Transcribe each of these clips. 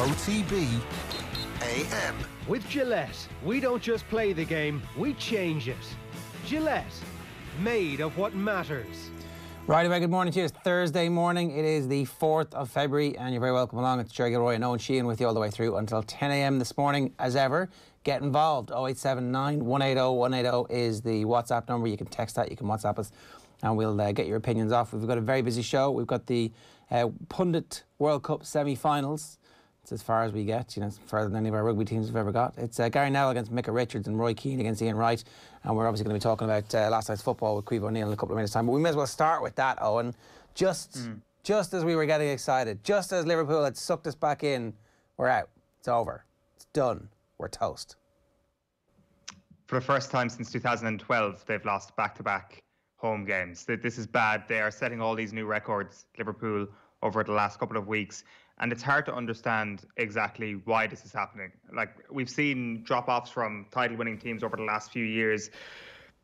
OTB AM. With Gillette, we don't just play the game, we change it. Gillette, made of what matters. Right, good morning to you. It's Thursday morning. It is the 4th of February and you're very welcome along. It's Gilroy and Eoin Sheahan with you all the way through until 10 a.m. this morning. As ever, get involved. 0879 180 180 is the WhatsApp number. You can text that, you can WhatsApp us and we'll get your opinions off. We've got a very busy show. We've got the Pundit World Cup semi-finals. It's as far as we get, it's further than any of our rugby teams have ever got. It's Gary Neville against Micah Richards and Roy Keane against Ian Wright. And we're obviously going to be talking about last night's football with Caoimhe O'Neill in a couple of minutes' time. But we may as well start with that, Eoin. Just as we were getting excited, just as Liverpool had sucked us back in, we're out. It's over. It's done. We're toast. For the first time since 2012, they've lost back-to-back home games. This is bad. They are setting all these new records, Liverpool, over the last couple of weeks. And it's hard to understand exactly why this is happening. Like, we've seen drop-offs from title-winning teams over the last few years,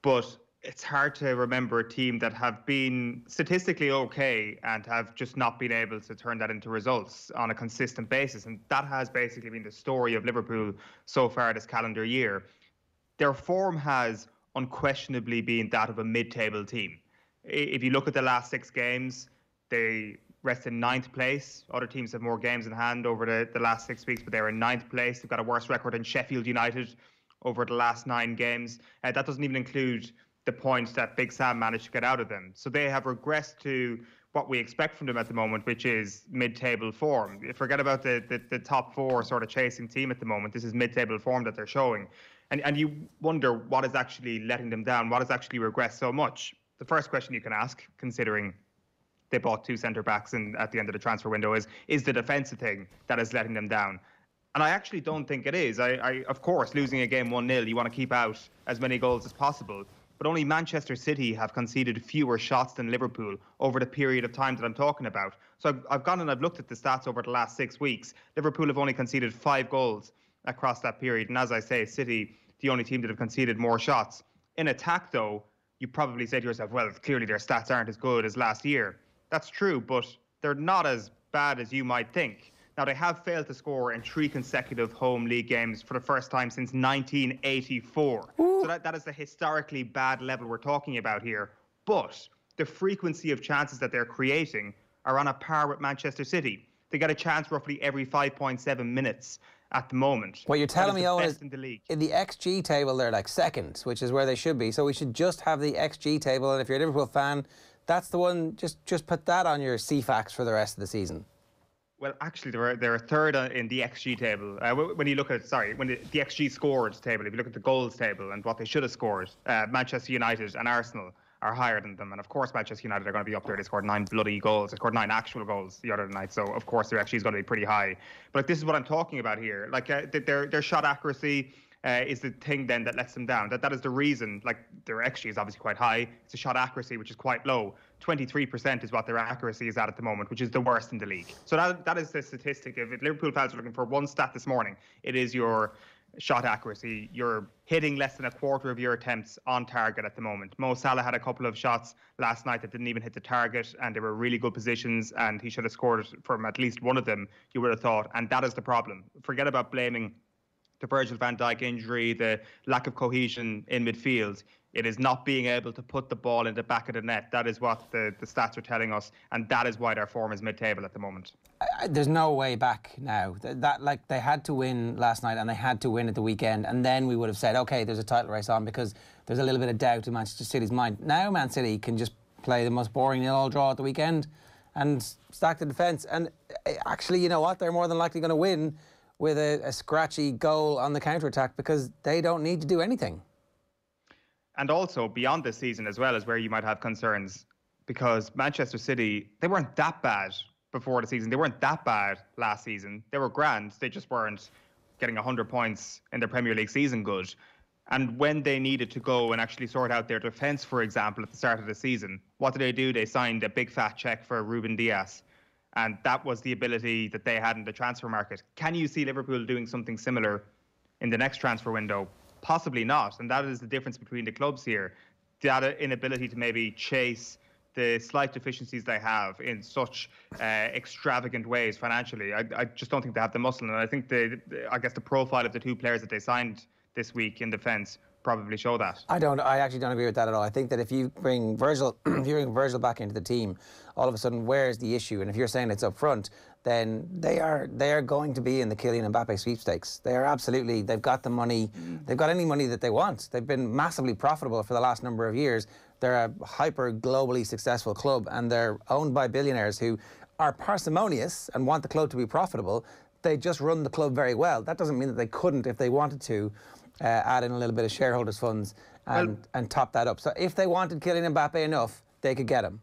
but it's hard to remember a team that have been statistically okay and have just not been able to turn that into results on a consistent basis. And that has basically been the story of Liverpool so far this calendar year. Their form has unquestionably been that of a mid-table team. If you look at the last 6 games, they rest in 9th place. Other teams have more games in hand over the last 6 weeks, but they're in 9th place. They've got a worse record than Sheffield United over the last 9 games. That doesn't even include the points that Big Sam managed to get out of them. So they have regressed to what we expect from them at the moment, which is mid-table form. Forget about the top 4 sort of chasing team at the moment. This is mid-table form that they're showing. And you wonder what is actually letting them down, what has actually regressed so much. The first question you can ask, considering they bought 2 centre-backs at the end of the transfer window, is the defensive thing that is letting them down. And I actually don't think it is. Of course, losing a game 1-0, you want to keep out as many goals as possible. But only Manchester City have conceded fewer shots than Liverpool over the period of time that I'm talking about. So I've gone and I've looked at the stats over the last 6 weeks. Liverpool have only conceded 5 goals across that period. And as I say, City, the only team that have conceded more shots. In attack, though, you probably say to yourself, well, clearly their stats aren't as good as last year. That's true, but they're not as bad as you might think. Now, they have failed to score in 3 consecutive home league games for the first time since 1984. Ooh. So that is the historically bad level we're talking about here. But the frequency of chances that they're creating are on a par with Manchester City. They get a chance roughly every 5.7 minutes at the moment. What you're telling me, Eoin, is in the league. In the XG table, they're like second, which is where they should be. So we should just have the XG table. And if you're a Liverpool fan, that's the one, just put that on your CFAX for the rest of the season. Well, actually, they're third in the XG table. When you look at, the XG scored table, if you look at the goals table and what they should have scored, Manchester United and Arsenal are higher than them. And of course, Manchester United are going to be up there. They scored 9 bloody goals. They scored 9 actual goals the other night. So, of course, their XG is going to be pretty high. But this is what I'm talking about here. Like, their shot accuracy is the thing then that lets them down. That is the reason. Like, their XG is obviously quite high. It's a shot accuracy, which is quite low. 23% is what their accuracy is at the moment, which is the worst in the league. So that is the statistic. If Liverpool fans are looking for one stat this morning, it is your shot accuracy. You're hitting less than a quarter of your attempts on target at the moment. Mo Salah had a couple of shots last night that didn't even hit the target, and they were really good positions, and he should have scored from at least one of them, you would have thought. And that is the problem. Forget about blaming the Virgil van Dijk injury, the lack of cohesion in midfield. It is not being able to put the ball in the back of the net. That is what the stats are telling us, and that is why their form is mid-table at the moment. There's no way back now. Like, they had to win last night and they had to win at the weekend, and then we would have said, OK, there's a title race on, because there's a little bit of doubt in Manchester City's mind. Now Man City can just play the most boring 0-0 draw at the weekend and stack the defence. And actually, you know what? They're more than likely going to win with a scratchy goal on the counter-attack, because they don't need to do anything. And also, beyond this season as well, is where you might have concerns, because Manchester City, they weren't that bad before the season. They weren't that bad last season. They were grand. They just weren't getting 100 points in their Premier League season good. And when they needed to go and actually sort out their defence, for example, at the start of the season, what did they do? They signed a big fat cheque for Ruben Dias. And that was the ability that they had in the transfer market. Can you see Liverpool doing something similar in the next transfer window? Possibly not. And that is the difference between the clubs here. That inability to maybe chase the slight deficiencies they have in such extravagant ways financially. I just don't think they have the muscle, and I think I guess the profile of the two players that they signed this week in defence probably show that. I actually don't agree with that at all. I think that if you bring Virgil, back into the team, all of a sudden, where's the issue? And if you're saying it's up front, then they are going to be in the Kylian Mbappe sweepstakes. They are absolutely. They've got the money. They've got any money that they want. They've been massively profitable for the last number of years. They're a hyper globally successful club, and they're owned by billionaires who are parsimonious and want the club to be profitable. They just run the club very well. That doesn't mean that they couldn't, if they wanted to, add in a little bit of shareholders' funds and top that up. So if they wanted Kylian Mbappe enough, they could get him.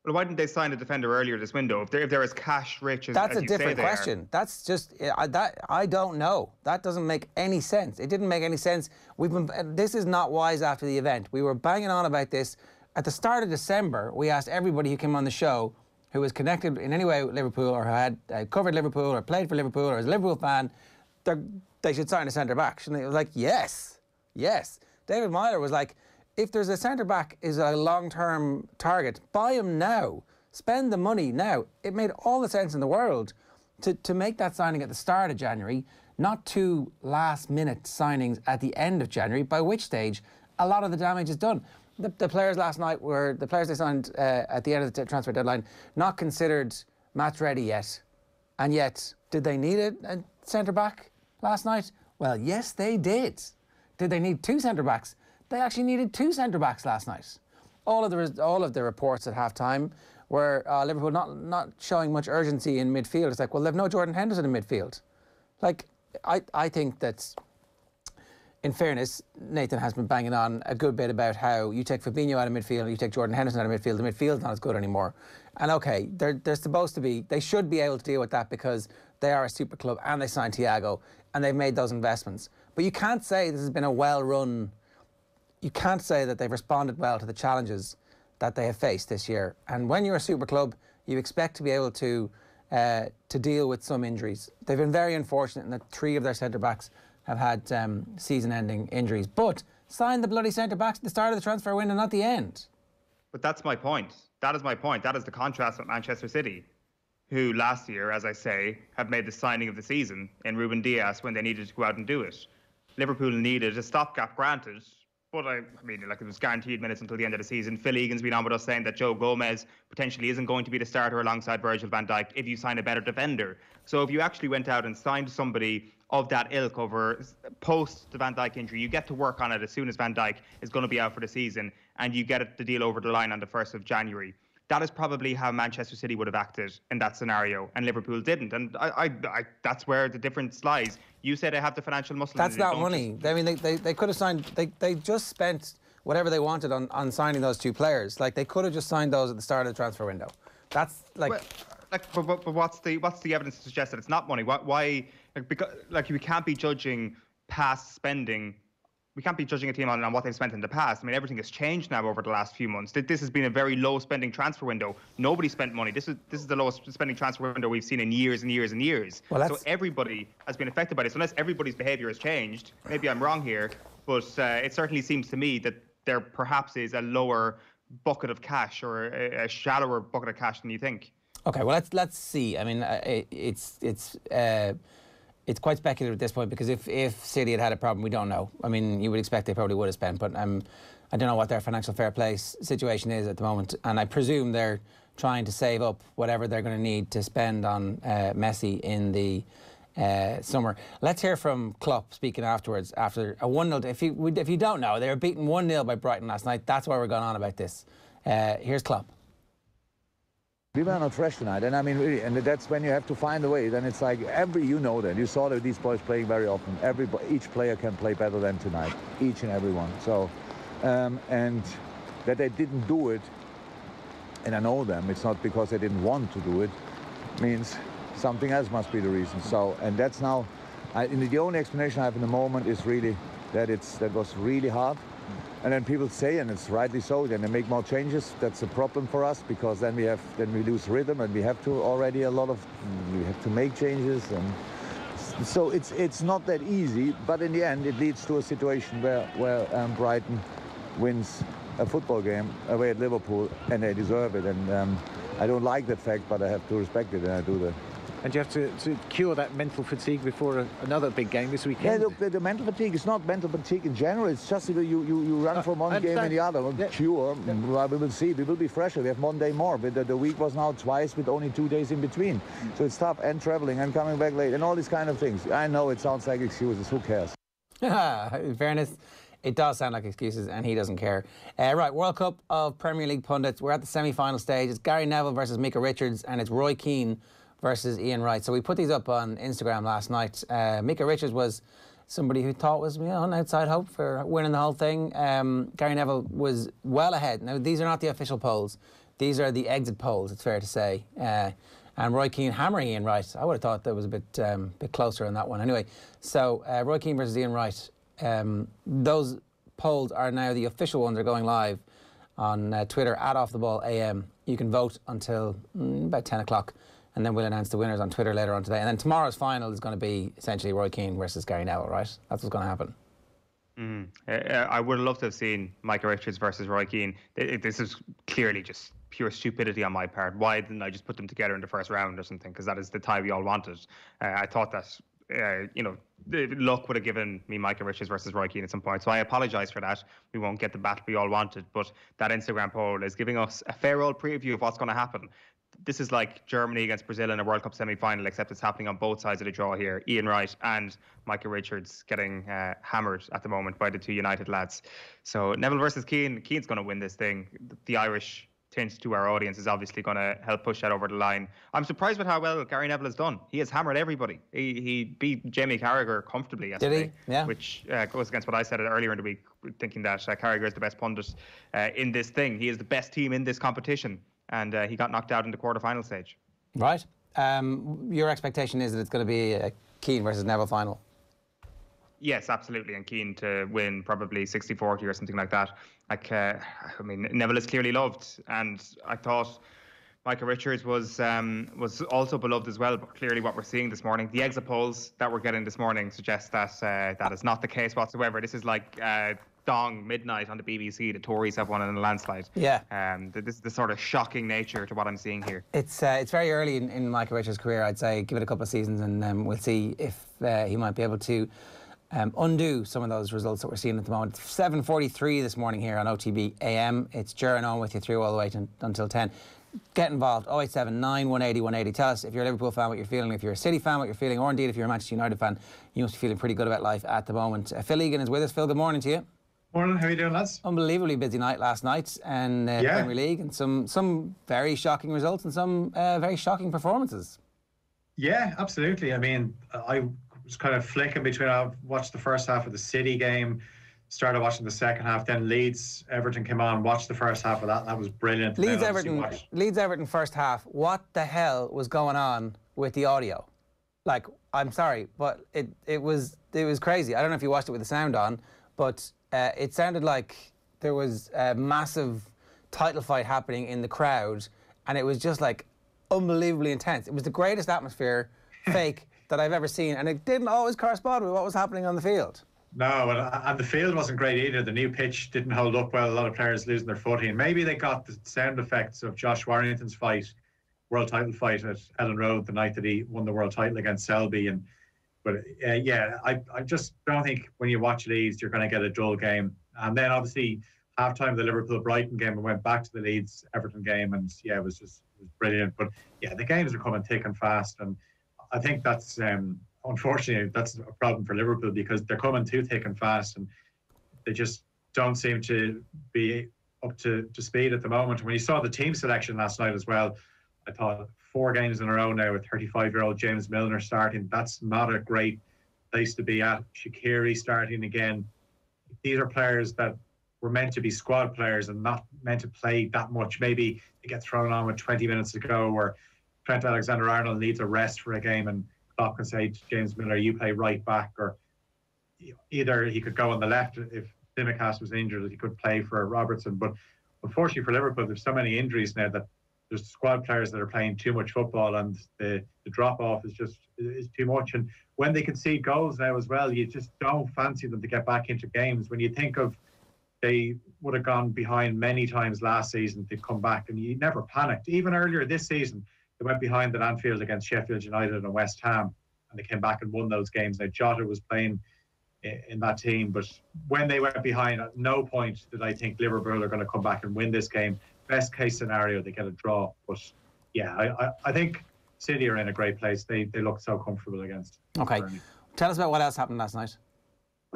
Well, why didn't they sign a defender earlier this window? If they're as cash rich as that's as a different say they question. Are. That's just I don't know. That doesn't make any sense. It didn't make any sense. This is not wise after the event. We were banging on about this at the start of December. We asked everybody who came on the show who was connected in any way with Liverpool or who had covered Liverpool or played for Liverpool or was a Liverpool fan, they should sign a centre-back. And it was like, yes. David Myler was like, if there's a centre-back is a long-term target, buy him now. Spend the money now. It made all the sense in the world to make that signing at the start of January, not two last-minute signings at the end of January, by which stage a lot of the damage is done. The players last night were, the players they signed at the end of the transfer deadline, not considered match ready yet. And yet, did they need a centre-back last night? Well, yes, they did. Did they need two centre-backs? They actually needed two centre-backs last night. All of the reports at half-time were Liverpool not showing much urgency in midfield. It's like, well, they've no Jordan Henderson in midfield. Like, I think that, in fairness, Nathan has been banging on a good bit about how you take Fabinho out of midfield and you take Jordan Henderson out of midfield. The midfield's not as good anymore. And okay, they're supposed to be, they should be able to deal with that because they are a super club and they signed Thiago and they've made those investments. But you can't say this has been a well-run, you can't say that they've responded well to the challenges that they have faced this year. And when you're a super club, you expect to be able to deal with some injuries. They've been very unfortunate in that 3 of their centre-backs have had season-ending injuries. But sign the bloody centre-backs at the start of the transfer window, not the end. But that's my point. That is my point. That is the contrast with Manchester City, who last year, as I say, have made the signing of the season in Ruben Dias when they needed to go out and do it. Liverpool needed a stopgap, granted, but I mean, like, it was guaranteed minutes until the end of the season. Phil Egan's been on with us saying that Joe Gomez potentially isn't going to be the starter alongside Virgil van Dijk if you sign a better defender. So if you actually went out and signed somebody of that ilk over post the Van Dijk injury, you get to work on it as soon as Van Dijk is going to be out for the season, and you get the deal over the line on the 1st of January. That is probably how Manchester City would have acted in that scenario, and Liverpool didn't. And I that's where the difference lies. You say they have the financial muscle. That's not money. I mean, they could have signed. They just spent whatever they wanted on signing those 2 players. Like, they could have just signed those at the start of the transfer window. That's like. Well, but what's the evidence to suggest that it's not money? Why? Because we can't be judging past spending. We can't be judging a team on what they've spent in the past. I mean, everything has changed now over the last few months. This has been a very low-spending transfer window. Nobody spent money. This is the lowest-spending transfer window we've seen in years and years and years. Well, so everybody has been affected by this. Unless everybody's behaviour has changed, maybe I'm wrong here, but it certainly seems to me that there perhaps is a lower bucket of cash or a shallower bucket of cash than you think. Okay, well, let's see. I mean, it's quite speculative at this point because if City had a problem, we don't know. I mean, you would expect they probably would have spent, but I don't know what their financial fair play situation is at the moment, and I presume they're trying to save up whatever they're going to need to spend on Messi in the summer. Let's hear from Klopp speaking afterwards after a 1-0. If you don't know, they were beaten 1-0 by Brighton last night. That's why we're going on about this. Here's Klopp. We were not fresh tonight, and I mean, really, and that's when you have to find a way. Then it's like you know that. You saw that these boys playing very often. Each player can play better than tonight, each and every one. So, and that they didn't do it, and I know them, it's not because they didn't want to do it, means something else must be the reason. So, and that's now, the only explanation I have in the moment is really that that was really hard. And then people say, and it's rightly so, then they make more changes. That's a problem for us because then we lose rhythm, and we have to make changes, and so it's not that easy. But in the end, it leads to a situation where Brighton wins a football game away at Liverpool, and they deserve it. And I don't like that fact, but I have to respect it, and I do that. And you have to cure that mental fatigue before another big game this weekend. Yeah, look, the mental fatigue is not mental fatigue in general. It's just you run from one game and the other. Yeah. Cure, well, we will see. We will be fresher. We have one day more. But the week was now twice with only 2 days in between. So it's tough, and traveling and coming back late and all these kind of things. I know it sounds like excuses. Who cares? In fairness, it does sound like excuses, and he doesn't care. Right, World Cup of Premier League pundits. We're at the semi-final stage. It's Gary Neville versus Micah Richards, and it's Roy Keane versus Eoin Wright. So we put these up on Instagram last night. Micah Richards was somebody who thought was an outside hope for winning the whole thing. Gary Neville was well ahead. Now, these are not the official polls. These are the exit polls, it's fair to say. And Roy Keane hammering Eoin Wright. I would have thought that was a bit closer on that one. Anyway, so Roy Keane versus Eoin Wright. Those polls are now the official ones. Are going live on Twitter at @OffTheBallAM. You can vote until about 10 o'clock. And then we'll announce the winners on Twitter later on today. And then tomorrow's final is going to be essentially Roy Keane versus Gary Neville, right? That's what's going to happen. I would love to have seen Micah Richards versus Roy Keane. This is clearly just pure stupidity on my part. Why didn't I just put them together in the first round or something? Because that is the tie we all wanted. I thought that, luck would have given me Micah Richards versus Roy Keane at some point. So I apologise for that. We won't get the battle we all wanted. But that Instagram poll is giving us a fair old preview of what's going to happen. This is like Germany against Brazil in a World Cup semi-final, except it's happening on both sides of the draw here. Eoin Wright and Micah Richards getting hammered at the moment by the two United lads. So Neville versus Keane. Keane's going to win this thing. The Irish tint to our audience is obviously going to help push that over the line. I'm surprised with how well Gary Neville has done. He has hammered everybody. He beat Jamie Carragher comfortably yesterday. Did he? Yeah. Which goes against what I said earlier in the week, thinking that Carragher is the best pundit in this thing. He is the best team in this competition. And he got knocked out in the quarter-final stage. Right. Your expectation is that it's going to be a Keane versus Neville final? Yes, absolutely. And Keane to win probably 60-40 or something like that. Neville is clearly loved. And I thought Micah Richards was also beloved as well. But clearly what we're seeing this morning, the exit polls that we're getting this morning suggest that that is not the case whatsoever. This is like Dong midnight on the BBC. The Tories have won in a landslide. Yeah. This is the sort of shocking nature to what I'm seeing here. It's very early in Micah Richards' career. I'd say give it a couple of seasons, and we'll see if he might be able to undo some of those results that we're seeing at the moment. 7:43 this morning here on OTB AM. It's Ger and Eoin with you through all the way until 10. Get involved. 0879 180 180. Tell us if you're a Liverpool fan what you're feeling, if you're a City fan what you're feeling, or indeed if you're a Manchester United fan, you must be feeling pretty good about life at the moment. Phil Egan is with us. Phil, good morning to you. Morning, how are you doing, lads? Unbelievably busy night last night and Premier League, and some very shocking results and some very shocking performances. Yeah, absolutely. I mean, I was kind of flicking between, I watched the first half of the City game, started watching the second half, then Everton came on, watched the first half of that, and that was brilliant. Leeds Everton first half, what the hell was going on with the audio? Like, I'm sorry, but it was crazy. I don't know if you watched it with the sound on, but it sounded like there was a massive title fight happening in the crowd, and it was just like unbelievably intense. It was the greatest atmosphere fake that I've ever seen, and it didn't always correspond with what was happening on the field. No, and the field wasn't great either. The new pitch didn't hold up well. A lot of players losing their footing. Maybe they got the sound effects of Josh Warrington's world title fight at Ellen Road the night that he won the world title against Selby. But I just don't think when you watch Leeds you're going to get a dull game. And then obviously halftime of the Liverpool-Brighton game, and went back to the Leeds-Everton game, and it was brilliant. But yeah, the games are coming thick and fast, and I think that's unfortunately that's a problem for Liverpool, because they're coming too thick and fast, and they just don't seem to be up to speed at the moment. When you saw the team selection last night as well, I thought 4 games in a row now with 35-year-old James Milner starting. That's not a great place to be at. Shaqiri starting again. These are players that were meant to be squad players and not meant to play that much. Maybe they get thrown on with 20 minutes to go, or Trent Alexander-Arnold needs a rest for a game, and Klopp can say to James Milner, you play right back, or either he could go on the left if Tsimikas was injured, he could play for Robertson. But unfortunately for Liverpool, there's so many injuries now that there's squad players that are playing too much football, and the drop off is too much. And when they concede goals now as well, you just don't fancy them to get back into games. When you think of They would have gone behind many times last season. They'd come back and you never panicked. Even earlier this season, they went behind at Anfield against Sheffield United and West Ham, and they came back and won those games. Now, Jota was playing in that team, but when they went behind, at no point did I think Liverpool are going to come back and win this game. Best case scenario, they get a draw. But yeah, I think City are in a great place. They look so comfortable against Burnley. Tell us about what else happened last night.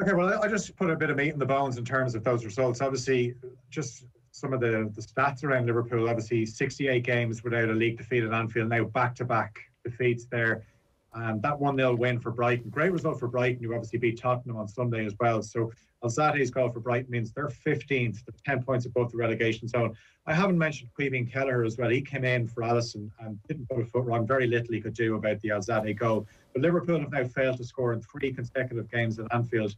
Okay, well, I just put a bit of meat in the bones in terms of those results. Obviously, just some of the stats around Liverpool. Obviously, 68 games without a league defeat at Anfield. Now back-to-back defeats there. And that 1-0 win for Brighton. Great result for Brighton, who obviously beat Tottenham on Sunday as well. So Alzade's goal for Brighton means they're 15th, 10 points above the relegation zone. I haven't mentioned Caoimhe Kelleher as well. He came in for Alisson and didn't put a foot wrong. Very little he could do about the Alzade goal. But Liverpool have now failed to score in 3 consecutive games at Anfield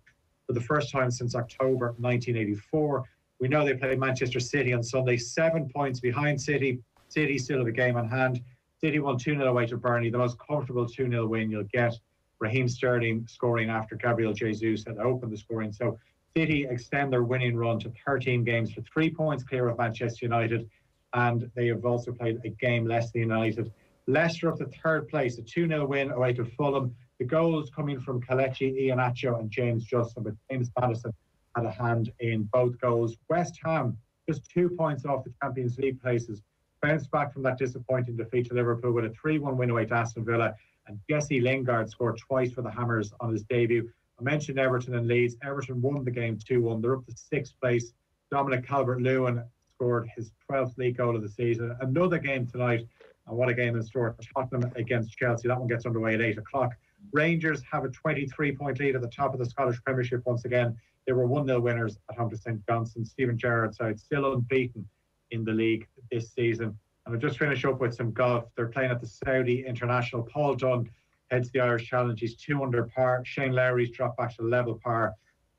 for the first time since October 1984. We know they played Manchester City on Sunday, 7 points behind City. City still have a game on hand. City won 2-0 away to Burnley, the most comfortable 2-0 win you'll get. Raheem Sterling scoring after Gabriel Jesus had opened the scoring. So City extend their winning run to 13 games for 3 points clear of Manchester United, and they have also played a game less than United. Leicester up to third place, a 2-0 win away to Fulham. The goals coming from Kelechi Iheanacho and James Justin, but James Maddison had a hand in both goals. West Ham just 2 points off the Champions League places. Bounced back from that disappointing defeat to Liverpool with a 3-1 win away to Aston Villa, and Jesse Lingard scored twice for the Hammers on his debut. I mentioned Everton and Leeds. Everton won the game 2-1. They're up to 6th place. Dominic Calvert-Lewin scored his 12th league goal of the season. Another game tonight, and what a game in store. Tottenham against Chelsea. That one gets underway at 8 o'clock. Rangers have a 23-point lead at the top of the Scottish Premiership once again. They were 1-0 winners at home to St Johnstone. Stephen Gerrard's side still unbeaten in the league this season. And I'll just finish up with some golf. They're playing at the Saudi International. Paul Dunn heads the Irish Challenge. He's 2 under par. Shane Lowry's dropped back to level par.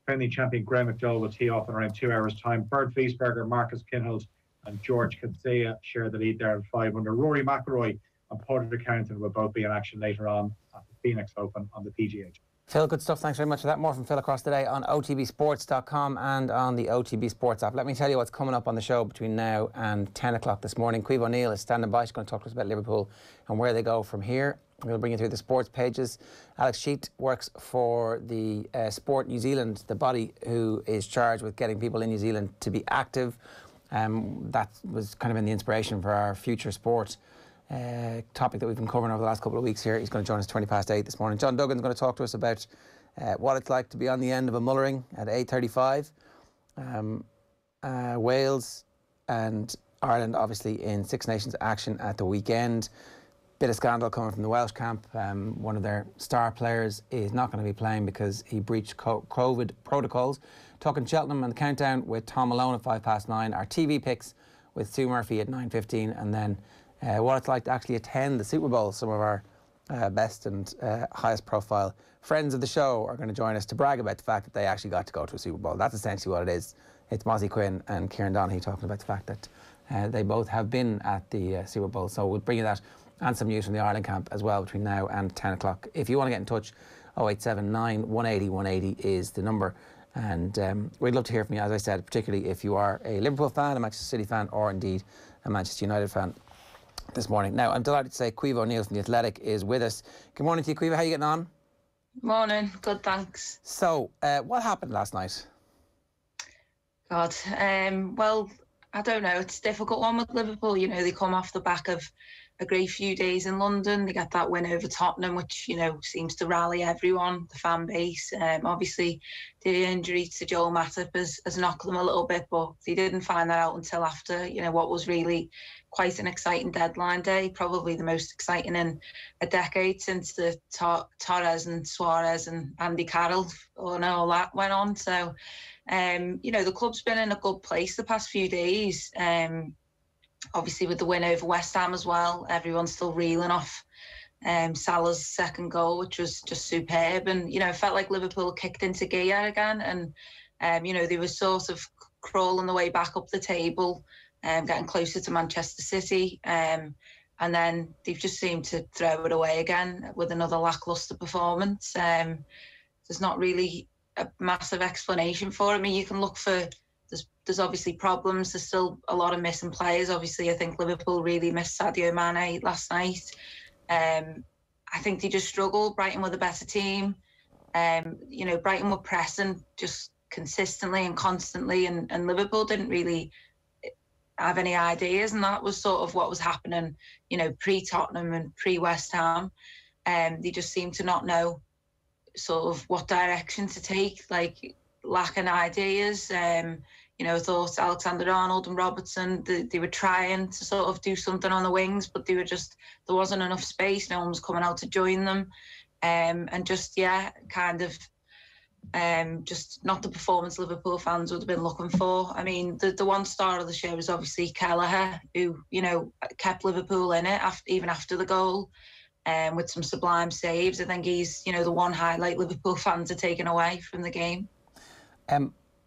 Defending champion Graham McDowell will tee off in around 2 hours' time. Bert Wiesberger, Marcus Kinhult and George Katsea share the lead there at 5 under. Rory McIlroy and Porter Carrington will both be in action later on at the Phoenix Open on the PGA. Phil, good stuff. Thanks very much for that. More from Phil across today on OTBSports.com and on the OTB Sports app. Let me tell you what's coming up on the show between now and 10 o'clock this morning. Caoimhe O'Neill is standing by. She's going to talk to us about Liverpool and where they go from here. We'll bring you through the sports pages. Alex Chiet works for the Sport New Zealand, the body who is charged with getting people in New Zealand to be active. That was kind of in the inspiration for our future sport topic that we've been covering over the last couple of weeks here. He's going to join us 8:20 this morning. John Duggan's going to talk to us about what it's like to be on the end of a mullering at 8:35. Wales and Ireland obviously in Six Nations action at the weekend. Bit of scandal coming from the Welsh camp. One of their star players is not going to be playing because he breached COVID protocols. Talking Cheltenham and the countdown with Thom Malone at 9:05. Our TV picks with Sue Murphy at 9:15, and then what it's like to actually attend the Super Bowl. Some of our best and highest profile friends of the show are going to join us to brag about the fact that they actually got to go to a Super Bowl. That's essentially what it is. It's Mossy Quinn and Kieran Donaghy talking about the fact that they both have been at the Super Bowl. So we'll bring you that and some news from the Ireland camp as well between now and 10 o'clock. If you want to get in touch, 0879 180 180 is the number. And we'd love to hear from you, as I said, particularly if you are a Liverpool fan, a Manchester City fan, or indeed a Manchester United fan this morning. Now, I'm delighted to say Caoimhe O'Neill from The Athletic is with us. Good morning to you, Caoimhe. How are you getting on? Morning. Good, thanks. So, what happened last night? God, well, I don't know. It's a difficult one with Liverpool. You know, they come off the back of a great few days in London. They get that win over Tottenham, which, you know, seems to rally everyone, the fan base. Obviously, the injury to Joel Matip has knocked them a little bit, but they didn't find that out until after, you know, what was really quite an exciting deadline day, probably the most exciting in a decade since the Torres and Suarez and Andy Carroll and all that went on. So, you know, the club's been in a good place the past few days. Obviously, with the win over West Ham as well, everyone's still reeling off Salah's second goal, which was just superb. And, you know, it felt like Liverpool kicked into gear again. And, you know, they were sort of crawling the way back up the table, getting closer to Manchester City. And then they've just seemed to throw it away again with another lacklustre performance. There's not really a massive explanation for it. I mean, you can look for... There's there's obviously problems. There's still a lot of missing players. Obviously, I think Liverpool really missed Sadio Mane last night. I think they just struggled. Brighton were the better team. You know, Brighton were pressing just consistently and constantly, and Liverpool didn't really have any ideas, and that was sort of what was happening, you know, pre-Tottenham and pre-West Ham. They just seemed to not know sort of what direction to take, like lacking ideas. You know, I thought Alexander-Arnold and Robertson, they were trying to sort of do something on the wings, but they were just, there wasn't enough space. No one was coming out to join them. And just, yeah, kind of just not the performance Liverpool fans would have been looking for. I mean, the one star of the show is obviously Kelleher, who, you know, kept Liverpool in it even after the goal, with some sublime saves. I think he's, you know, the one highlight Liverpool fans are taking away from the game.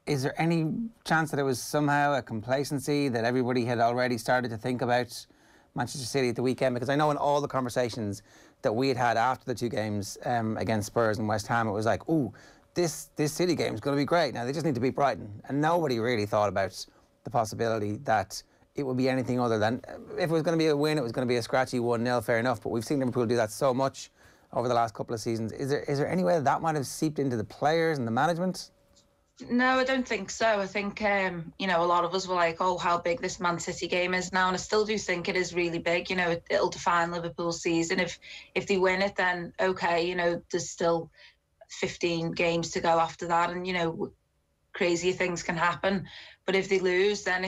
Is there any chance that it was somehow a complacency, that everybody had already started to think about Manchester City at the weekend? Because I know in all the conversations that we had after the two games against Spurs and West Ham, it was like, ooh, this City game is going to be great. Now, they just need to beat Brighton. And nobody really thought about the possibility that it would be anything other than, if it was going to be a win, it was going to be a scratchy 1-0, fair enough. But we've seen Liverpool do that so much over the last couple of seasons. Is there any way that might have seeped into the players and the management? No, I don't think so. I think, you know, a lot of us were like, oh, how big this Man City game is now. And I still do think it is really big. You know, it'll define Liverpool's season. If they win it, then okay, you know, there's still 15 games to go after that. And, you know, crazier things can happen. But if they lose, then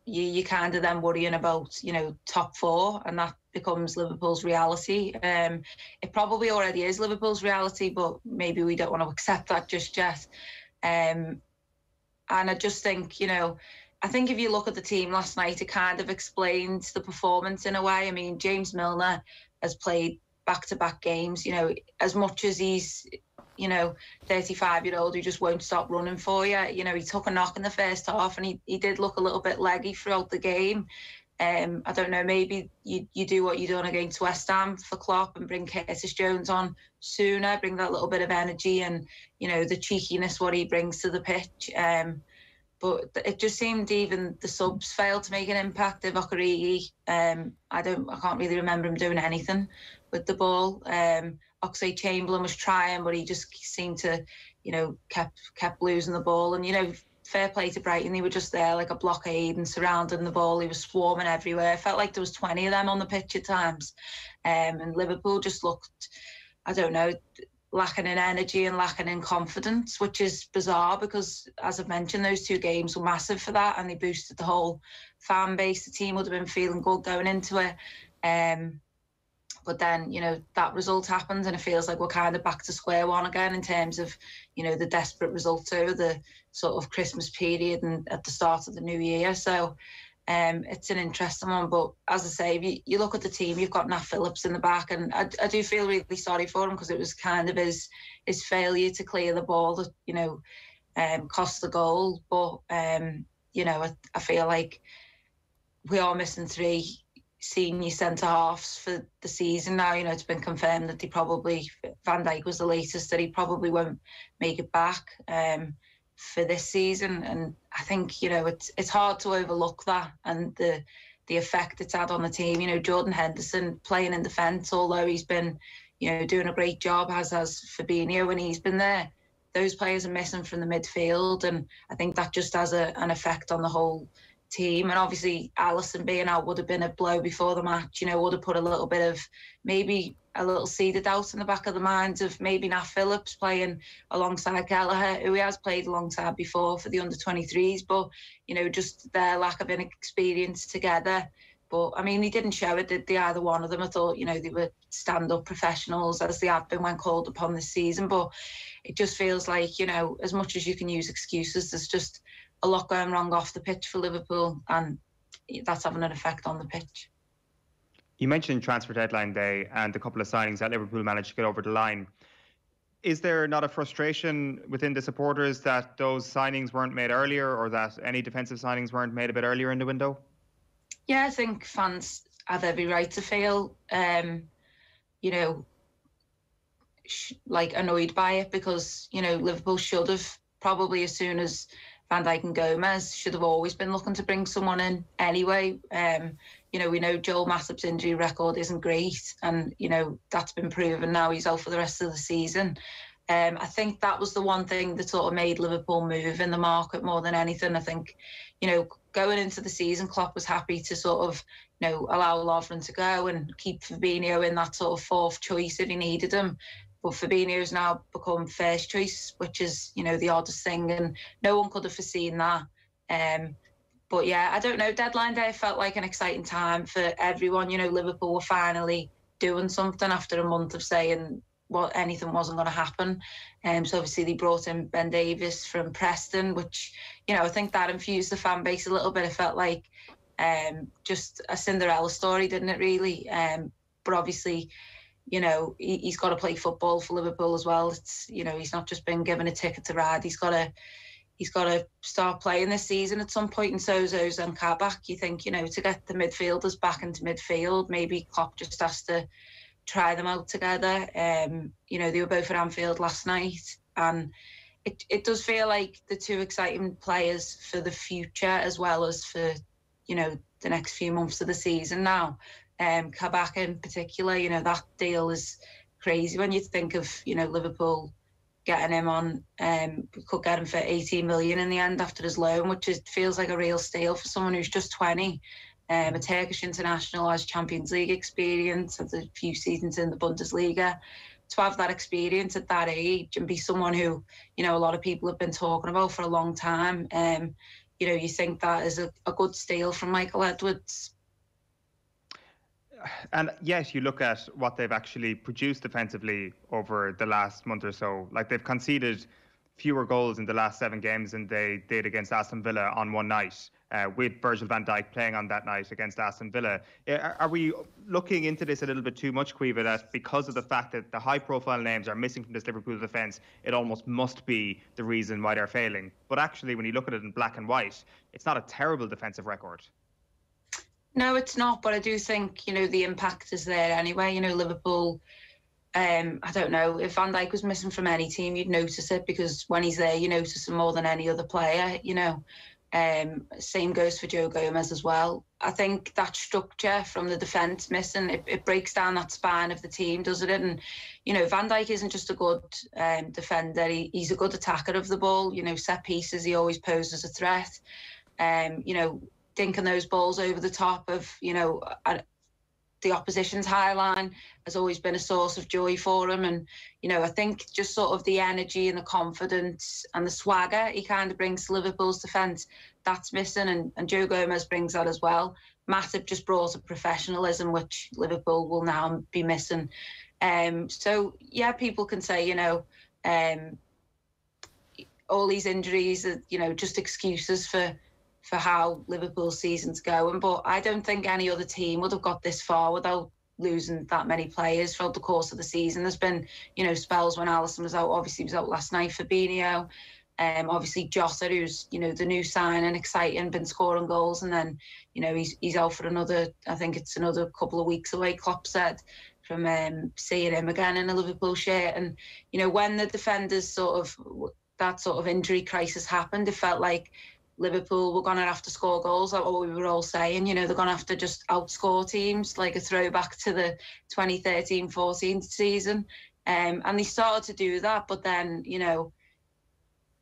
you kind of then worrying about, you know, top four, and that becomes Liverpool's reality. It probably already is Liverpool's reality, but maybe we don't want to accept that just yet. And I just think, you know, I think if you look at the team last night, it kind of explains the performance in a way. I mean, James Milner has played back-to-back games, you know, as much as he's, you know, 35-year-old who just won't stop running for you. You know, he took a knock in the first half, and he did look a little bit leggy throughout the game. I don't know, maybe you do what you done against West Ham for Klopp and bring Curtis Jones on sooner, bring that little bit of energy and, you know, the cheekiness what he brings to the pitch. But it just seemed even the subs failed to make an impact. Divock Origi, I can't really remember him doing anything with the ball. Oxlade-Chamberlain was trying, but he just seemed to, you know, kept losing the ball. And, you know, fair play to Brighton, they were just there like a blockade and surrounding the ball. He was swarming everywhere. It felt like there was 20 of them on the pitch at times. And Liverpool just looked, I don't know, lacking in energy and lacking in confidence, which is bizarre because, as I've mentioned, those two games were massive for that, and they boosted the whole fan base. The team would have been feeling good going into it. But then, you know, that result happened, and it feels like we're kind of back to square one again in terms of, you know, the desperate results over the sort of Christmas period and at the start of the new year. So it's an interesting one. But as I say, if you look at the team, you've got Nat Phillips in the back, and I do feel really sorry for him because it was kind of his failure to clear the ball that, you know, cost the goal. But, you know, I feel like we are missing three senior centre-halves for the season now. You know, it's been confirmed that Van Dijk was the latest, that he probably won't make it back for this season. And I think, you know, it's hard to overlook that and the effect it's had on the team. You know, Jordan Henderson playing in defence, although he's been, you know, doing a great job, as has Fabinho when he's been there. Those players are missing from the midfield, and I think that just has an effect on the whole team. And obviously Alisson being out would have been a blow before the match, you know, would have put a little bit of, maybe a little seed of doubt in the back of the minds of maybe Nat Phillips playing alongside Kelleher, who he has played alongside before for the under-23s, but, you know, just their lack of inexperience together. But, I mean, they didn't show it, did they, either one of them? I thought, you know, they were stand-up professionals, as they have been when called upon this season. But it just feels like, you know, as much as you can use excuses, there's just a lot going wrong off the pitch for Liverpool, and that's having an effect on the pitch. You mentioned transfer deadline day and a couple of signings that Liverpool managed to get over the line. Is there not a frustration within the supporters that those signings weren't made earlier, or that any defensive signings weren't made a bit earlier in the window? Yeah, I think fans have every right to feel, you know, like annoyed by it, because, you know, Liverpool should have probably, as soon as Van Dijk and Gomez should have always been looking to bring someone in anyway. You know, we know Joel Matip's injury record isn't great, and, you know, that's been proven now. He's out for the rest of the season. I think that was the one thing that sort of made Liverpool move in the market more than anything. I think, you know, going into the season, Klopp was happy to sort of, you know, allow Lovren to go and keep Fabinho in that sort of fourth choice if he needed him. But Fabinho's now become first choice, which is, you know, the oddest thing, and no one could have foreseen that. But yeah, I don't know, deadline day felt like an exciting time for everyone. You know, Liverpool were finally doing something after a month of saying anything wasn't going to happen. So obviously they brought in Ben Davies from Preston, which, you know, I think that infused the fan base a little bit. It felt like just a Cinderella story, didn't it, really? But obviously, you know, he's got to play football for Liverpool as well. It's, you know, he's not just been given a ticket to ride. He's got to start playing this season at some point, and so's Ozan Kabak. You think, you know, to get the midfielders back into midfield, maybe Klopp just has to try them out together. You know, they were both at Anfield last night, and it does feel like the two exciting players for the future as well as for, you know, the next few months of the season now. Kabak in particular, you know, that deal is crazy when you think of, you know, Liverpool getting him on. We could get him for 18 million in the end after his loan, which feels like a real steal for someone who's just 20. A Turkish international, has Champions League experience, has a few seasons in the Bundesliga. To have that experience at that age and be someone who, you know, a lot of people have been talking about for a long time, you know, you think that is a good steal from Michael Edwards. And yes, you look at what they've actually produced defensively over the last month or so. Like, they've conceded fewer goals in the last 7 games than they did against Aston Villa on one night, with Virgil van Dijk playing on that night against Aston Villa. Are we looking into this a little bit too much, Caoimhe, that because of the fact that the high-profile names are missing from this Liverpool defence, it almost must be the reason why they're failing? But actually, when you look at it in black and white, it's not a terrible defensive record. No, it's not, but I do think, you know, the impact is there anyway. You know, Liverpool, I don't know, if Van Dijk was missing from any team, you'd notice it, because when he's there, you notice him more than any other player, you know. Same goes for Joe Gomez as well. I think that structure from the defence missing, it breaks down that spine of the team, doesn't it? And, you know, Van Dijk isn't just a good defender, he's a good attacker of the ball. You know, set pieces, he always poses a threat. You know, dinking those balls over the top of, you know, the opposition's high line has always been a source of joy for him. And, you know, I think just sort of the energy and the confidence and the swagger he kind of brings to Liverpool's defence, that's missing, and Joe Gomez brings that as well. Matip just brought a professionalism which Liverpool will now be missing. So, yeah, people can say, you know, all these injuries are, you know, just excuses for how Liverpool's season's going, but I don't think any other team would have got this far without losing that many players throughout the course of the season. There's been, you know, spells when Alisson was out. Obviously, he was out last night. Fabinho, obviously Jota, who's, you know, the new signing, exciting, been scoring goals, and then, you know, he's out for another, I think it's another couple of weeks away, Klopp said, from seeing him again in a Liverpool shirt. And, you know, when the defenders that sort of injury crisis happened, it felt like Liverpool were going to have to score goals, like what we were all saying. You know, they're going to have to just outscore teams, like a throwback to the 2013-14 season. And they started to do that, but then, you know,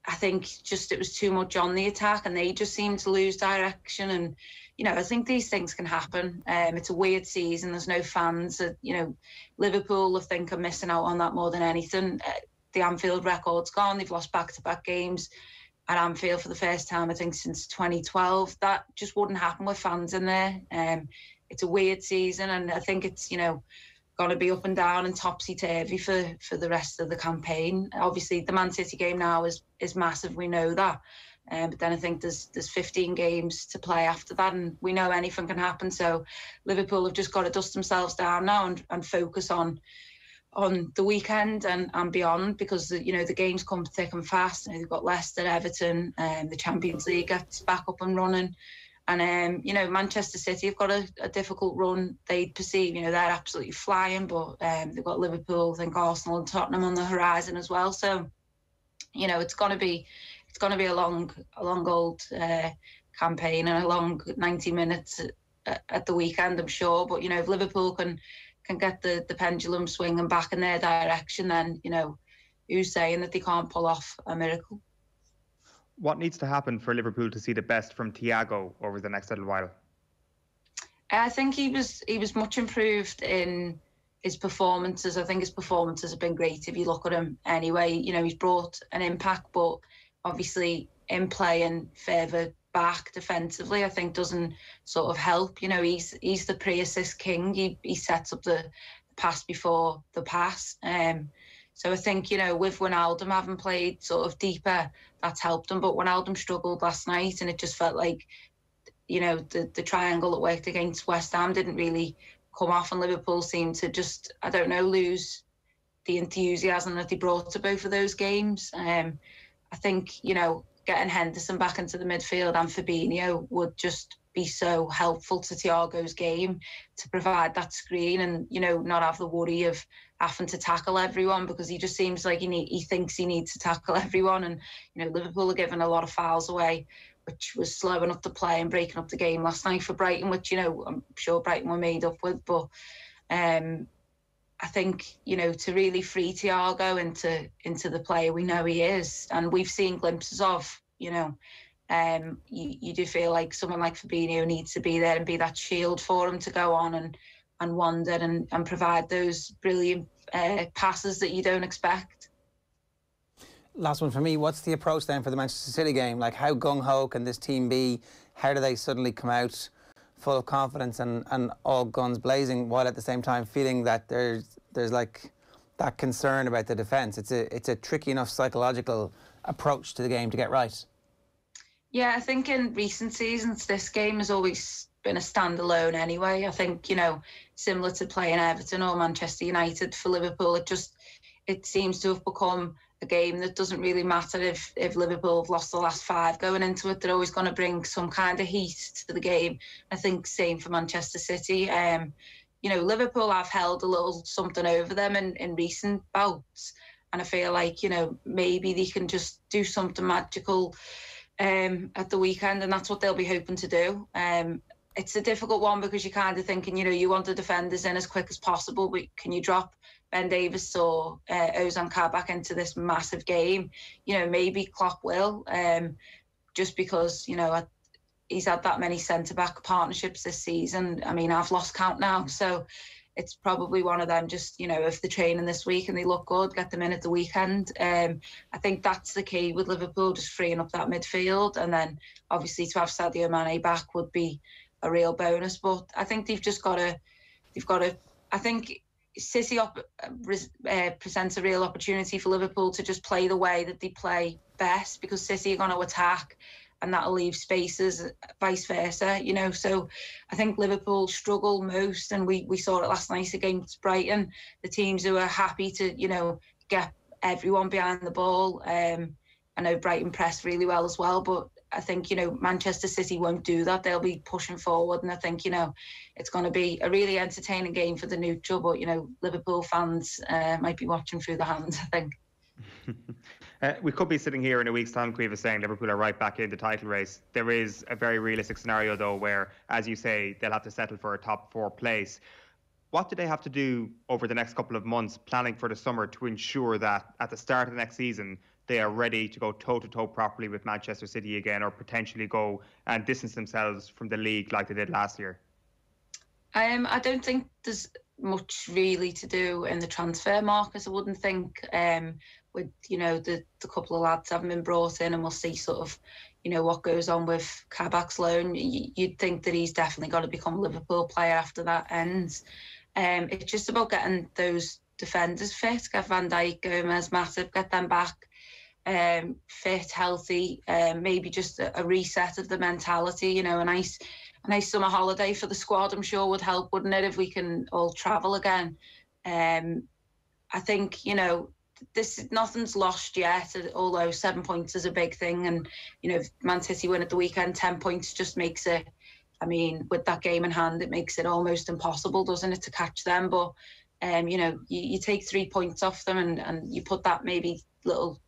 I think just it was too much on the attack and they just seemed to lose direction. And, you know, I think these things can happen. It's a weird season. There's no fans. You know, Liverpool, I think, are missing out on that more than anything. The Anfield record's gone. They've lost back-to-back games at Anfield for the first time, I think, since 2012. That just wouldn't happen with fans in there. It's a weird season, and I think it's, you know, going to be up and down and topsy-turvy for the rest of the campaign. Obviously, the Man City game now is massive. We know that. But then I think there's 15 games to play after that, and we know anything can happen. So Liverpool have just got to dust themselves down now and focus on the weekend and beyond, because you know the games come thick and fast. You know, they've got Leicester, Everton, the Champions League gets back up and running, and you know, Manchester City have got a difficult run. They perceive, you know, they're absolutely flying, but they've got Liverpool, I think Arsenal and Tottenham on the horizon as well. So, you know, it's going to be it's going to be a long old campaign and a long 90 minutes at the weekend, I'm sure. But, you know, if Liverpool can get the pendulum swinging back in their direction, then, you know, who's saying that they can't pull off a miracle? What needs to happen for Liverpool to see the best from Thiago over the next little while? I think he was much improved in his performances. I think his performances have been great if you look at him anyway. You know, he's brought an impact, but obviously in playing further back defensively, I think doesn't sort of help. You know, he's the pre-assist king. He sets up the pass before the pass. So I think, you know, with Wijnaldum having played sort of deeper, that's helped him. But Wijnaldum struggled last night, and it just felt like, you know, the triangle that worked against West Ham didn't really come off, and Liverpool seemed to just, I don't know, lose the enthusiasm that they brought to both of those games. I think, you know, getting Henderson back into the midfield and Fabinho would just be so helpful to Thiago's game, to provide that screen and, you know, not have the worry of having to tackle everyone, because he just seems like he thinks he needs to tackle everyone. And, you know, Liverpool are giving a lot of fouls away, which was slowing up the play and breaking up the game last night for Brighton, which, you know, I'm sure Brighton were made up with. But I think, you know, to really free Thiago into the player we know he is, and we've seen glimpses of, you know, you do feel like someone like Fabinho needs to be there and be that shield for him to go on and wander and provide those brilliant passes that you don't expect. Last one for me. What's the approach then for the Manchester City game? Like, how gung-ho can this team be? How do they suddenly come out full of confidence and all guns blazing, while at the same time feeling that there's like that concern about the defence? It's a tricky enough psychological approach to the game to get right. Yeah, I think in recent seasons this game has always been a standalone anyway. I think, you know, similar to playing Everton or Manchester United for Liverpool, it seems to have become a game that doesn't really matter if Liverpool have lost the last 5 going into it. They're always going to bring some kind of heat to the game. I think same for Manchester City. You know, Liverpool have held a little something over them in recent bouts, and I feel like, you know, maybe they can just do something magical at the weekend, and that's what they'll be hoping to do. It's a difficult one because you're kind of thinking, you know, you want the defenders in as quick as possible, but can you drop Ben Davies or Ozan Kabak into this massive game? You know, maybe Klopp will, just because, you know, he's had that many centre-back partnerships this season. I mean, I've lost count now, so it's probably one of them. Just, you know, if they're training this week and they look good, get them in at the weekend. I think that's the key with Liverpool, just freeing up that midfield, and then obviously to have Sadio Mane back would be a real bonus. But I think they've got to. I think City presents a real opportunity for Liverpool to just play the way that they play best, because City are going to attack, and that'll leave spaces, vice versa, you know. So I think Liverpool struggle most, and we saw it last night against Brighton. The teams who are happy to, you know, get everyone behind the ball. I know Brighton pressed really well as well, but I think, you know, Manchester City won't do that. They'll be pushing forward, and I think, you know, it's going to be a really entertaining game for the neutral, but, you know, Liverpool fans might be watching through the hands, I think. We could be sitting here in a week's time, Caoimhe, saying Liverpool are right back in the title race. There is a very realistic scenario, though, where, as you say, they'll have to settle for a top 4 place. What do they have to do over the next couple of months, planning for the summer, to ensure that at the start of the next season they are ready to go toe-to-toe properly with Manchester City again, or potentially go and distance themselves from the league like they did last year? I don't think there's much really to do in the transfer market. I wouldn't think, with, you know, the couple of lads haven't been brought in, and we'll see sort of, you know, what goes on with Kabak's loan. You'd think that he's definitely got to become a Liverpool player after that ends. It's just about getting those defenders fit, get Van Dijk, Gomez, Matip, get them back fit, healthy, maybe just a reset of the mentality. You know, a nice summer holiday for the squad, I'm sure, would help, wouldn't it, if we can all travel again. I think, you know, nothing's lost yet, although 7 points is a big thing, and, you know, if Man City win at the weekend, 10 points just makes it, I mean, with that game in hand, it makes it almost impossible, doesn't it, to catch them. But you know, you take 3 points off them, and you put that maybe little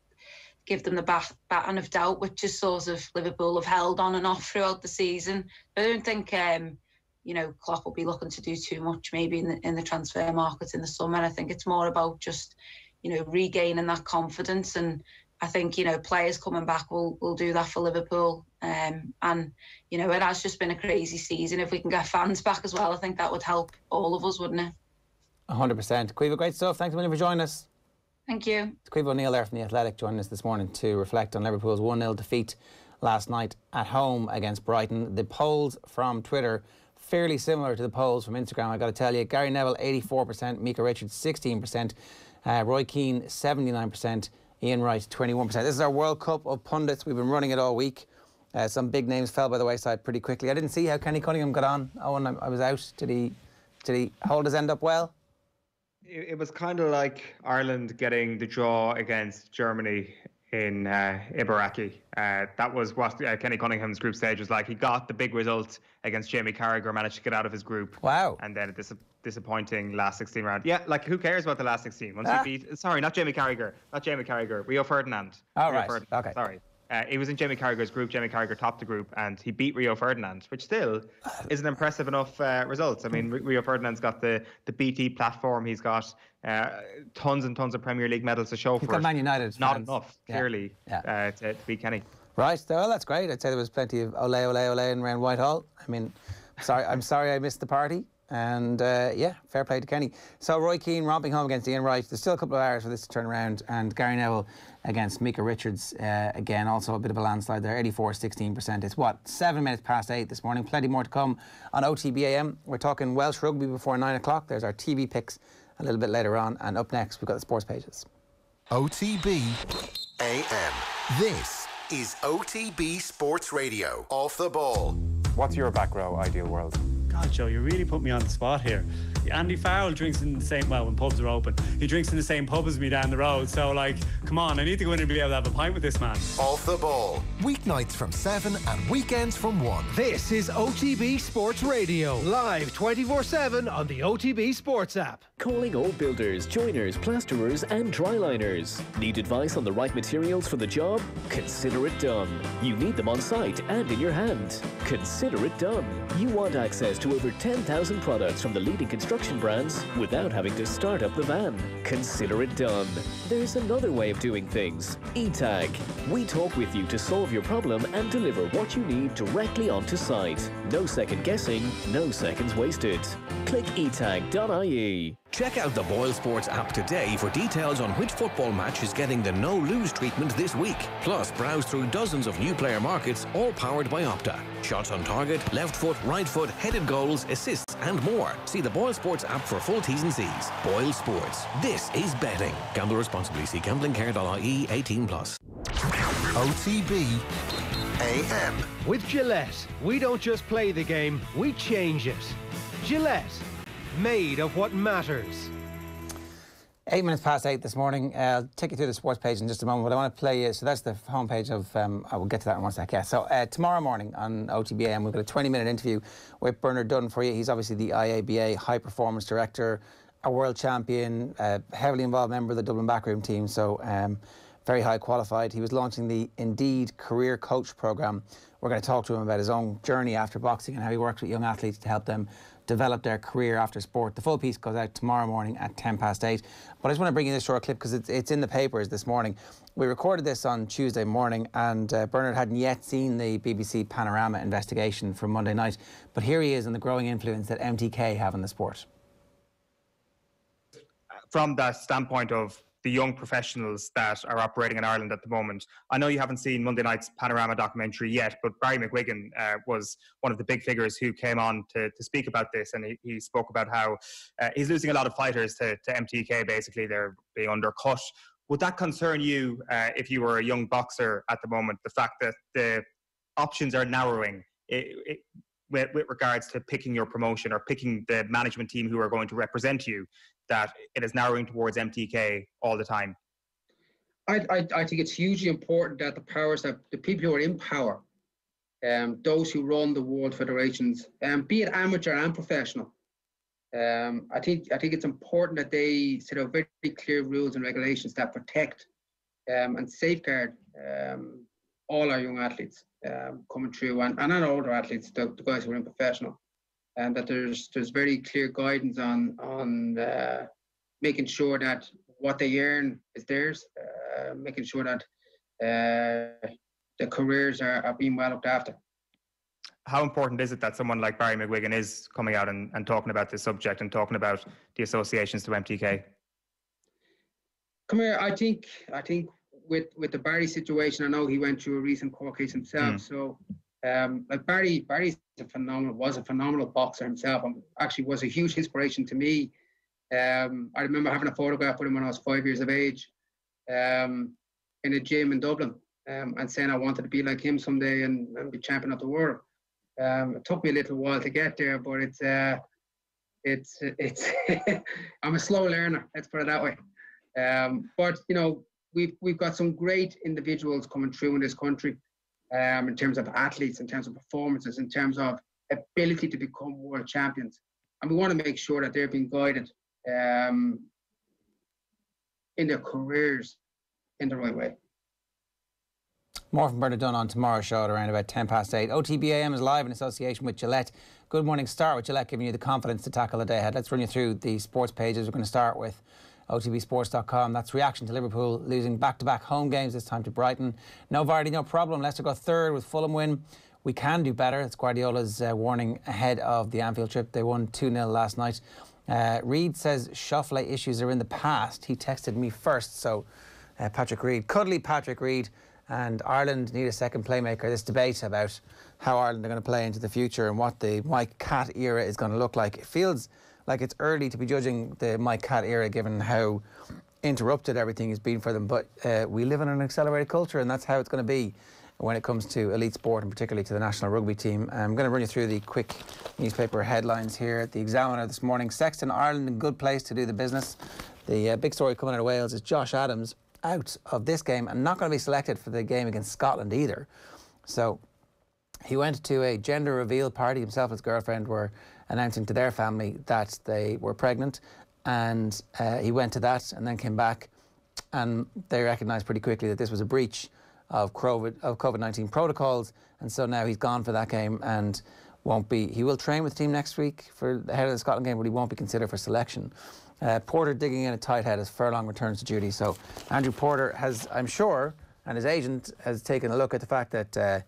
give them the baton of doubt, which is sort of Liverpool have held on and off throughout the season. I don't think Klopp will be looking to do too much maybe in the transfer market in the summer. I think it's more about just regaining that confidence, and I think players coming back will do that for Liverpool. And it has just been a crazy season. If we can get fans back as well, I think that would help all of us, wouldn't it? 100%. Caoimhe, great stuff. Thanks a million for joining us. Thank you. It's Caoimhe O'Neill there from The Athletic joining us this morning to reflect on Liverpool's 1-0 defeat last night at home against Brighton. The polls from Twitter fairly similar to the polls from Instagram, I've got to tell you. Gary Neville 84%, Micah Richards 16%, Roy Keane 79%, Ian Wright 21%. This is our World Cup of pundits. We've been running it all week. Some big names fell by the wayside pretty quickly. I didn't see how Kenny Cunningham got on. Owen, I was out. Did he hold his end up well? It was kind of like Ireland getting the draw against Germany in Ibaraki. That was what Kenny Cunningham's group stage was like. He got the big result against Jamie Carragher, managed to get out of his group. Wow. And then a disappointing last 16 round. Yeah, like who cares about the last 16? Once you beat... Sorry, not Jamie Carragher. Rio Ferdinand. Oh, Rio right. Ferdinand. Okay. Sorry. He was in Jamie Carragher's group. Jamie Carragher topped the group and he beat Rio Ferdinand, which still is an impressive enough result. I mean, Rio Ferdinand's got the BT platform. He's got tons and tons of Premier League medals to show for it. He's got Man United Not fans. enough, clearly, to beat Kenny. Right, well, that's great. I'd say there was plenty of ole, ole, ole in around Whitehall. I mean, I'm sorry I missed the party. And fair play to Kenny. So Roy Keane romping home against Ian Wright. There's still a couple of hours for this to turn around. And Gary Neville against Micah Richards. Again, also a bit of a landslide there. 84-16%. It's 7 minutes past 8 this morning. Plenty more to come on OTB AM. We're talking Welsh rugby before 9 o'clock. There's our TV picks a little bit later on. And up next, we've got the sports pages. OTB AM. This is OTB Sports Radio. Off the ball. What's your back row ideal world? God, Joe, you really put me on the spot here. Andy Farrell drinks in the same, when pubs are open, he drinks in the same pub as me down the road. So, come on, I need to go in and be able to have a pint with this man. Off the ball. Weeknights from 7 and weekends from 1. This is OTB Sports Radio, live 24/7 on the OTB Sports app. Calling all builders, joiners, plasterers and dryliners. Need advice on the right materials for the job? Consider it done. You need them on site and in your hand. Consider it done. You want access to over 10,000 products from the leading construction brands without having to start up the van. Consider it done. There's another way of doing things. eTag. We talk with you to solve your problem and deliver what you need directly onto site. No second guessing, no seconds wasted. Click etag.ie. Check out the Boyle Sports app today for details on which football match is getting the no-lose treatment this week. Plus, browse through dozens of new player markets, all powered by Opta. Shots on target, left foot, right foot, headed goals, assists and more. See the Boyle Sports app for full T's and C's. Boyle Sports. This is betting. Gamble responsibly. See gamblingcare.ie 18+. OTB AM. With Gillette, we don't just play the game, we change it. Gillette, made of what matters. 8 minutes past 8 this morning. I'll take you through the sports page in just a moment, but I want to play you. So that's the homepage of. I will get to that in one sec. Yeah. So tomorrow morning on OTB AM, we've got a 20-minute interview with Bernard Dunn for you. He's obviously the IABA High Performance Director, a world champion, heavily involved member of the Dublin backroom team. So very high qualified. He was launching the Indeed Career Coach Programme. We're going to talk to him about his own journey after boxing and how he works with young athletes to help them develop their career after sport. The full piece goes out tomorrow morning at 8:10. But I just want to bring you this short clip because it's in the papers this morning. We recorded this on Tuesday morning and Bernard hadn't yet seen the BBC Panorama investigation from Monday night. But here he is and the growing influence that MTK have on the sport. From that standpoint of the young professionals that are operating in Ireland at the moment. I know you haven't seen Monday night's Panorama documentary yet, but Barry McGuigan was one of the big figures who came on to speak about this, and he spoke about how he's losing a lot of fighters to MTK, basically. They're being undercut. Would that concern you if you were a young boxer at the moment, the fact that the options are narrowing with regards to picking your promotion or picking the management team who are going to represent you, that it is narrowing towards MTK all the time? I think it's hugely important that the powers, that the people who are in power, those who run the world federations, be it amateur and professional, I think it's important that they set out very clear rules and regulations that protect and safeguard all our young athletes coming through, and our older athletes, the guys who are in professional, and that there's very clear guidance on making sure that what they earn is theirs, making sure that the careers are being well looked after. How important is it that someone like Barry McGuigan is coming out and talking about this subject and talking about the associations to MTK? Come here, I think with the Barry situation, I know he went through a recent court case himself. So, like Barry's was a phenomenal boxer himself, and actually was a huge inspiration to me. I remember having a photograph with him when I was 5 years of age, in a gym in Dublin, and saying I wanted to be like him someday and be champion of the world. It took me a little while to get there, but it's I'm a slow learner. Let's put it that way. But you know, we've got some great individuals coming through in this country, in terms of athletes, in terms of performances, in terms of ability to become world champions, and we want to make sure that they're being guided in their careers in the right way. More from Bernard Dunn on tomorrow's show at around about 8:10. OTB AM is live in association with Gillette. Good morning start with Gillette, giving you the confidence to tackle the day ahead. Let's run you through the sports pages. We're going to start with OTBsports.com. That's reaction to Liverpool losing back-to-back home games, this time to Brighton. No Vardy, no problem. Leicester got third with Fulham win. We can do better. It's Guardiola's warning ahead of the Anfield trip. They won 2-0 last night. Reid says Schauffele issues are in the past. He texted me first, so Patrick Reid, cuddly Patrick Reid. And Ireland need a second playmaker. This debate about how Ireland are going to play into the future and what the Mike Catt era is going to look like. It feels like it's early to be judging the Mike Catt era given how interrupted everything has been for them. But we live in an accelerated culture, and that's how it's going to be when it comes to elite sport and particularly to the national rugby team. I'm going to run you through the quick newspaper headlines here at the Examiner this morning. Sexton, Ireland in good place to do the business. The big story coming out of Wales is Josh Adams out of this game and not going to be selected for the game against Scotland either. So he went to a gender reveal party. Himself and his girlfriend were announcing to their family that they were pregnant, and he went to that and then came back, and they recognised pretty quickly that this was a breach of COVID-19 protocols, and so now he's gone for that game and won't be. He will train with the team next week for ahead of the Scotland game, but he won't be considered for selection. Porter digging in a tight head as Furlong returns to duty. So Andrew Porter has, I'm sure, and his agent has taken a look at the fact that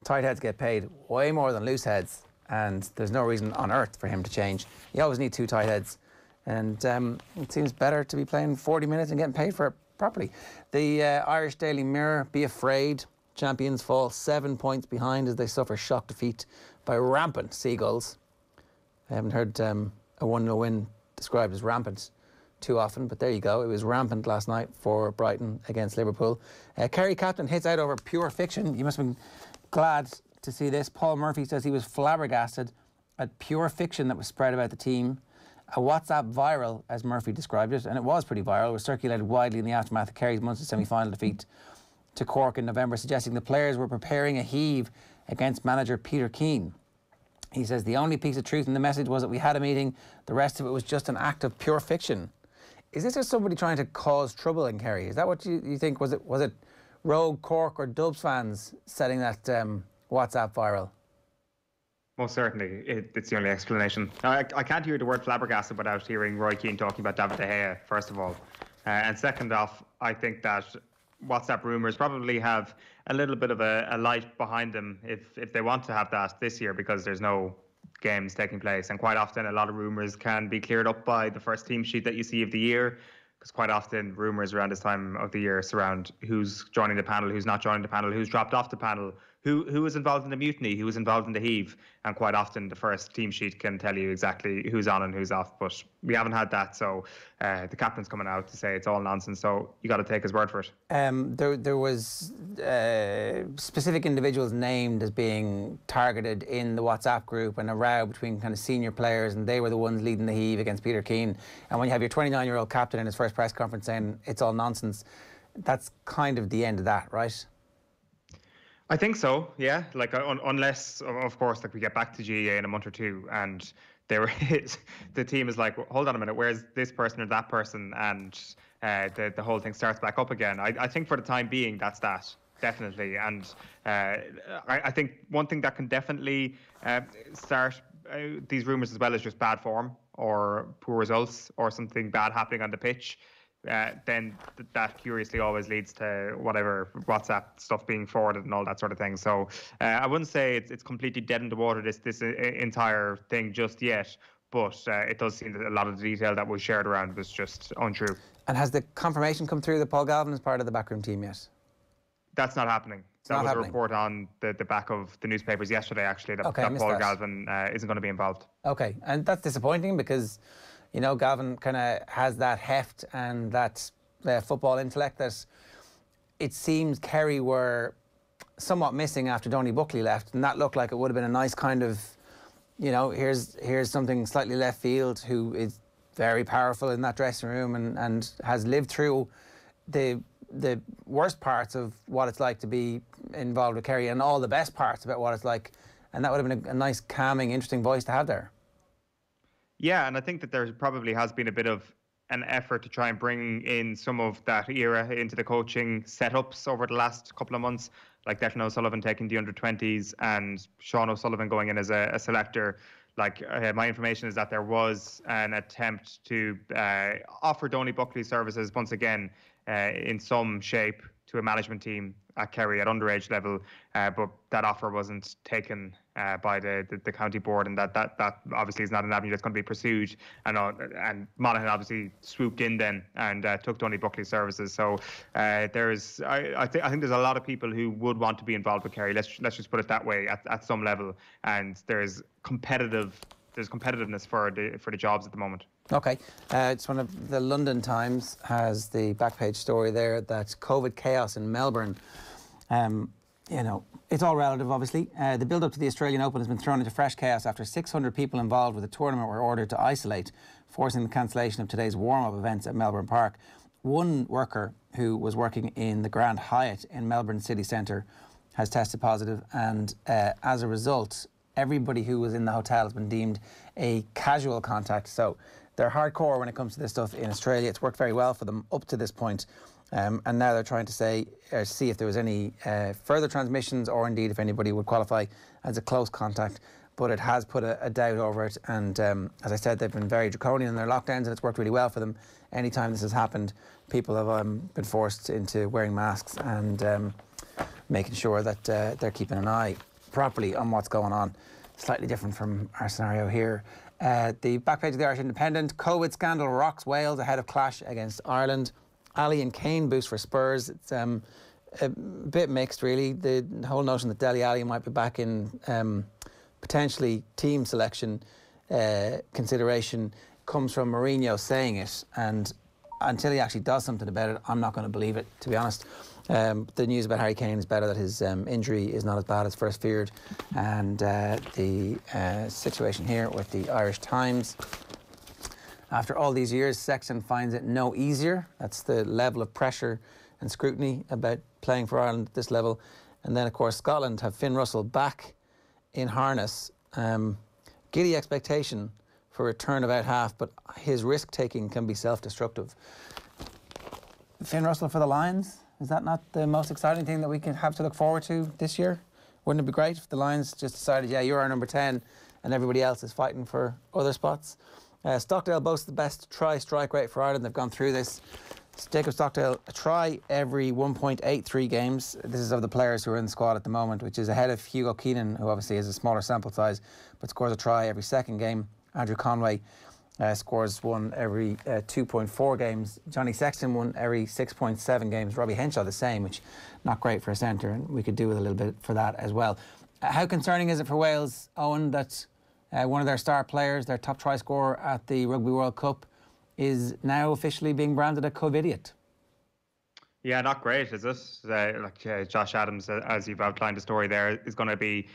tight heads get paid way more than loose heads, and there's no reason on earth for him to change. You always need two tight heads, and it seems better to be playing 40 minutes and getting paid for it properly. The Irish Daily Mirror, be afraid. Champions fall 7 points behind as they suffer shock defeat by rampant Seagulls. I haven't heard a 1-0 win described as rampant too often, but there you go. It was rampant last night for Brighton against Liverpool. Kerry captain hits out over pure fiction. You must have been glad to see this. Paul Murphy says he was flabbergasted at pure fiction that was spread about the team. A WhatsApp viral, as Murphy described it, and it was pretty viral. It was circulated widely in the aftermath of Kerry's Munster semi-final defeat to Cork in November, suggesting the players were preparing a heave against manager Peter Keane. He says the only piece of truth in the message was that we had a meeting. The rest of it was just an act of pure fiction. Is this just somebody trying to cause trouble in Kerry? Is that what you think? Was it rogue Cork or Dubs fans setting that WhatsApp viral? Most certainly, it's the only explanation. I can't hear the word flabbergasted without hearing Roy Keane talking about David De Gea, first of all. And second off, I think that WhatsApp rumours probably have a little bit of a light behind them if they want to have that this year, because there's no games taking place, and quite often a lot of rumours can be cleared up by the first team sheet that you see of the year, because quite often rumours around this time of the year surround who's joining the panel, who's not joining the panel, who's dropped off the panel, who was involved in the mutiny, who was involved in the heave, and quite often the first team sheet can tell you exactly who's on and who's off, but we haven't had that, so the captain's coming out to say it's all nonsense, so you got to take his word for it. There was specific individuals named as being targeted in the WhatsApp group, and a row between kind of senior players, and they were the ones leading the heave against Peter Keane. And when you have your 29-year-old captain in his first press conference saying it's all nonsense, that's kind of the end of that, right? I think so, yeah. Like, unless, of course, like we get back to GEA in a month or two, and the team is like, hold on a minute, where's this person or that person? And the whole thing starts back up again. I think for the time being, that's that. Definitely. And I think one thing that can definitely start these rumours as well is just bad form or poor results or something bad happening on the pitch. Then that curiously always leads to whatever WhatsApp stuff being forwarded and all that sort of thing. So I wouldn't say it's completely dead in the water, this entire thing just yet. But it does seem that a lot of the detail that was shared around was just untrue. And has the confirmation come through that Paul Galvin is part of the backroom team yet? That's not happening. That was a report on the back of the newspapers yesterday, actually, that Paul Galvin isn't going to be involved. Okay, and that's disappointing because, you know, Galvin kind of has that heft and that football intellect that it seems Kerry were somewhat missing after Donaghy Buckley left, and that looked like it would have been a nice kind of, you know, here's something slightly left field who is very powerful in that dressing room and has lived through the worst parts of what it's like to be involved with Kerry and all the best parts about what it's like, and that would have been a nice, calming, interesting voice to have there. Yeah, and I think that there probably has been a bit of an effort to try and bring in some of that era into the coaching setups over the last couple of months, like Declan O'Sullivan taking the under-20s and Sean O'Sullivan going in as a selector. Like, my information is that there was an attempt to offer Donaghy Buckley services once again in some shape to a management team at Kerry at underage level, but that offer wasn't taken by the county board, and that obviously is not an avenue that's going to be pursued. And Monaghan obviously swooped in then and took Donaghy Buckley's services. So I think there's a lot of people who would want to be involved with Kerry. Let's just put it that way at some level, and there's competitiveness for the jobs at the moment. Okay, it's one of the London Times has the back page story there that COVID chaos in Melbourne. You know, it's all relative, obviously. The build-up to the Australian Open has been thrown into fresh chaos after 600 people involved with the tournament were ordered to isolate, forcing the cancellation of today's warm-up events at Melbourne Park. One worker who was working in the Grand Hyatt in Melbourne city centre has tested positive, and as a result, everybody who was in the hotel has been deemed a casual contact. So they're hardcore when it comes to this stuff in Australia. It's worked very well for them up to this point. And now they're trying to see if there was any further transmissions or indeed if anybody would qualify as a close contact. But it has put a doubt over it. And as I said, they've been very draconian in their lockdowns and it's worked really well for them. Anytime this has happened, people have been forced into wearing masks and making sure that they're keeping an eye properly on what's going on. Slightly different from our scenario here. The back page of the Irish Independent, COVID scandal rocks Wales ahead of clash against Ireland. Ali and Kane boost for Spurs. It's a bit mixed, really. The whole notion that Dele Alli might be back in potentially team selection consideration comes from Mourinho saying it, and until he actually does something about it, I'm not going to believe it, to be honest. The news about Harry Kane is better, that his injury is not as bad as first feared. And the situation here with the Irish Times. After all these years, Sexton finds it no easier. That's the level of pressure and scrutiny about playing for Ireland at this level. And then, of course, Scotland have Finn Russell back in harness. Giddy expectation for a turnabout half, but his risk-taking can be self-destructive. Finn Russell for the Lions? Is that not the most exciting thing that we can have to look forward to this year? Wouldn't it be great if the Lions just decided, yeah, you're our number 10 and everybody else is fighting for other spots? Stockdale boasts the best try strike rate for Ireland. They've gone through this. Jacob Stockdale, a try every 1.83 games. This is of the players who are in the squad at the moment, which is ahead of Hugo Keenan, who obviously has a smaller sample size, but scores a try every second game. Andrew Conway scores one every 2.4 games. Johnny Sexton one every 6.7 games. Robbie Henshaw the same, which not great for a centre, and we could do with a little bit for that as well. How concerning is it for Wales, Eoin, that one of their star players, their top try scorer at the Rugby World Cup, is now officially being branded a COVID-idiot? Yeah, not great, is it? Josh Adams, as you've outlined the story there, is going to be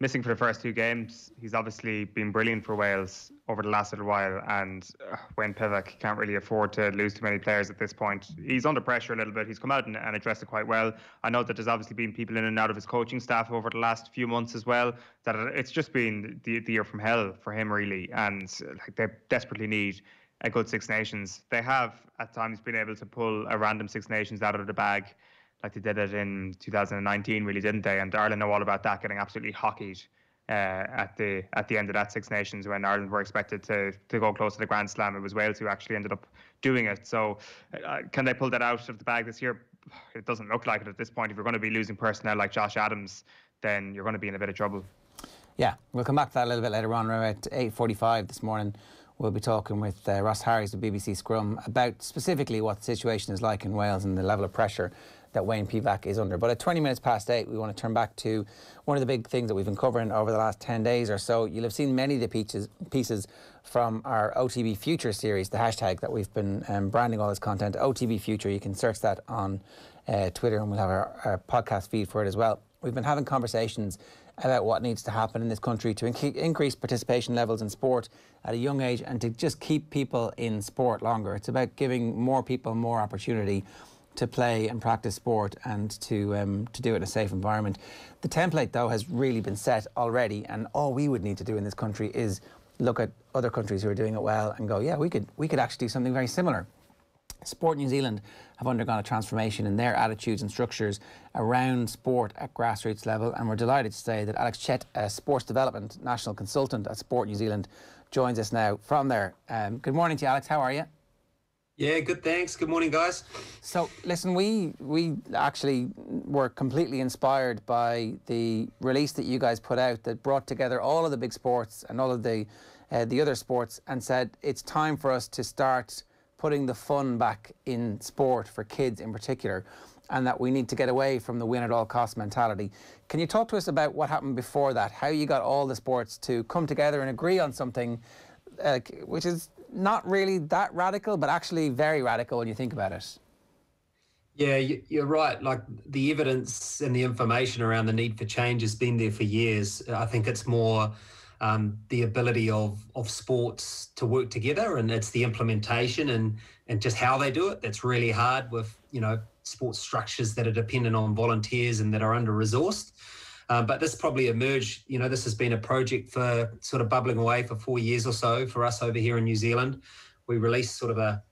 missing for the first two games. He's obviously been brilliant for Wales over the last little while, and Wayne Pivac can't really afford to lose too many players at this point. He's under pressure a little bit. He's come out and addressed it quite well. I know that there's obviously been people in and out of his coaching staff over the last few months as well, that it's just been the year from hell for him, really, and they desperately need a good Six Nations. They have at times been able to pull a random Six Nations out of the bag, like they did it in 2019, really, didn't they? And Ireland know all about that, getting absolutely hockeyed at the end of that Six Nations when Ireland were expected to go close to the Grand Slam. It was Wales who actually ended up doing it. So can they pull that out of the bag this year? It doesn't look like it at this point. If you're going to be losing personnel like Josh Adams, then you're going to be in a bit of trouble. Yeah, we'll come back to that a little bit later on. Around 8:45 this morning, we'll be talking with Ross Harries of BBC Scrum about specifically what the situation is like in Wales and the level of pressure that Wayne Pivac is under. But at 20 minutes past 8, we want to turn back to one of the big things that we've been covering over the last 10 days or so. You'll have seen many of the pieces from our OTBFuture series, the hashtag that we've been branding all this content, OTBFuture. You can search that on Twitter, and we'll have our podcast feed for it as well. We've been having conversations about what needs to happen in this country to increase participation levels in sport at a young age and to just keep people in sport longer. It's about giving more people more opportunity to play and practice sport and to do it in a safe environment. The template, though, has really been set already, and all we would need to do in this country is look at other countries who are doing it well and go, yeah, we could actually do something very similar. Sport New Zealand have undergone a transformation in their attitudes and structures around sport at grassroots level, and we're delighted to say that Alex Chiet, a sports development national consultant at Sport New Zealand, joins us now from there. Good morning to you, Alex. How are you? Yeah, good, thanks. Good morning, guys. So, listen, we actually were completely inspired by the release that you guys put out that brought together all of the big sports and all of the other sports and said it's time for us to start putting the fun back in sport for kids in particular, and that we need to get away from the win-at-all-cost mentality. Can you talk to us about what happened before that, how you got all the sports to come together and agree on something which is not really that radical, but actually very radical when you think about it? Yeah, you're right. Like, the evidence and the information around the need for change has been there for years. I think it's more the ability of sports to work together, and it's the implementation and just how they do it that's really hard with, sports structures that are dependent on volunteers and that are under-resourced. But this probably emerged, this has been a project for sort of bubbling away for 4 years or so for us over here in New Zealand. We released sort of a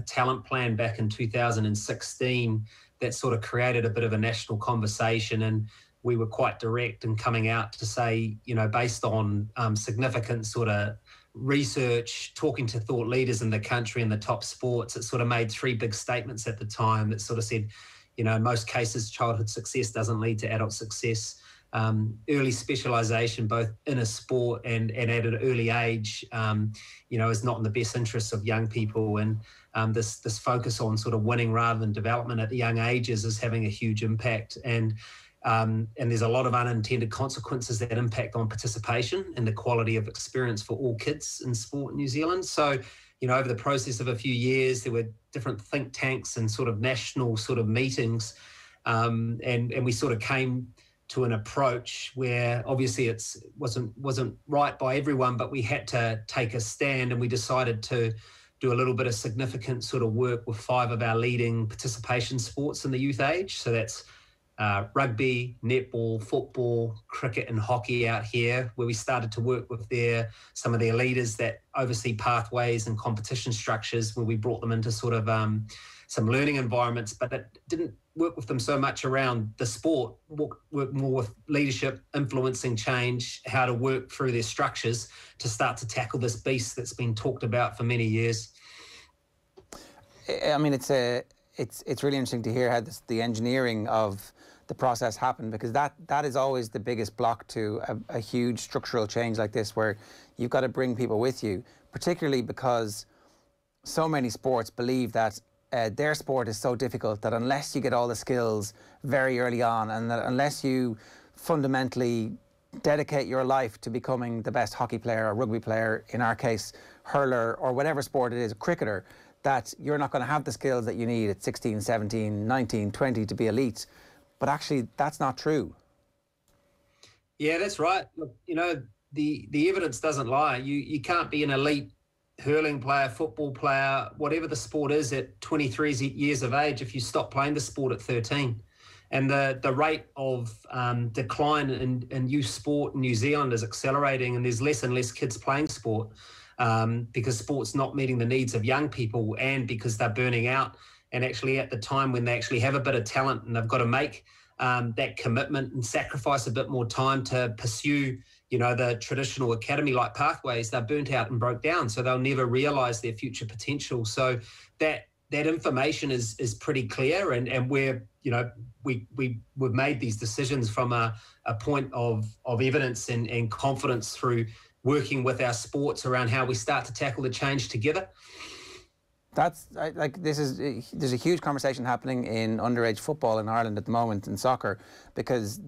talent plan back in 2016 that sort of created a bit of a national conversation, and we were quite direct in coming out to say, based on significant sort of research, talking to thought leaders in the country and the top sports, it sort of made 3 big statements at the time that sort of said, in most cases, childhood success doesn't lead to adult success. Early specialisation, both in a sport and at an early age, is not in the best interests of young people. And this focus on sort of winning rather than development at the young ages is having a huge impact. And there's a lot of unintended consequences that impact on participation and the quality of experience for all kids in sport in New Zealand. So, over the process of a few years, there were different think tanks and sort of national sort of meetings, and we sort of came to an approach where obviously it wasn't right by everyone, but we had to take a stand, and we decided to do a little bit of significant sort of work with 5 of our leading participation sports in the youth age. So that's rugby, netball, football, cricket and hockey out here, where we started to work with some of their leaders that oversee pathways and competition structures, where we brought them into sort of some learning environments, but that didn't work with them so much around the sport, work more with leadership, influencing change, how to work through their structures to start to tackle this beast that's been talked about for many years. I mean, it's really interesting to hear how the engineering of the process happened, because that is always the biggest block to a huge structural change like this, where you've got to bring people with you, particularly because so many sports believe that their sport is so difficult that unless you get all the skills very early on, and that unless you fundamentally dedicate your life to becoming the best hockey player or rugby player, in our case hurler or whatever sport it is, cricketer, that you're not going to have the skills that you need at 16, 17, 19, 20 to be elite. But actually, that's not true. Yeah, that's right. Look, the evidence doesn't lie. You can't be an elite hurling player, football player, whatever the sport is, at 23 years of age if you stop playing the sport at 13. And the rate of decline in youth sport in New Zealand is accelerating, and there's less and less kids playing sport. because sport's not meeting the needs of young people, and because they're burning out. And actually at the time when they actually have a bit of talent and they've got to make that commitment and sacrifice a bit more time to pursue, the traditional academy-like pathways, they're burnt out and broke down. So they'll never realise their future potential. So that information is pretty clear, and we're, we've made these decisions from a point of evidence and confidence through working with our sports around how we start to tackle the change together. There's a huge conversation happening in underage football in Ireland at the moment, in soccer, because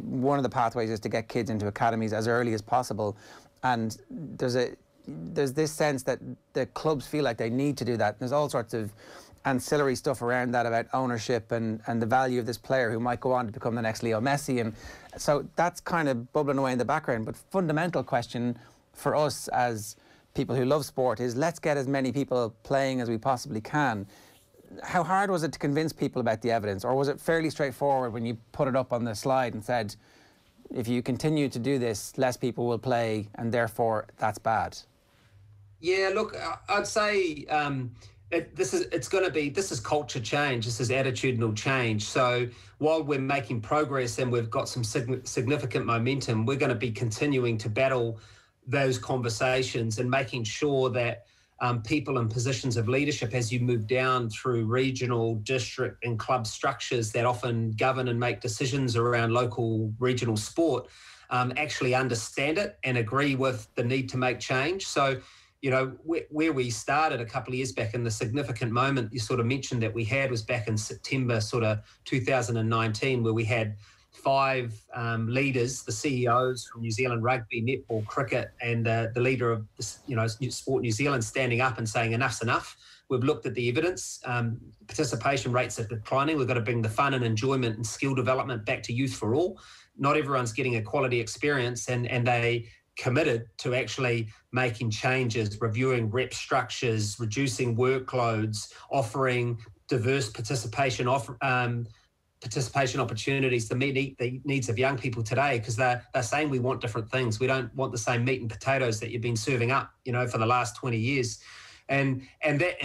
one of the pathways is to get kids into academies as early as possible, and there's this sense that the clubs feel like they need to do that. There's all sorts of ancillary stuff around that about ownership and the value of this player who might go on to become the next Leo Messi, and so that's kind of bubbling away in the background. But fundamental question for us as people who love sport is, let's get as many people playing as we possibly can. How hard was it to convince people about the evidence, or was it fairly straightforward when you put it up on the slide and said, if you continue to do this, less people will play and therefore that's bad? Yeah, look, I'd say this is culture change, this is attitudinal change. So while we're making progress and we've got some significant momentum, we're going to be continuing to battle those conversations and making sure that people in positions of leadership, as you move down through regional, district and club structures that often govern and make decisions around local regional sport, actually understand it and agree with the need to make change. So, where we started a couple of years back, and the significant moment you sort of mentioned that we had was back in September sort of 2019, where we had 5 leaders, the CEOs from New Zealand Rugby, Netball, Cricket, and the leader of Sport New Zealand standing up and saying enough's enough. We've looked at the evidence. Participation rates are declining. We've got to bring the fun and enjoyment and skill development back to youth for all. Not everyone's getting a quality experience, and they committed to actually making changes, reviewing rep structures, reducing workloads, offering diverse participation opportunities to meet the needs of young people today, because they're saying we want different things. We don't want the same meat and potatoes that you've been serving up, for the last 20 years. And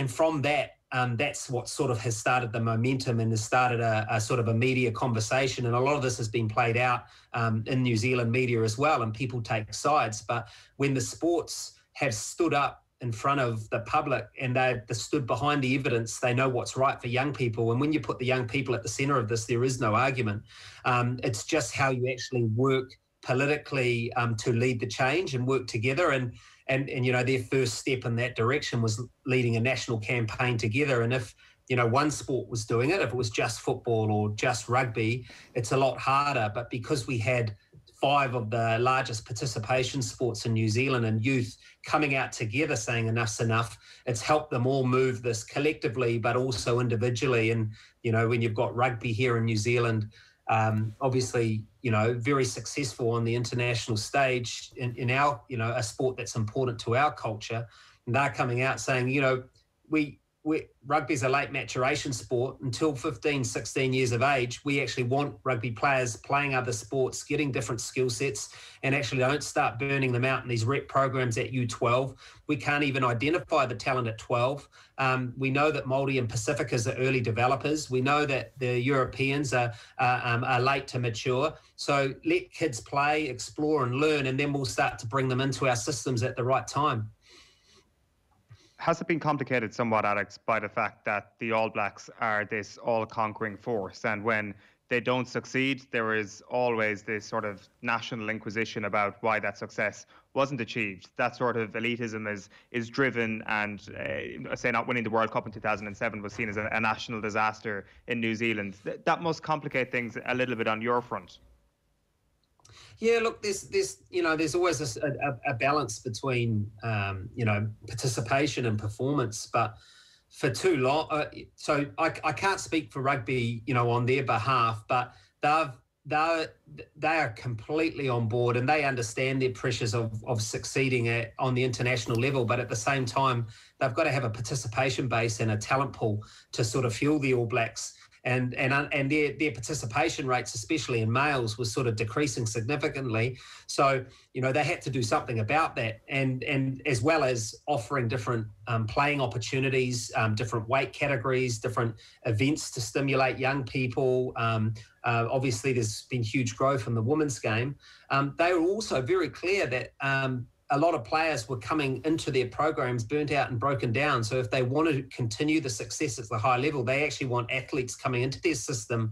from that, that's what sort of has started the momentum and has started a sort of a media conversation. And a lot of this has been played out in New Zealand media as well, and people take sides. But when the sports have stood up in front of the public and they stood behind the evidence, they know what's right for young people. And when you put the young people at the centre of this, there is no argument. It's just how you actually work politically to lead the change and work together. And their first step in that direction was leading a national campaign together. And if one sport was doing it, if it was just football or just rugby, it's a lot harder. But because we had 5 of the largest participation sports in New Zealand and youth coming out together saying enough's enough, it's helped them all move this collectively, but also individually. And, when you've got rugby here in New Zealand, obviously, very successful on the international stage in our, a sport that's important to our culture. And they're coming out saying, rugby's a late maturation sport. Until 15, 16 years of age, we actually want rugby players playing other sports, getting different skill sets, and actually don't start burning them out in these rep programs at U12. We can't even identify the talent at 12. We know that Māori and Pacificas are early developers. We know that the Europeans are late to mature. So let kids play, explore and learn, and then we'll start to bring them into our systems at the right time. Has it been complicated somewhat, Alex, by the fact that the All Blacks are this all-conquering force, and when they don't succeed, there is always this sort of national inquisition about why that success wasn't achieved? That sort of elitism is driven, and say not winning the World Cup in 2007 was seen as a national disaster in New Zealand. That must complicate things a little bit on your front. Yeah, look, there's always a balance between participation and performance, but for too long, so I can't speak for rugby, on their behalf, but they are completely on board and they understand their pressures of succeeding on the international level, but at the same time, they've got to have a participation base and a talent pool to sort of fuel the All Blacks. and their participation rates, especially in males, was sort of decreasing significantly. So, you know, they had to do something about that, and as well as offering different playing opportunities, different weight categories, different events to stimulate young people. Obviously, there's been huge growth in the women's game. They were also very clear that a lot of players were coming into their programs burnt out and broken down. So if they want to continue the success at the high level, they actually want athletes coming into their system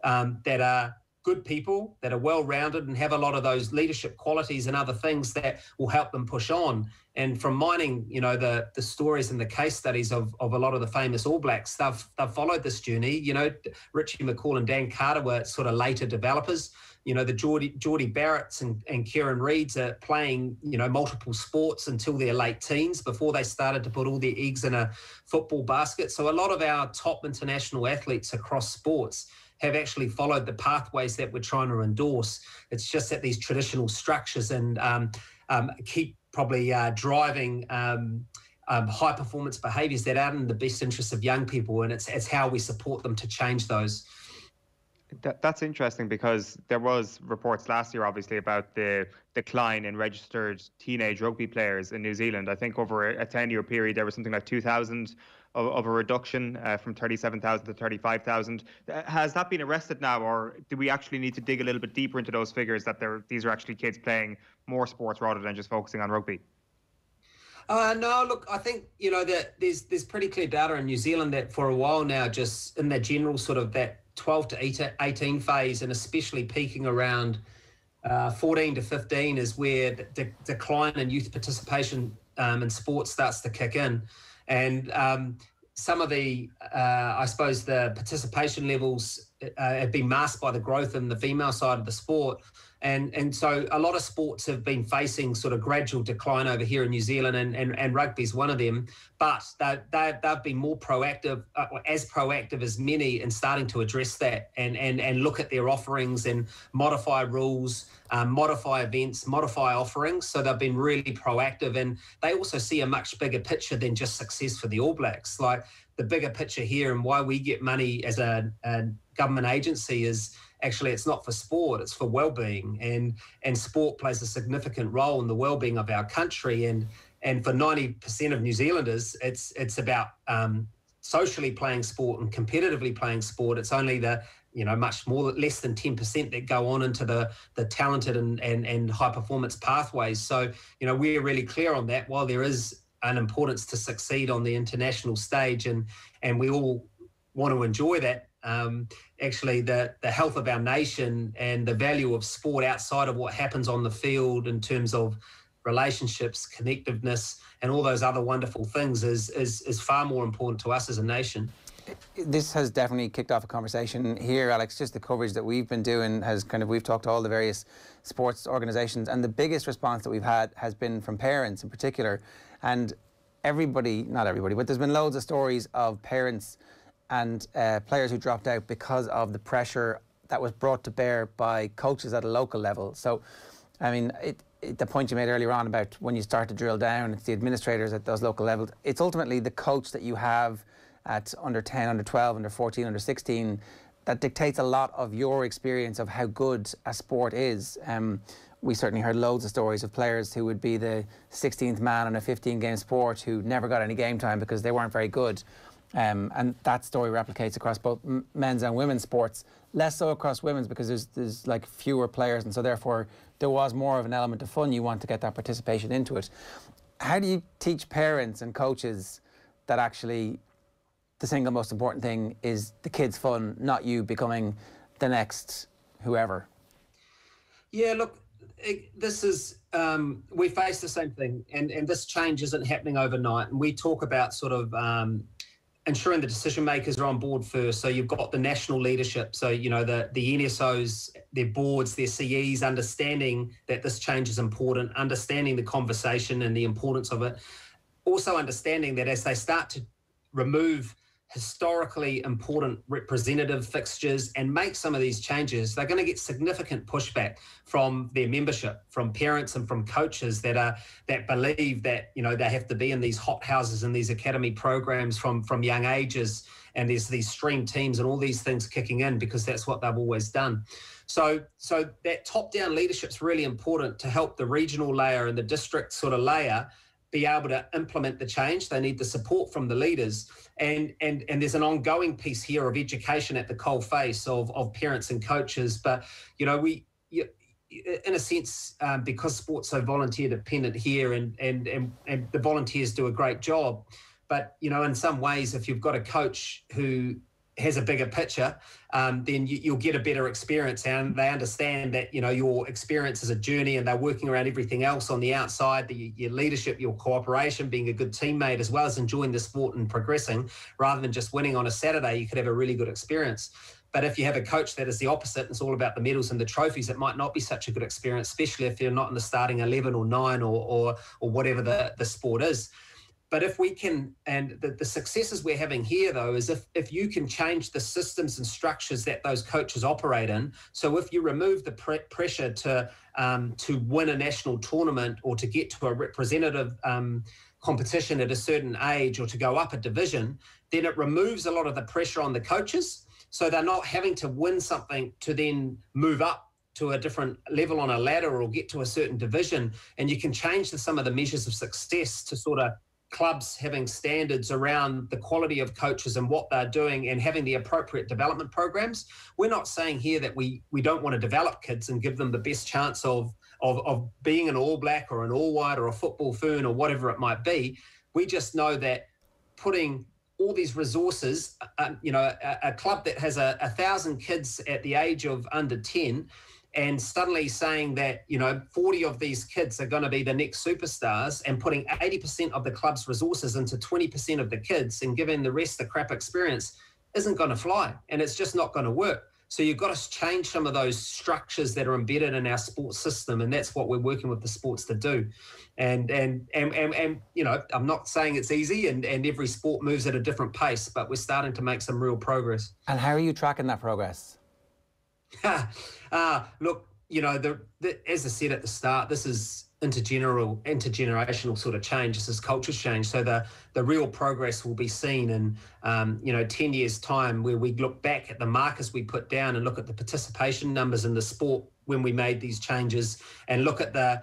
that are good people, that are well-rounded and have a lot of those leadership qualities and other things that will help them push on. And from mining, you know, the stories and the case studies of a lot of the famous All Blacks, they've followed this journey. You know, Richie McCall and Dan Carter were sort of later developers. You know, the Geordie Barretts and Kieran Reeds are playing, you know, multiple sports until their late teens before they started to put all their eggs in a football basket. So a lot of our top international athletes across sports have actually followed the pathways that we're trying to endorse. It's just that these traditional structures and keep probably driving high performance behaviours that aren't in the best interest of young people, and it's how we support them to change those. That's interesting, because there was reports last year, obviously, about the decline in registered teenage rugby players in New Zealand. I think over a 10-year period, there was something like 2,000 of a reduction from 37,000 to 35,000. Has that been arrested now, or do we actually need to dig a little bit deeper into those figures, that these are actually kids playing more sports rather than just focusing on rugby? No, look, I think, you know, that there's pretty clear data in New Zealand that for a while now, just in the general sort of that 12 to 18 phase, and especially peaking around 14 to 15 is where the decline in youth participation in sports starts to kick in. And some of the, I suppose, the participation levels have been masked by the growth in the female side of the sport. And so a lot of sports have been facing sort of gradual decline over here in New Zealand, and rugby is one of them. But they've been more proactive, as proactive as many, in starting to address that and look at their offerings and modify rules, modify events, modify offerings. So they've been really proactive, and they also see a much bigger picture than just success for the All Blacks. Like, the bigger picture here and why we get money as a government agency is actually, it's not for sport, it's for well-being, and sport plays a significant role in the well-being of our country. And for 90% of New Zealanders, it's about socially playing sport and competitively playing sport. It's only the, you know, much more, less than 10% that go on into the talented and high performance pathways. So, you know, we're really clear on that. While there is an importance to succeed on the international stage, and we all want to enjoy that, actually the health of our nation and the value of sport outside of what happens on the field in terms of relationships, connectiveness, and all those other wonderful things is far more important to us as a nation. This has definitely kicked off a conversation here, Alex. Just the coverage that we've been doing has we've talked to all the various sports organisations, and the biggest response that we've had has been from parents in particular. And everybody, not everybody, but there's been loads of stories of parents and players who dropped out because of the pressure that was brought to bear by coaches at a local level. So, I mean, the point you made earlier on about when you start to drill down, it's the administrators at those local levels. It's ultimately the coach that you have at under 10, under 12, under 14, under 16 that dictates a lot of your experience of how good a sport is. We certainly heard loads of stories of players who would be the 16th man on a 15-game sport who never got any game time because they weren't very good. And that story replicates across both men's and women's sports, less so across women's because there's like fewer players, and so therefore there was more of an element of fun. You want to get that participation into it. How do you teach parents and coaches that actually the single most important thing is the kids' fun, not you becoming the next whoever? Yeah, look, this is, we face the same thing, and this change isn't happening overnight. And we talk about sort of ensuring the decision makers are on board first. So you've got the national leadership. So, you know, the NSOs, their boards, their CEs, understanding that this change is important, understanding the conversation and the importance of it. Also understanding that as they start to remove historically important representative fixtures and make some of these changes, they're going to get significant pushback from their membership, from parents and from coaches that believe that, you know, they have to be in these hot houses and these academy programs from young ages, and there's these stream teams and all these things kicking in because that's what they've always done. So that top-down leadership's really important to help the regional layer and the district sort of layer be able to implement the change. They need the support from the leaders. And there's an ongoing piece here of education at the coalface of parents and coaches. But, you know, in a sense, because sport's so volunteer dependent here and the volunteers do a great job. But, you know, in some ways, if you've got a coach who has a bigger picture, then you'll get a better experience, and they understand that, you know, your experience is a journey and they're working around everything else on the outside, your leadership, your cooperation, being a good teammate, as well as enjoying the sport and progressing rather than just winning on a Saturday. You could have a really good experience. But if you have a coach that is the opposite, it's all about the medals and the trophies, it might not be such a good experience, especially if you're not in the starting 11 or 9 or whatever the sport is. But if we can, and the successes we're having here, though, is if you can change the systems and structures that those coaches operate in. So if you remove the pressure to win a national tournament or to get to a representative competition at a certain age or to go up a division, then it removes a lot of the pressure on the coaches. So they're not having to win something to then move up to a different level on a ladder or get to a certain division. And you can change some of the measures of success to sort of clubs having standards around the quality of coaches and what they're doing and having the appropriate development programs. We're not saying here that we don't want to develop kids and give them the best chance of being an All Black or an All White or a football Fern or whatever it might be. We just know that putting all these resources, a club that has 1,000 kids at the age of under 10, and suddenly saying that, 40 of these kids are going to be the next superstars, and putting 80% of the club's resources into 20% of the kids and giving the rest the crap experience isn't going to fly, and it's just not going to work. So you've got to change some of those structures that are embedded in our sports system, and that's what we're working with the sports to do. And I'm not saying it's easy, and every sport moves at a different pace, but we're starting to make some real progress. And how are you tracking that progress? Look, as I said at the start, this is intergenerational sort of change. This is culture change. So the real progress will be seen in 10 years' time, where we look back at the markers we put down and look at the participation numbers in the sport when we made these changes, and look at the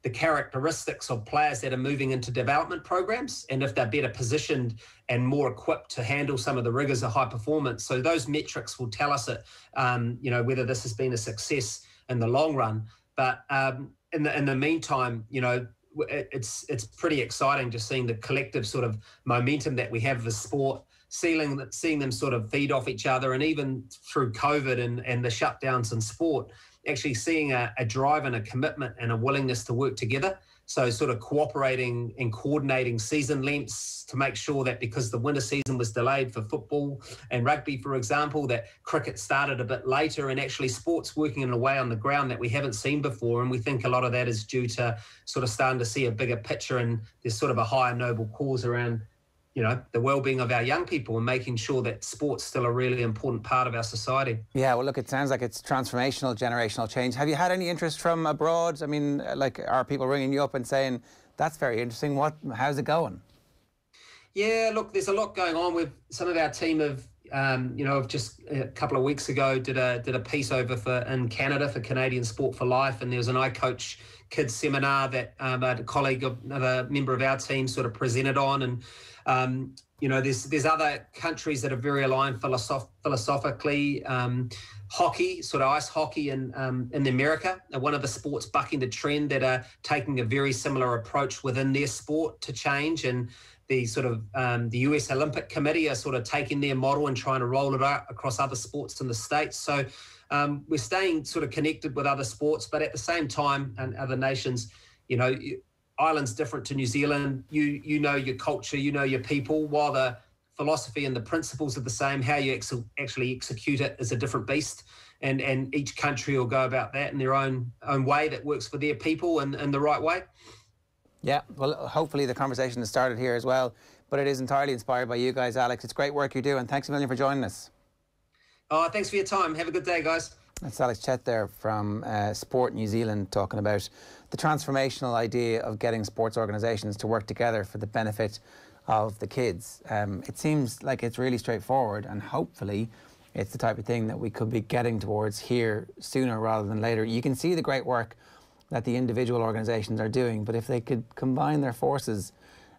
characteristics of players that are moving into development programs, and if they're better positioned and more equipped to handle some of the rigors of high performance. So those metrics will tell us whether this has been a success in the long run. But in the meantime, it's pretty exciting just seeing the collective sort of momentum that we have as sport, seeing them sort of feed off each other, and even through COVID and the shutdowns in sport, actually seeing a drive and a commitment and a willingness to work together. So sort of cooperating and coordinating season lengths to make sure that, because the winter season was delayed for football and rugby, for example, that cricket started a bit later, and actually sports working in a way on the ground that we haven't seen before. And we think a lot of that is due to sort of starting to see a bigger picture, and there's sort of a higher noble cause around the well-being of our young people and making sure that sport's still a really important part of our society. Yeah, well, look, it sounds like it's transformational, generational change. Have you had any interest from abroad? I mean, are people ringing you up and saying, that's very interesting, how's it going? Yeah, look, there's a lot going on. With some of our team have just a couple of weeks ago did a piece over in Canada for Canadian Sport for Life, and there was an I Coach Kids seminar that a colleague of a member of our team sort of presented on, and there's other countries that are very aligned philosophically. Hockey, sort of ice hockey in America, are one of the sports bucking the trend that are taking a very similar approach within their sport to change, and the sort of the US Olympic Committee are sort of taking their model and trying to roll it out across other sports in the States. So we're staying sort of connected with other sports, but at the same time, and other nations, Ireland's different to New Zealand. You know your culture, you know your people. While the philosophy and the principles are the same, how you actually execute it is a different beast. And each country will go about that in their own way that works for their people and the right way. Yeah, well, hopefully the conversation has started here as well, but it is entirely inspired by you guys, Alex. It's great work you're doing. Thanks a million for joining us. Oh, thanks for your time. Have a good day, guys. That's Alex Chiet there from Sport New Zealand, talking about the transformational idea of getting sports organisations to work together for the benefit of the kids. It seems like it's really straightforward, and hopefully it's the type of thing that we could be getting towards here sooner rather than later. You can see the great work that the individual organisations are doing, but if they could combine their forces,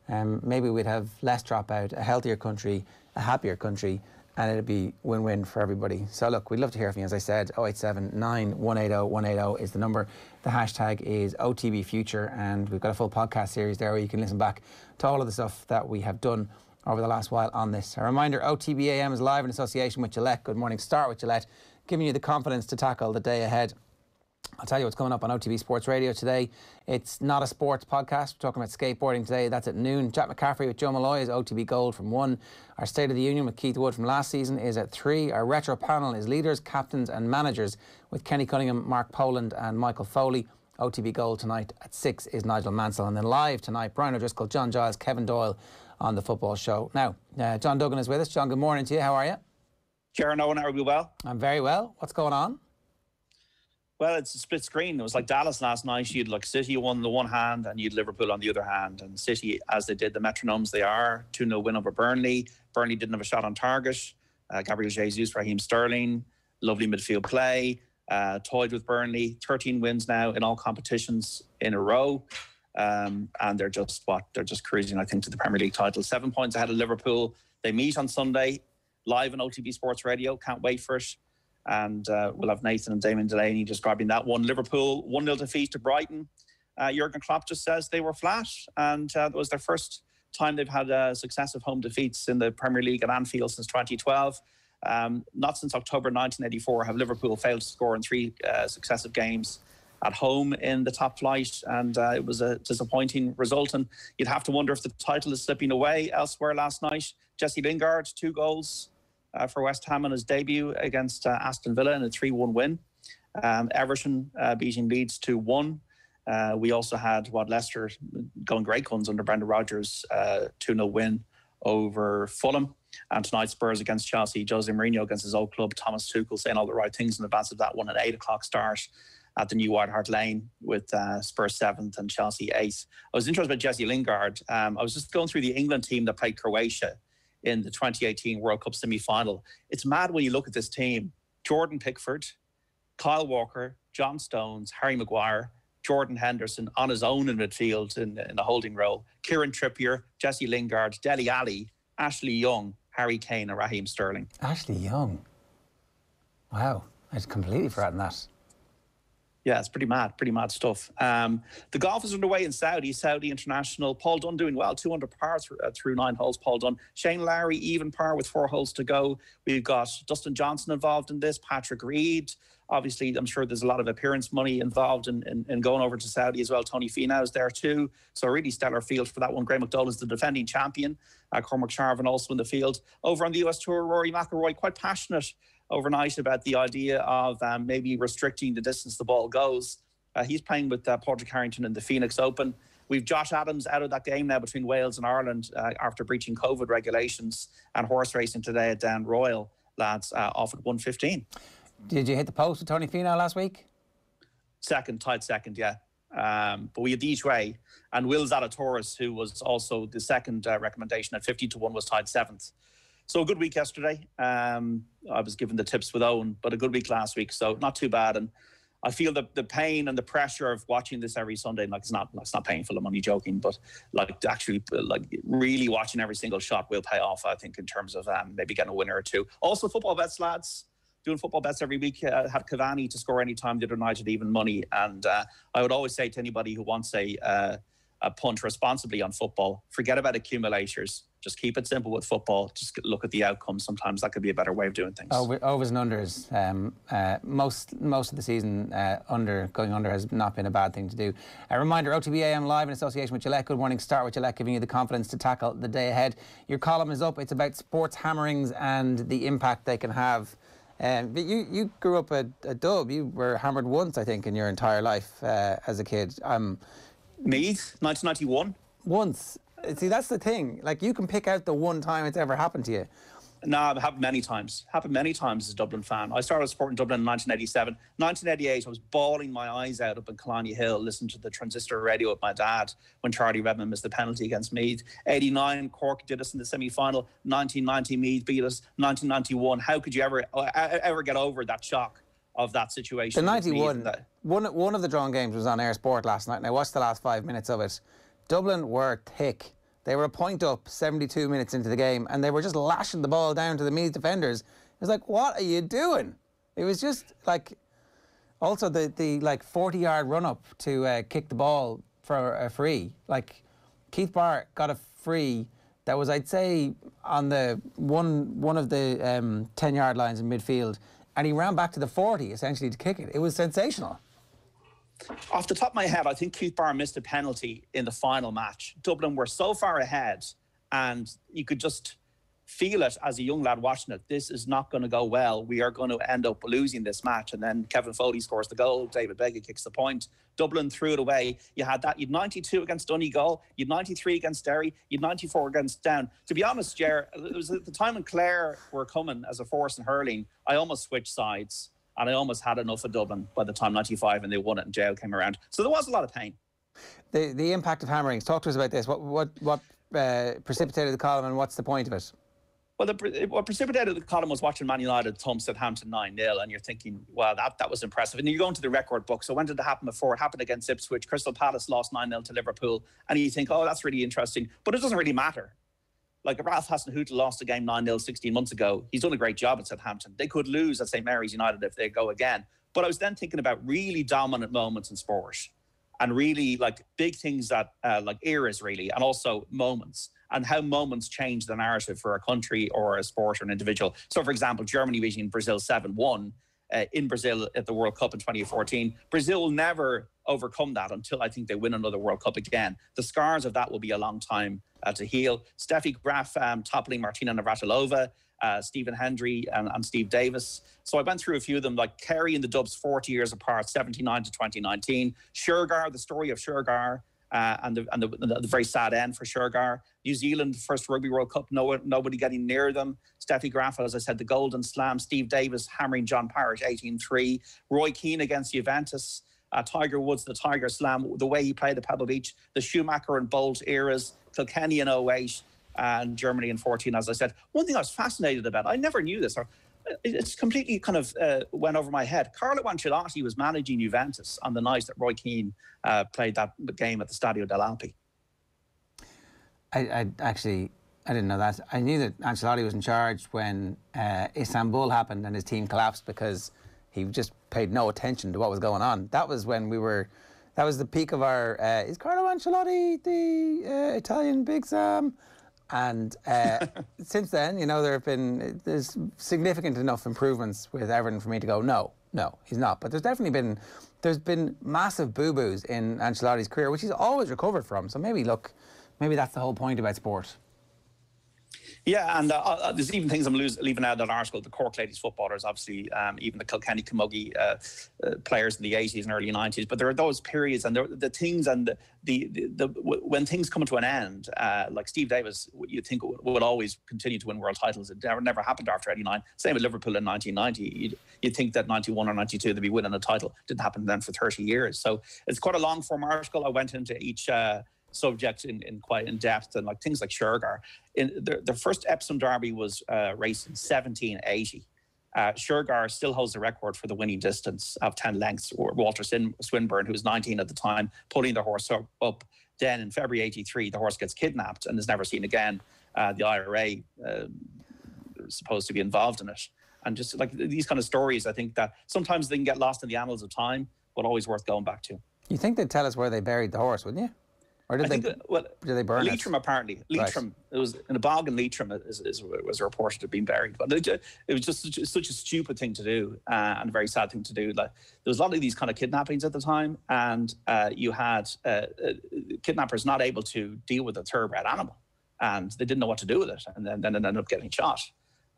maybe we'd have less dropout, a healthier country, a happier country, and it'd be win-win for everybody. So look, we'd love to hear from you. As I said, 0879 180 180 is the number. The hashtag is OTBFuture, and we've got a full podcast series there where you can listen back to all of the stuff that we have done over the last while on this. A reminder, OTB AM is live in association with Gillette. Good morning, start with Gillette, giving you the confidence to tackle the day ahead. I'll tell you what's coming up on OTB Sports Radio today. It's not a sports podcast. We're talking about skateboarding today. That's at noon. Jack McCaffrey with Joe Malloy is OTB Gold from 1. Our State of the Union with Keith Wood from last season is at 3. Our retro panel is leaders, captains and managers with Kenny Cunningham, Mark Poland and Michael Foley. OTB Gold tonight at 6 is Nigel Mansell. And then live tonight, Brian O'Driscoll, John Giles, Kevin Doyle on the football show. Now, John Duggan is with us. John, good morning to you. How are you? Kieran Owen, are we well? I'm very well. What's going on? Well, it's a split screen. It was like Dallas last night. You'd like City on the one hand and you'd Liverpool on the other hand. And City, as they did, the metronomes they are, 2-0 win over Burnley. Burnley didn't have a shot on target. Gabriel Jesus, Raheem Sterling, lovely midfield play. Toyed with Burnley, 13 wins now in all competitions in a row. And they're just cruising, I think, to the Premier League title. 7 points ahead of Liverpool. They meet on Sunday, live on OTB Sports Radio. Can't wait for it. And we'll have Nathan and Damon Delaney describing that one. Liverpool 1-0 defeat to Brighton. Jurgen Klopp just says they were flat, and it was their first time they've had successive home defeats in the Premier League at Anfield since 2012. Not since October 1984 have Liverpool failed to score in 3 successive games at home in the top flight, and it was a disappointing result. And you'd have to wonder if the title is slipping away elsewhere last night. Jesse Lingard, 2 goals. For West Ham on his debut against Aston Villa in a 3-1 win. Everton beating Leeds 2-1. We also had Leicester going great guns under Brendan Rodgers, 2-0 win over Fulham. And tonight Spurs against Chelsea, Jose Mourinho against his old club, Thomas Tuchel saying all the right things in advance of that one, at 8 o'clock start at the new White Hart Lane with Spurs 7th and Chelsea 8th. I was interested about Jesse Lingard. I was just going through the England team that played Croatia in the 2018 World Cup semi-final. It's mad when you look at this team. Jordan Pickford, Kyle Walker, John Stones, Harry Maguire, Jordan Henderson on his own in midfield in a holding role, Kieran Trippier, Jesse Lingard, Dele Alli, Ashley Young, Harry Kane and Raheem Sterling. Ashley Young. Wow, I'd completely forgotten that. Yeah, it's pretty mad stuff. The golf is underway in Saudi International. Paul Dunne doing well, 2 under par through 9 holes, Paul Dunne. Shane Lowry, even par with 4 holes to go. We've got Dustin Johnson involved in this, Patrick Reed. Obviously, I'm sure there's a lot of appearance money involved in going over to Saudi as well. Tony Finau is there too. So a really stellar field for that one. Graham McDowell is the defending champion. Cormac Sharvin also in the field. Over on the US Tour, Rory McIlroy, quite passionate overnight about the idea of maybe restricting the distance the ball goes. He's playing with Padraig Harrington in the Phoenix Open. We've Josh Adams out of that game now between Wales and Ireland after breaching COVID regulations, and horse racing today at Down Royal, lads, off at 1:15. Did you hit the post with Tony Finau last week? Tied second, yeah. But we had each way, and Will Zalatoris, who was also the second recommendation at 50-1, was tied 7th. So a good week yesterday. I was given the tips with Eoin, but a good week last week, so not too bad. And I feel the pain and the pressure of watching this every Sunday, like it's not painful, I'm only joking, but actually really watching every single shot will pay off, I think, in terms of maybe getting a winner or two. Also football bets, lads. Doing football bets every week. Had Cavani to score any time the other night at even money. And I would always say to anybody who wants a punt responsibly on football, forget about accumulators. Just keep it simple with football. Just look at the outcome. Sometimes that could be a better way of doing things. Overs and unders. Most of the season, going under has not been a bad thing to do. A reminder, OTB AM live in association with Gillette. Good morning. Start with Gillette, giving you the confidence to tackle the day ahead. Your column is up. It's about sports hammerings and the impact they can have. But you grew up a dub. You were hammered once, I think, in your entire life as a kid. Meath, 1991. Once. See, that's the thing. Like, you can pick out the one time it's ever happened to you. No, it happened many times. Happened many times as a Dublin fan. I started supporting Dublin in 1987. 1988, I was bawling my eyes out up in Colony Hill, listening to the transistor radio with my dad when Charlie Redmond missed the penalty against Meath. 89, Cork did us in the semi-final. 1990, Meath beat us. 1991, how could you ever get over that shock of that situation? The 91, one of the drawn games was on Air Sport last night, and I watched the last 5 minutes of it. Dublin were thick. They were a point up 72 minutes into the game, and they were just lashing the ball down to the Meath defenders. It was like, what are you doing? It was just like, also the like 40-yard run-up to kick the ball for a free. Like, Keith Barr got a free that was, I'd say, on the one of the 10-yard lines in midfield, and he ran back to the 40, essentially, to kick it. It was sensational. Off the top of my head, I think Keith Barr missed a penalty in the final match. Dublin were so far ahead, and you could just feel it as a young lad watching it. This is not going to go well. We are going to end up losing this match. And then Kevin Foley scores the goal. David Begga kicks the point. Dublin threw it away. You had that. You'd 92 against Donegal. You'd 93 against Derry. You'd 94 against Down. To be honest, Ger, it was at the time when Clare were coming as a force in hurling, I almost switched sides. And I almost had enough of Dublin by the time 95 and they won it and jail came around. So there was a lot of pain. The impact of hammerings. Talk to us about this. What precipitated the column and what's the point of it? Well, what precipitated the column was watching Man United thump Southampton 9-0, and you're thinking, wow, that was impressive. And you go into the record book. So when did it happen before? It happened against Ipswich. Crystal Palace lost 9-0 to Liverpool. And you think, oh, that's really interesting. But it doesn't really matter. Like, Ralph Hasenhüttl lost a game 9-0 16 months ago. He's done a great job at Southampton. They could lose at St Mary's United if they go again. But I was then thinking about really dominant moments in sport and really like big things that like eras really, and also moments and how moments change the narrative for a country or a sport or an individual. So, for example, Germany beating Brazil 7-1 in Brazil at the World Cup in 2014. Brazil will never overcome that until I think they win another World Cup again. The scars of that will be a long time to heal. Steffi Graf toppling Martina Navratilova, Stephen Hendry and Steve Davis. So I went through a few of them, like Kerry and the Dubs 40 years apart, 79 to 2019. Shergar, the story of Shergar, and the very sad end for Shergar. New Zealand, first Rugby World Cup, nobody getting near them. Steffi Graf, as I said, the Golden Slam. Steve Davis hammering John Parrish 18-3. Roy Keane against Juventus. Tiger Woods, the Tiger Slam, the way he played at Pebble Beach. The Schumacher and Bolt eras. Kilkenny in 08 and Germany in 14, as I said. One thing I was fascinated about, I never knew this, or it's completely kind of went over my head. Carlo Ancelotti was managing Juventus on the night that Roy Keane played that game at the Stadio dell'Alpi. I didn't know that. I knew that Ancelotti was in charge when Istanbul happened and his team collapsed because he just paid no attention to what was going on. That was when that was the peak of our, is Carlo Ancelotti the Italian Big Sam? And since then, you know, there's significant enough improvements with Everton for me to go, no, he's not. But there's been massive boo-boos in Ancelotti's career, which he's always recovered from. So maybe that's the whole point about sport. Yeah, and there's even things I'm leaving out of that article. The Cork ladies footballers, obviously, even the Kilkenny Camogie players in the 80s and early 90s. But there are those periods and the things and when things come to an end, like Steve Davis, you think would always continue to win world titles. It never happened after 89. Same with Liverpool in 1990. You'd think that 91 or 92 they'd be winning a title. Didn't happen then for 30 years. So it's quite a long form article. I went into each subject in quite in depth, and like things like Shergar. In the first Epsom Derby was raced in 1780. Shergar still holds the record for the winning distance of 10 lengths. Walter Swinburne, who was 19 at the time, pulling the horse up. Then in February 83, the horse gets kidnapped and is never seen again. The IRA is supposed to be involved in it. And just like these kind of stories, I think that sometimes they can get lost in the annals of time, but always worth going back to. You think they'd tell us where they buried the horse, wouldn't you? Or did they burn Leitrim, apparently. Leitrim, right. It was in a bog in Leitrim was reported to have been buried. But it was just such a stupid thing to do and a very sad thing to do. Like, there was a lot of these kind of kidnappings at the time, and you had kidnappers not able to deal with a thoroughbred animal, and they didn't know what to do with it, and then it ended up getting shot.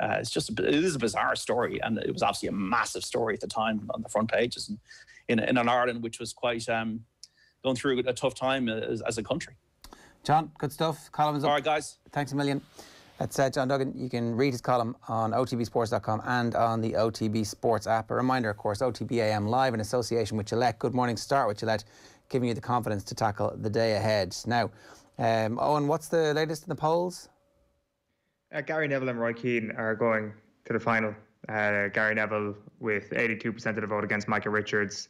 It is a bizarre story, and it was obviously a massive story at the time on the front pages in an Ireland which was quite... going through a tough time as a country. John, good stuff. Column is up. All right, guys. Thanks a million. That's John Duggan. You can read his column on OTBSports.com and on the OTB Sports app. A reminder, of course, OTB AM live in association with Gillette. Good morning start with Gillette, giving you the confidence to tackle the day ahead. Now, Eoin, what's the latest in the polls? Gary Neville and Roy Keane are going to the final. Gary Neville with 82% of the vote against Michael Richards.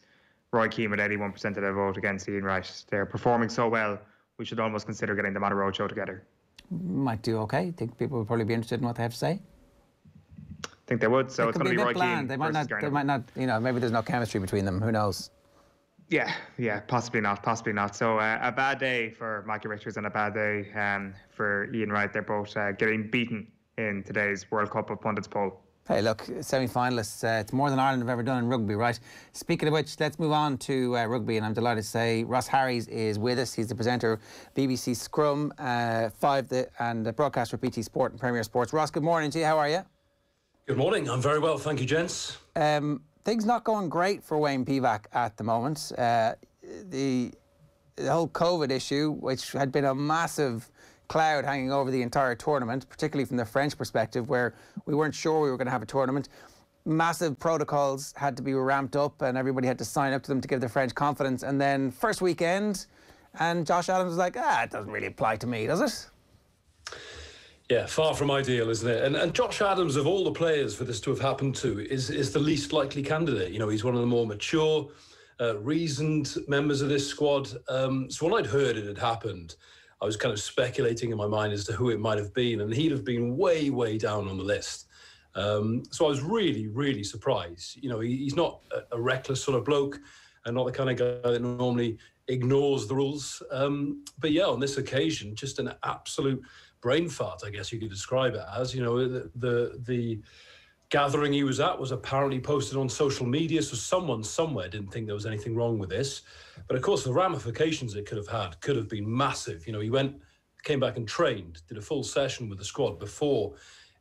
Roy Keane with 81% of the vote against Eoin Wright. They're performing so well, we should almost consider getting them on a roadshow together. Might do okay. Think people would probably be interested in what they have to say. I think they would. So it's going to be Roy Keane. They might not. You know, maybe there's no chemistry between them. Who knows? Yeah, possibly not. So a bad day for Michael Richards and a bad day for Eoin Wright. They're both getting beaten in today's World Cup of Pundits poll. Hey, look, semi-finalists, it's more than Ireland have ever done in rugby, right? Speaking of which, let's move on to rugby, and I'm delighted to say Ross Harries is with us. He's the presenter of BBC Scrum, and the broadcaster of BT Sport and Premier Sports. Ross, good morning to you. How are you? Good morning. I'm very well, thank you, gents. Things not going great for Wayne Pivac at the moment. The whole COVID issue, which had been a massive cloud hanging over the entire tournament, particularly from the French perspective, where we weren't sure we were going to have a tournament. Massive protocols had to be ramped up and everybody had to sign up to them to give the French confidence. And then first weekend, and Josh Adams was like, it doesn't really apply to me, does it? Yeah, far from ideal, isn't it? And Josh Adams, of all the players for this to have happened to, is the least likely candidate. You know, he's one of the more mature, reasoned members of this squad. So when I'd heard it had happened, I was kind of speculating in my mind as to who it might have been, and he'd have been way, way down on the list. So I was really, really surprised. You know, he's not a reckless sort of bloke and not the kind of guy that normally ignores the rules. But yeah, on this occasion, just an absolute brain fart, I guess you could describe it as. You know, the gathering he was at was apparently posted on social media, so someone somewhere didn't think there was anything wrong with this. But of course, the ramifications it could have been massive. You know, he came back and trained, did a full session with the squad before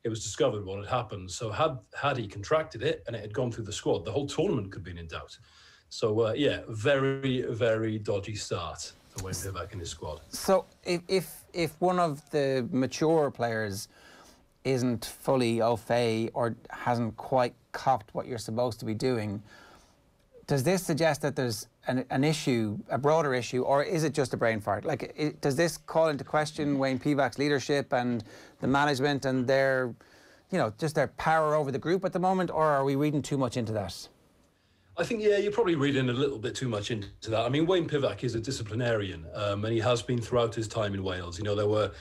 it was discovered what had happened. So had he contracted it and it had gone through the squad, the whole tournament could have been in doubt. So yeah, very, very dodgy start for Wayne Pivac in his squad. So if one of the mature players isn't fully au fait or hasn't quite copped what you're supposed to be doing, does this suggest that there's an issue, a broader issue, or is it just a brain fart? Like, does this call into question Wayne Pivac's leadership and the management and their, you know, just their power over the group at the moment, or are we reading too much into that? I think, yeah, you're probably reading a little bit too much into that. I mean, Wayne Pivac is a disciplinarian, and he has been throughout his time in Wales. You know, there were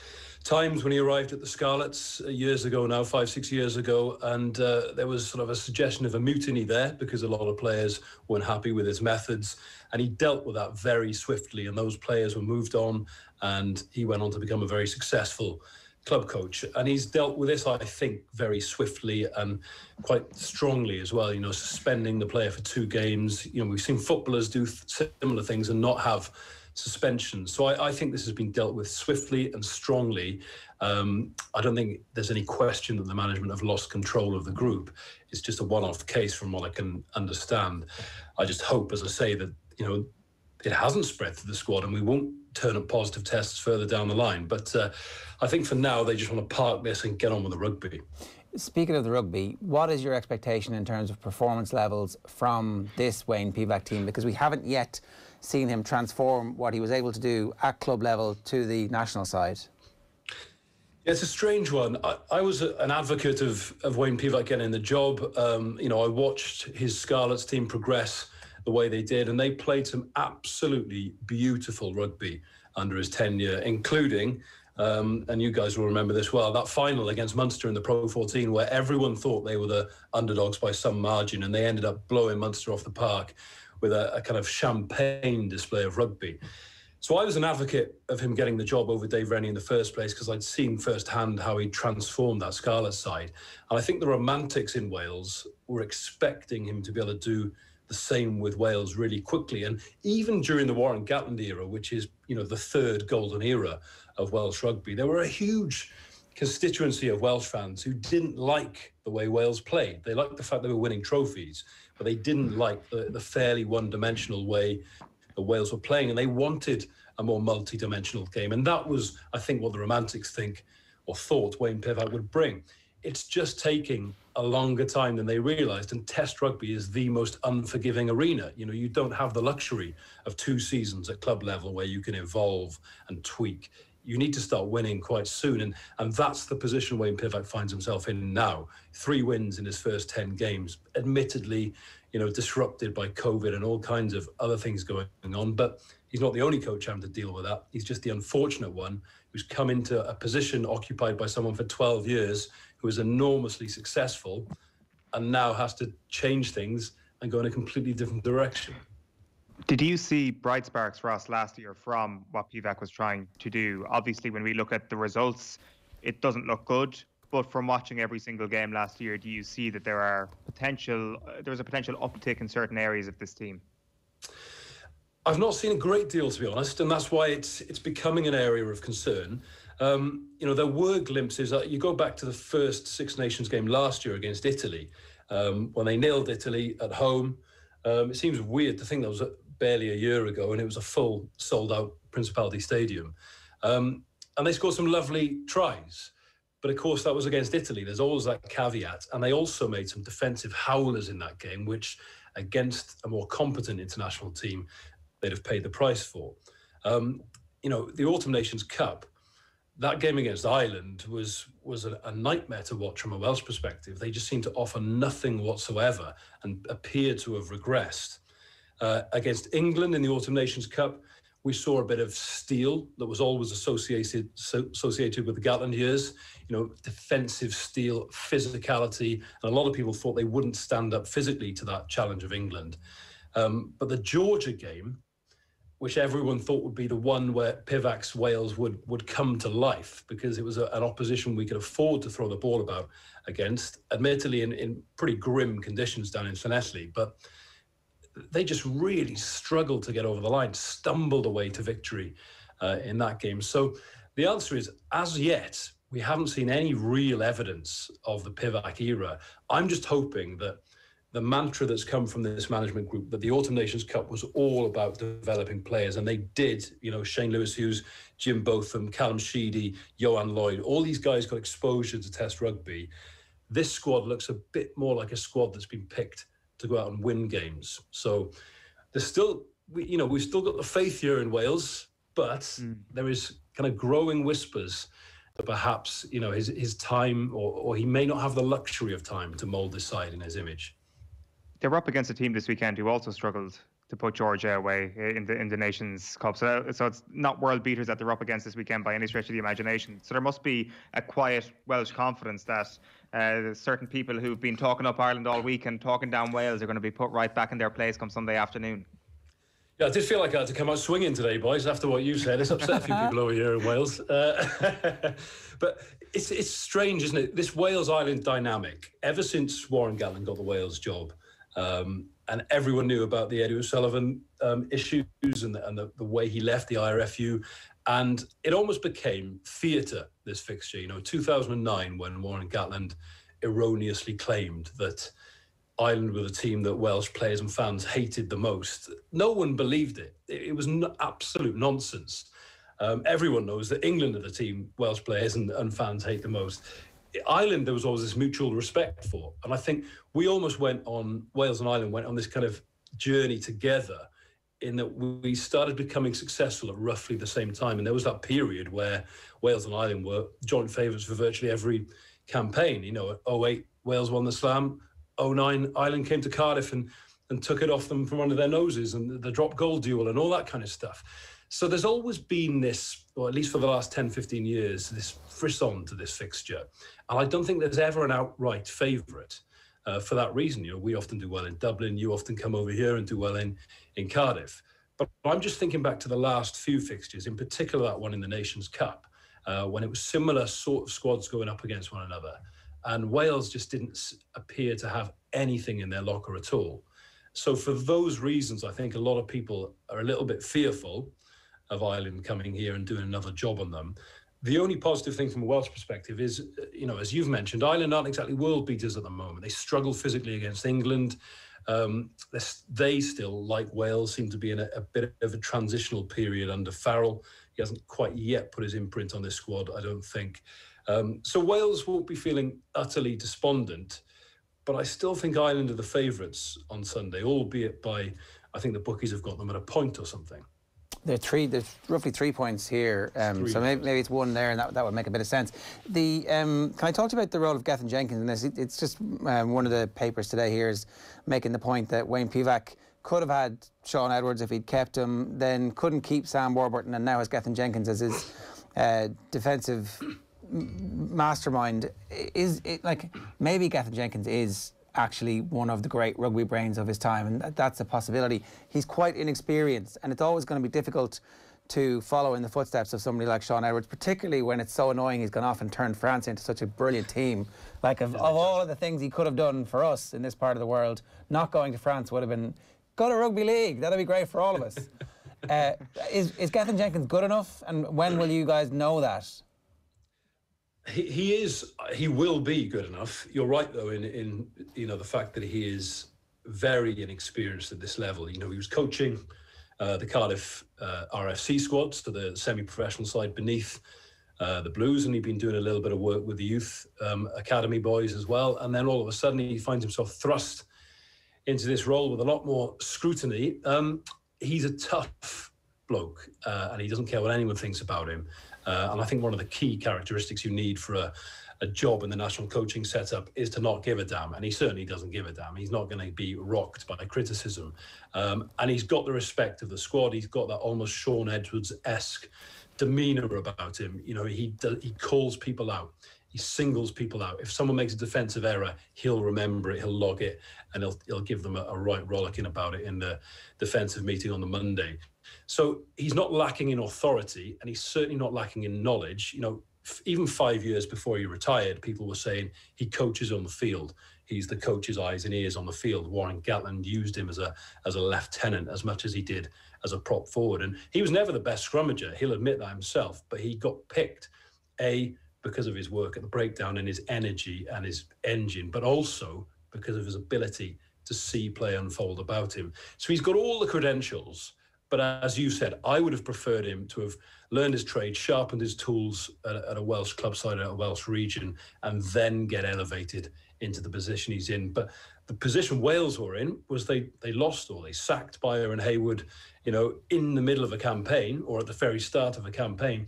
times when he arrived at the Scarlets years ago now, 5-6 years ago, and there was sort of a suggestion of a mutiny there because a lot of players weren't happy with his methods, and he dealt with that very swiftly, and those players were moved on, and he went on to become a very successful club coach. And he's dealt with this, I think, very swiftly and quite strongly as well, you know, suspending the player for 2 games. You know, we've seen footballers do similar things and not have suspensions. So I think this has been dealt with swiftly and strongly. I don't think there's any question that the management have lost control of the group. It's just a one-off case from what I can understand. I just hope, as I say, that, you know, it hasn't spread to the squad and we won't turn up positive tests further down the line. But I think for now, they just want to park this and get on with the rugby. Speaking of the rugby, what is your expectation in terms of performance levels from this Wayne Pivac team? Because we haven't yet seen him transform what he was able to do at club level to the national side. Yeah, it's a strange one. I was an advocate of Wayne Pivac getting the job. You know, I watched his Scarlets team progress the way they did, and they played some absolutely beautiful rugby under his tenure, including, and you guys will remember this well, that final against Munster in the Pro 14, where everyone thought they were the underdogs by some margin, and they ended up blowing Munster off the park with a kind of champagne display of rugby. So I was an advocate of him getting the job over Dave Rennie in the first place because I'd seen firsthand how he transformed that Scarlet side. And I think the romantics in Wales were expecting him to be able to do the same with Wales really quickly. And even during the Warren Gatland era, which is, you know, the third golden era of Welsh rugby, there were a huge constituency of Welsh fans who didn't like the way Wales played. They liked the fact they were winning trophies, but they didn't like the fairly one-dimensional way Wales were playing, and they wanted a more multi-dimensional game. And that was, I think, what the romantics think or thought Wayne Pivac would bring. It's just taking a longer time than they realised, and Test rugby is the most unforgiving arena. You know, you don't have the luxury of 2 seasons at club level where you can evolve and tweak. You need to start winning quite soon, and that's the position Wayne Pivac finds himself in now. 3 wins in his first 10 games, admittedly, you know, disrupted by COVID and all kinds of other things going on, but he's not the only coach having to deal with that. He's just the unfortunate one who's come into a position occupied by someone for 12 years who is enormously successful and now has to change things and go in a completely different direction. Did you see bright sparks, Ross, last year from what Pivac was trying to do? Obviously, when we look at the results, it doesn't look good. But from watching every single game last year, do you see that there's a potential uptick in certain areas of this team? I've not seen a great deal, to be honest, and that's why it's becoming an area of concern. You know, there were glimpses. You go back to the first Six Nations game last year against Italy, when they nailed Italy at home. It seems weird to think that was barely a year ago, and it was a full, sold-out Principality Stadium. And they scored some lovely tries. But of course, that was against Italy. There's always that caveat. And they also made some defensive howlers in that game, which against a more competent international team, they'd have paid the price for. You know, the Autumn Nations Cup, that game against Ireland was a nightmare to watch from a Welsh perspective. They just seemed to offer nothing whatsoever and appear to have regressed. Against England in the Autumn Nations Cup, we saw a bit of steel that was always associated with the Gatland years. You know, defensive steel, physicality, and a lot of people thought they wouldn't stand up physically to that challenge of England. But the Georgia game, which everyone thought would be the one where Pivac's Wales would come to life, because it was an opposition we could afford to throw the ball about against, admittedly in pretty grim conditions down in Llanelli, but they just really struggled to get over the line, stumbled away to victory in that game. So the answer is, as yet, we haven't seen any real evidence of the Pivac era. I'm just hoping that the mantra that's come from this management group, that the Autumn Nations Cup was all about developing players, and they did. You know, Shane Lewis-Hughes, Jim Botham, Callum Sheedy, Johan Lloyd, all these guys got exposure to Test rugby. This squad looks a bit more like a squad that's been picked to go out and win games. So there's still, we've still got the faith here in Wales, but there is kind of growing whispers that perhaps, you know, his time, or he may not have the luxury of time to mould this side in his image. They're up against a team this weekend who also struggled to put Georgia away in the Nations Cup. So it's not world beaters that they're up against this weekend by any stretch of the imagination. So there must be a quiet Welsh confidence that certain people who've been talking up Ireland all week and talking down Wales are going to be put right back in their place come Sunday afternoon. Yeah, I did feel like I had to come out swinging today, boys, after what you said. It's upset a few people over here in Wales. But it's strange, isn't it? This Wales-Ireland dynamic, ever since Warren Gatland got the Wales job, and everyone knew about the Eddie O'Sullivan issues and the way he left the IRFU. And it almost became theatre, this fixture. You know, 2009, when Warren Gatland erroneously claimed that Ireland were the team that Welsh players and fans hated the most. No one believed it. It was absolute nonsense. Everyone knows that England are the team Welsh players and fans hate the most. Ireland, there was always this mutual respect for. And I think Wales and Ireland went on this kind of journey together, in that we started becoming successful at roughly the same time. And there was that period where Wales and Ireland were joint favourites for virtually every campaign. You know, 2008, Wales won the Slam. 2009, Ireland came to Cardiff and took it off them from under their noses, and the drop goal duel and all that kind of stuff. So there's always been this, or at least for the last 10, 15 years, this frisson to this fixture. And I don't think there's ever an outright favourite for that reason. You know, we often do well in Dublin. You often come over here and do well in Cardiff. But I'm just thinking back to the last few fixtures, in particular that one in the Nations Cup, when it was similar sort of squads going up against one another. And Wales just didn't appear to have anything in their locker at all. So for those reasons, I think a lot of people are a little bit fearful of Ireland coming here and doing another job on them. The only positive thing from a Welsh perspective is, you know, as you've mentioned, Ireland aren't exactly world beaters at the moment. They struggle physically against England. They still, like Wales, seem to be in a bit of a transitional period under Farrell. He hasn't quite yet put his imprint on this squad, I don't think. So Wales won't be feeling utterly despondent, but I still think Ireland are the favourites on Sunday, albeit by, I think the bookies have got them at a point or something. There's roughly 3 points here, so maybe it's one there, and that would make a bit of sense. Can I talk to you about the role of Gethin Jenkins in this? It's just one of the papers today here is making the point that Wayne Pivac could have had Shaun Edwards if he'd kept him, then couldn't keep Sam Warburton, and now has Gethin Jenkins as his defensive mastermind. Maybe Gethin Jenkins is actually one of the great rugby brains of his time, and that's a possibility. He's quite inexperienced, and it's always going to be difficult to follow in the footsteps of somebody like Shaun Edwards, particularly when it's so annoying he's gone off and turned France into such a brilliant team. Like, of all of the things he could have done for us in this part of the world, not going to France would have been, go to rugby league, that'd be great for all of us. Is Gethin Jenkins good enough, and when will you guys know that? He will be good enough. You're right, though, in the fact that he is very inexperienced at this level. He was coaching the Cardiff RFC squad, so the semi-professional side beneath the Blues, and he'd been doing a little bit of work with the youth academy boys as well. And then all of a sudden he finds himself thrust into this role with a lot more scrutiny. He's a tough bloke, and he doesn't care what anyone thinks about him. And I think one of the key characteristics you need for a job in the national coaching setup is to not give a damn. And he certainly doesn't give a damn. He's not going to be rocked by criticism. And he's got the respect of the squad. He's got that almost Shaun Edwards-esque demeanour about him. He calls people out. He singles people out. If someone makes a defensive error, he'll remember it, he'll log it, and he'll give them a right rollicking about it in the defensive meeting on the Monday. So he's not lacking in authority, and he's certainly not lacking in knowledge. Even 5 years before he retired, people were saying he coaches on the field. He's the coach's eyes and ears on the field. Warren Gatland used him as a lieutenant as much as he did as a prop forward. And he was never the best scrummager. He'll admit that himself, but he got picked, because of his work at the breakdown and his energy and his engine, but also because of his ability to see play unfold about him. So he's got all the credentials. But as you said, I would have preferred him to have learned his trade, sharpened his tools at a Welsh club side, at a Welsh region, and then get elevated into the position he's in. But the position Wales were in was they lost, or they sacked Bayer and Haywood, in the middle of a campaign or at the very start of a campaign.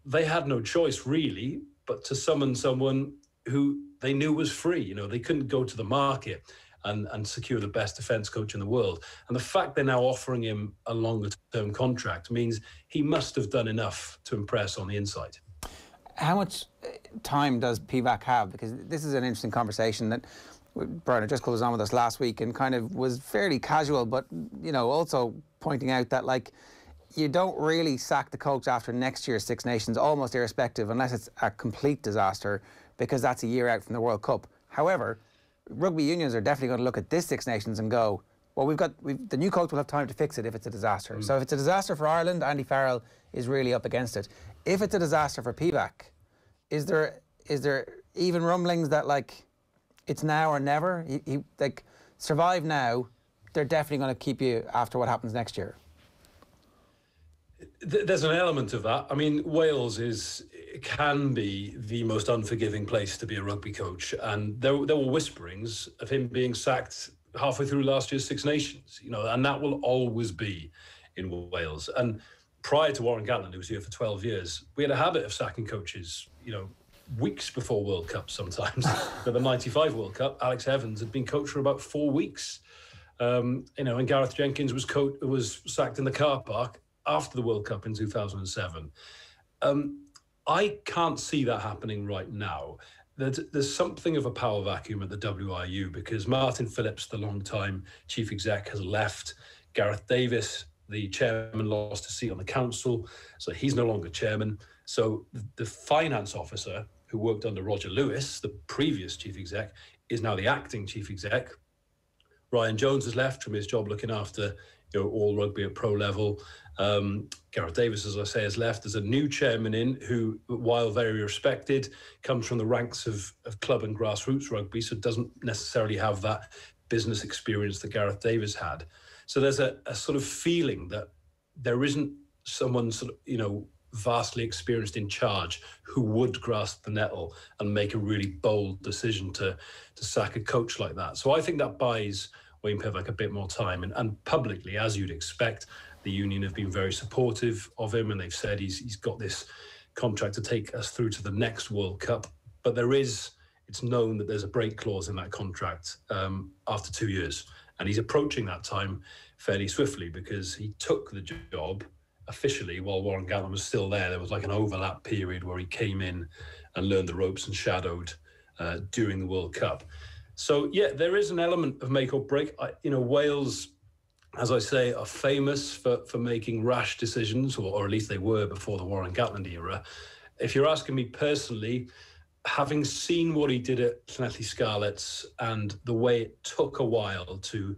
They had no choice, really, but to summon someone who they knew was free. They couldn't go to the market and secure the best defence coach in the world. And the fact they're now offering him a longer-term contract means he must have done enough to impress on the inside. How much time does Pivac have? Because this is an interesting conversation that Bernard Driscoll was on with us last week and kind of was fairly casual, but, also pointing out that, you don't really sack the coach after next year's Six Nations, almost irrespective, unless it's a complete disaster, because that's a year out from the World Cup. However, rugby unions are definitely going to look at this Six Nations and go, well, the new coach will have time to fix it if it's a disaster. So if it's a disaster for Ireland, Andy Farrell is really up against it. If it's a disaster for Pivac, is there even rumblings that it's now or never? He survive now, they're definitely going to keep you after what happens next year. There's an element of that. I mean, Wales can be the most unforgiving place to be a rugby coach, and there were whisperings of him being sacked halfway through last year's Six Nations, and that will always be in Wales. And prior to Warren Gatland, who was here for 12 years, we had a habit of sacking coaches, weeks before World Cup sometimes. For the 95 World Cup, Alex Evans had been coach for about 4 weeks. And Gareth Jenkins was sacked in the car park after the World Cup in 2007. I can't see that happening right now. There's something of a power vacuum at the WRU because Martin Phillips, the long-time chief exec, has left. Gareth Davis, the chairman, lost a seat on the council, so he's no longer chairman. So the finance officer who worked under Roger Lewis, the previous chief exec, is now the acting chief exec. Ryan Jones has left from his job looking after all rugby at pro level. Gareth Davis, as I say, has left. There's a new chairman in who, while very respected, comes from the ranks of club and grassroots rugby, so doesn't necessarily have that business experience that Gareth Davis had. So there's a sort of feeling that there isn't someone sort of, vastly experienced in charge who would grasp the nettle and make a really bold decision to sack a coach like that. So I think that buys Wayne Pivac a bit more time. And publicly, as you'd expect, the union have been very supportive of him, and they've said he's got this contract to take us through to the next World Cup. But it's known that there's a break clause in that contract after 2 years. And he's approaching that time fairly swiftly because he took the job officially while Warren Gatland was still there. There was like an overlap period where he came in and learned the ropes and shadowed during the World Cup. So, yeah, there is an element of make or break. Wales, as I say, are famous for making rash decisions, or at least they were before the Warren Gatland era. If you're asking me personally, having seen what he did at Llanelli Scarlets and the way it took a while to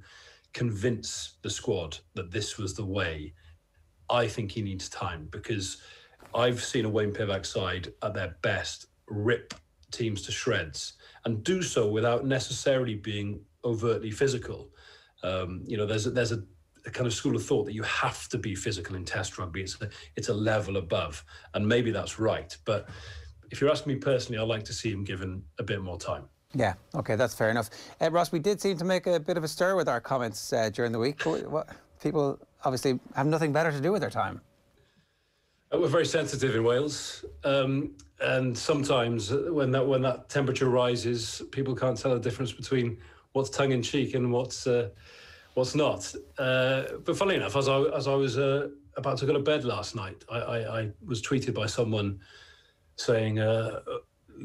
convince the squad that this was the way, I think he needs time, because I've seen a Wayne Pivac side at their best rip teams to shreds and do so without necessarily being overtly physical. There's a kind of school of thought that you have to be physical in Test rugby. It's a level above, and maybe that's right. But if you're asking me personally, I'd like to see him given a bit more time. Yeah, OK, that's fair enough. Ross, we did seem to make a bit of a stir with our comments during the week. People obviously have nothing better to do with their time. We're very sensitive in Wales, and sometimes when that temperature rises, people can't tell the difference between what's tongue-in-cheek and what's not. But funnily enough, as I was about to go to bed last night, I was tweeted by someone saying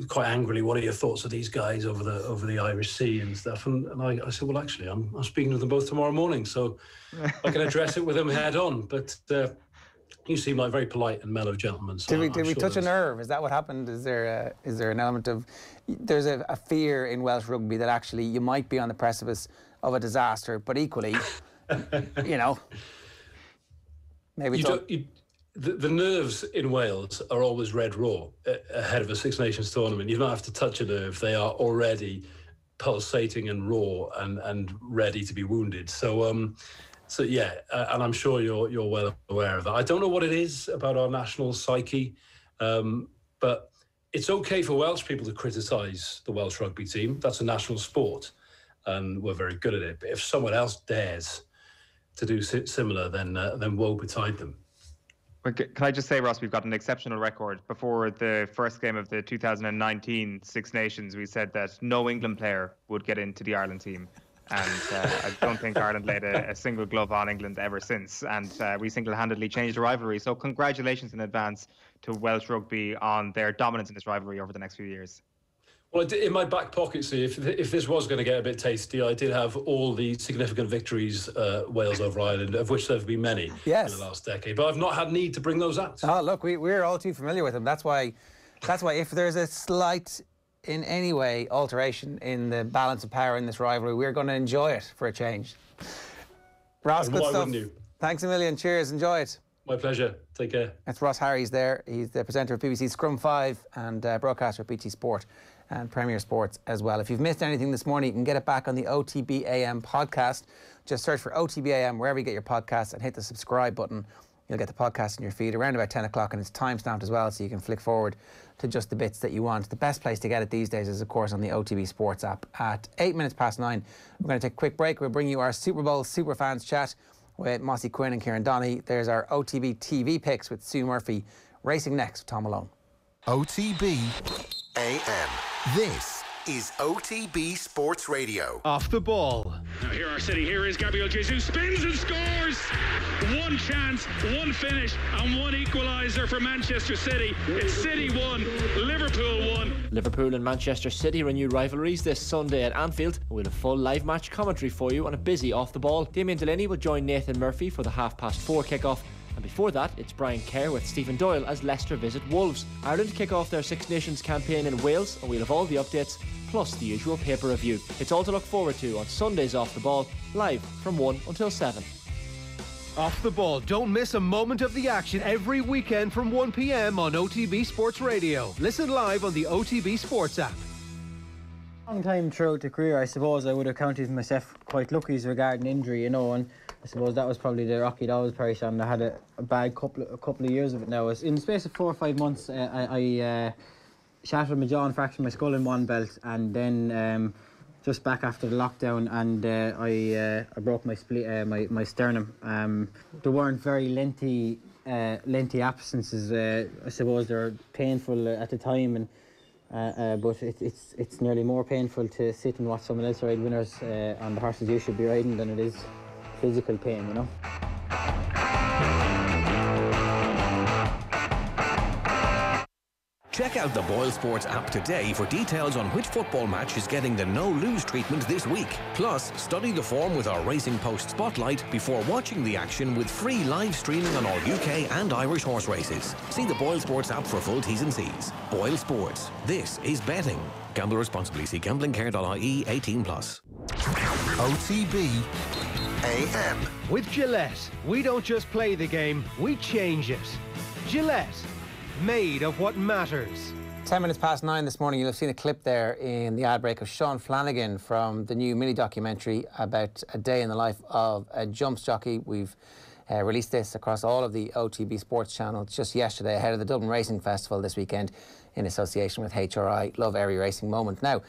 quite angrily, "What are your thoughts of these guys over the Irish Sea and stuff?" And I said, "Well, actually, I'm speaking to them both tomorrow morning, so I can address it with them head on." But you seem like a very polite and mellow gentleman. So did we touch a nerve? Is that what happened? Is there an element of there's a fear in Welsh rugby that actually you might be on the precipice of a disaster, but equally, maybe the nerves in Wales are always red raw ahead of a Six Nations tournament. You don't have to touch a nerve; they are already pulsating and raw and ready to be wounded. So yeah, and I'm sure you're well aware of that. I don't know what it is about our national psyche, but it's okay for Welsh people to criticise the Welsh rugby team. That's a national sport, and we're very good at it. But if someone else dares to do similar, then woe betide them. Can I just say, Ross, we've got an exceptional record. Before the first game of the 2019 Six Nations, we said that no England player would get into the Ireland team. And I don't think Ireland laid a single glove on England ever since. And we single-handedly changed the rivalry. So congratulations in advance to Welsh rugby on their dominance in this rivalry over the next few years. Well, in my back pocket, see, if this was going to get a bit tasty, I did have all the significant victories Wales over Ireland, of which there have been many in the last decade. But I've not had need to bring those out. Oh, look, we're all too familiar with them. That's why if there's a slight, in any way, alteration in the balance of power in this rivalry, we're going to enjoy it for a change. Ross, good stuff. Thanks a million. Cheers. Enjoy it. My pleasure. Take care. That's Ross Harries there. He's the presenter of BBC Scrum 5 and broadcaster at BT Sport and Premier Sports as well. If you've missed anything this morning, you can get it back on the OTB AM podcast. Just search for OTB AM wherever you get your podcasts and hit the subscribe button. You'll get the podcast in your feed around about 10 o'clock, and it's time-stamped as well, so you can flick forward to just the bits that you want. The best place to get it these days is, of course, on the OTB Sports app. At 8 minutes past 9, we're going to take a quick break. We'll bring you our Super Bowl Superfans chat with Mossy Quinn and Kieran Donaghy. There's our OTB TV picks with Sue Murphy. Racing next with Thom Malone. OTB AM. This is OTB Sports Radio. Off the ball. Now here are City. Here is Gabriel Jesus, spins and scores. One chance, one finish, and one equaliser for Manchester City. It's City 1, Liverpool 1. Liverpool and Manchester City renew rivalries this Sunday at Anfield. We'll have full live match commentary for you on a busy off the ball. Damien Delaney will join Nathan Murphy for the 4:30 kick-off. And before that, it's Brian Kerr with Stephen Doyle as Leicester visit Wolves. Ireland kick off their Six Nations campaign in Wales, and we'll have all the updates, plus the usual paper review. It's all to look forward to on Sundays Off the Ball, live from 1 until 7. Off the Ball. Don't miss a moment of the action every weekend from 1 p.m. on OTB Sports Radio. Listen live on the OTB Sports app. Long time throughout the career, I suppose I would have counted myself quite lucky regarding injury, you know, and I suppose that was probably the Rocky Dawes perish, and I had a bad couple of years of it now. In the space of 4 or 5 months, I shattered my jaw and fractured my skull in one belt, and then just back after the lockdown, and I broke my my sternum. There weren't very lengthy absences. I suppose they're painful at the time, and but it's nearly more painful to sit and watch someone else ride winners on the horses you should be riding than it is physical pain, you know. Check out the Boyle Sports app today for details on which football match is getting the no-lose treatment this week. Plus, study the form with our Racing Post Spotlight before watching the action with free live streaming on all UK and Irish horse races. See the Boyle Sports app for full T's and C's. Boyle Sports. This is betting. Gamble responsibly. See gamblingcare.ie 18+. OTB AM. With Gillette, we don't just play the game, we change it. Gillette, made of what matters. 10 minutes past 9 this morning, you'll have seen a clip there in the ad break of Sean Flanagan from the new mini documentary about a day in the life of a jumps jockey. We've released this across all of the OTB Sports channels just yesterday ahead of the Dublin Racing Festival this weekend in association with HRI Love Every Racing Moment. Now,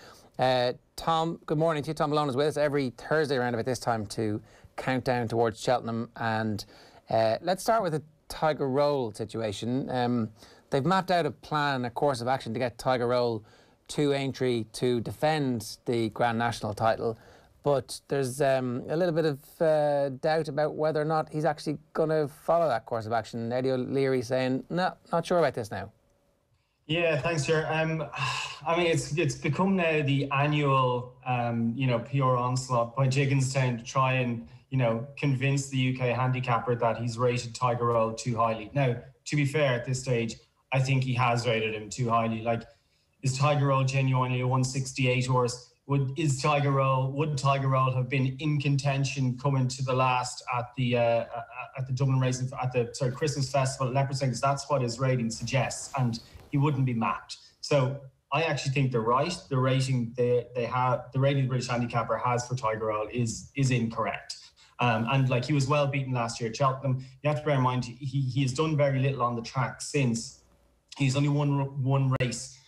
Thom, good morning to you. Thom Malone is with us every Thursday around about this time to count down towards Cheltenham, and let's start with the Tiger Roll situation. They've mapped out a plan, a course of action to get Tiger Roll to Aintree to defend the Grand National title, but there's a little bit of doubt about whether or not he's actually going to follow that course of action. Eddie O'Leary saying, no, not sure about this now. Yeah, thanks, Ger. I mean, it's become now the annual, PR onslaught by Jigginstown to try and, convince the UK handicapper that he's rated Tiger Roll too highly. Now, to be fair, at this stage, I think he has rated him too highly. Like, is Tiger Roll genuinely a 168 horse? Would Tiger Roll have been in contention coming to the last at the Dublin Racing Christmas Festival at Leopardstown? Because that's what his rating suggests, and he wouldn't be mapped. So I actually think they're right. The rating the British handicapper has for Tiger Roll is incorrect. And like, he was well beaten last year at Cheltenham. You have to bear in mind he has done very little on the track since. He's only won one race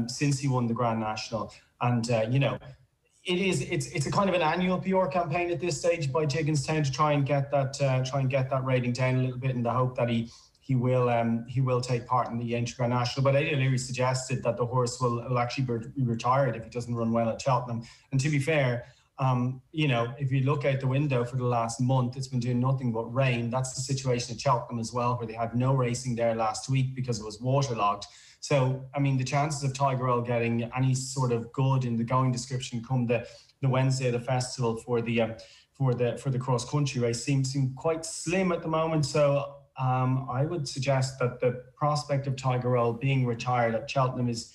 since he won the Grand National, and it's a kind of an annual PR campaign at this stage by Jigginstown to try and get that rating down a little bit in the hope that he will take part in the Aintree Grand National. But Eddie O'Leary suggested that the horse will actually be retired if he doesn't run well at Cheltenham. And to be fair, if you look out the window for the last month, it's been doing nothing but rain. That's the situation at Cheltenham as well, where they had no racing there last week because it was waterlogged. So, I mean, the chances of Tiger Roll getting any sort of good in the going description come the Wednesday of the festival for the cross country race seem quite slim at the moment. So, I would suggest that the prospect of Tiger Roll being retired at Cheltenham is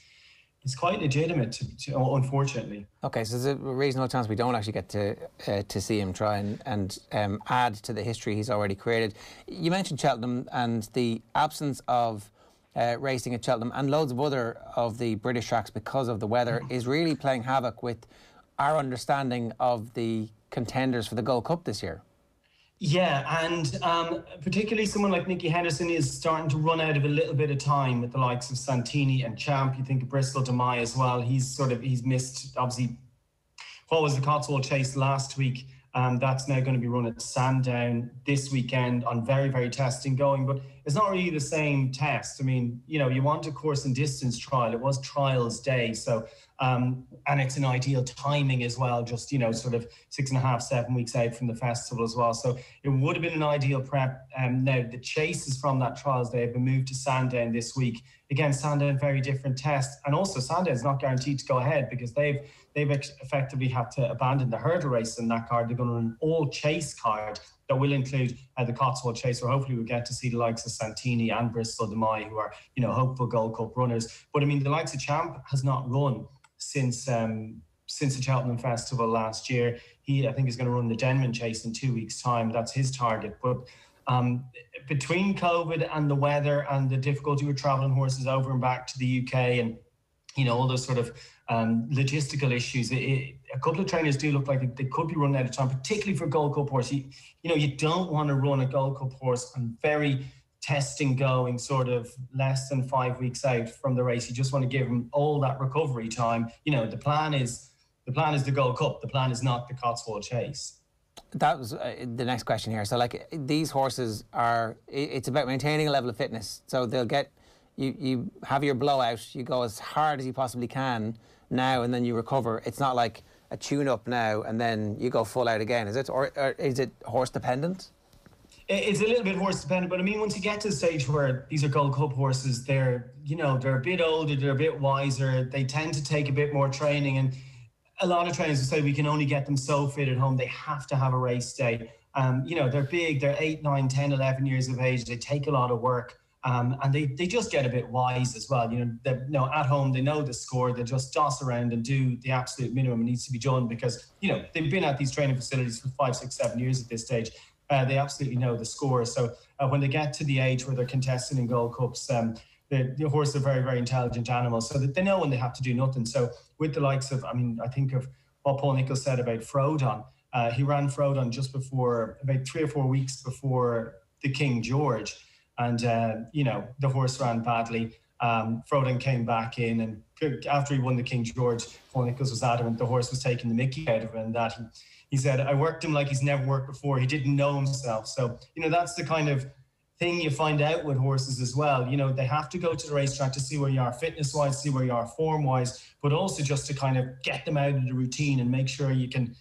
quite legitimate, unfortunately. Okay, so there's a reasonable chance we don't actually get to see him try and add to the history he's already created. You mentioned Cheltenham and the absence of racing at Cheltenham and loads of other of the British tracks because of the weather is really playing havoc with our understanding of the contenders for the Gold Cup this year. Yeah, and particularly someone like Nicky Henderson is starting to run out of a little bit of time with the likes of Santini and Champ. You think of Bristol de Mai as well. He's missed, obviously, what was the Cotswold Chase last week. That's now going to be run at Sandown this weekend on very, very testing going. But it's not really the same test. I mean, you want a course and distance trial. It was trials day. So, and it's an ideal timing as well, just, sort of 6.5, 7 weeks out from the festival as well. So it would have been an ideal prep. Now, the chases from that trials day have been moved to Sandown this week. Again, Sandown, very different test. And also Sandown is not guaranteed to go ahead because they've effectively had to abandon the hurdle race in that card. They're going to run an all chase card that will include the Cotswold Chase, where hopefully we'll get to see the likes of Santini and Bristol de Mai, who are, hopeful Gold Cup runners. But I mean, the likes of Champ has not run since the Cheltenham Festival last year. I think he's going to run the Denman Chase in 2 weeks' time. That's his target. But between COVID and the weather and the difficulty with travelling horses over and back to the UK and all those sort of logistical issues. A couple of trainers do look like they could be running out of time, particularly for Gold Cup horse. You don't want to run a Gold Cup horse on very testing going sort of less than 5 weeks out from the race. You just want to give them all that recovery time. The plan is the Gold Cup. The plan is not the Cotswold Chase. That was the next question here. So, like, these horses it's about maintaining a level of fitness. So they'll get, you have your blowout, you go as hard as you possibly can now, and then you recover. It's not like a tune-up now and then you go full out again, is it? Or is it horse-dependent? It's a little bit horse dependent, but I mean, once you get to the stage where these are Gold Cup horses, they're a bit older, they're a bit wiser, they tend to take a bit more training, and a lot of trainers will say we can only get them so fit at home, they have to have a race day. They're big, they're 8, 9, 10, 11 years of age, they take a lot of work, and they just get a bit wise as well. At home, they know the score, they just toss around and do the absolute minimum needs to be done because, they've been at these training facilities for 5, 6, 7 years at this stage. They absolutely know the score. So when they get to the age where they're contesting in Gold Cups, the horses are very, very intelligent animals. So that they know when they have to do nothing. So with the likes of, I think of what Paul Nicholls said about Frodon. He ran Frodon just before, about 3 or 4 weeks before the King George. And, the horse ran badly. Frodon came back in, and after he won the King George, Paul Nicholls was adamant the horse was taking the mickey out of him, and that he said, I worked him like he's never worked before. He didn't know himself. So, that's the kind of thing you find out with horses as well. They have to go to the racetrack to see where you are fitness-wise, see where you are form-wise, but also just to kind of get them out of the routine and make sure you can,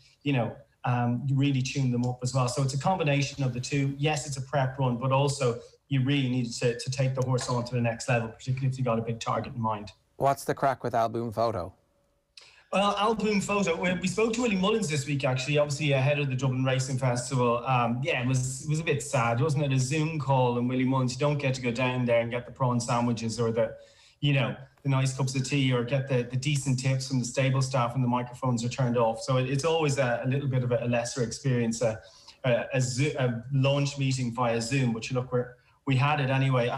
really tune them up as well. So it's a combination of the two. Yes, it's a prep run, but also you really need to take the horse on to the next level, particularly if you've got a big target in mind. What's the crack with Alboom Photo? Well, Alboom Photo, we spoke to Willie Mullins this week, actually, obviously ahead of the Dublin Racing Festival. It was a bit sad, wasn't it? A Zoom call, and Willie Mullins, you don't get to go down there and get the prawn sandwiches or the nice cups of tea or get the decent tips from the stable staff when the microphones are turned off. So it's always a little bit of a lesser experience, a launch meeting via Zoom, which we had it anyway.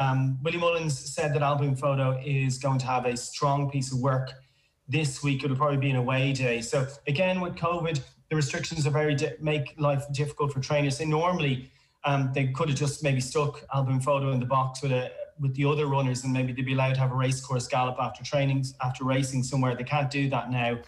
Willie Mullins said that Alboom Photo is going to have a strong piece of work this week. It'll probably be an away day. So again, with COVID, the restrictions are make life difficult for trainers. They normally, they could have just maybe stuck Alboom Photo in the box with the other runners, and maybe they'd be allowed to have a race course gallop after racing somewhere. They can't do that now.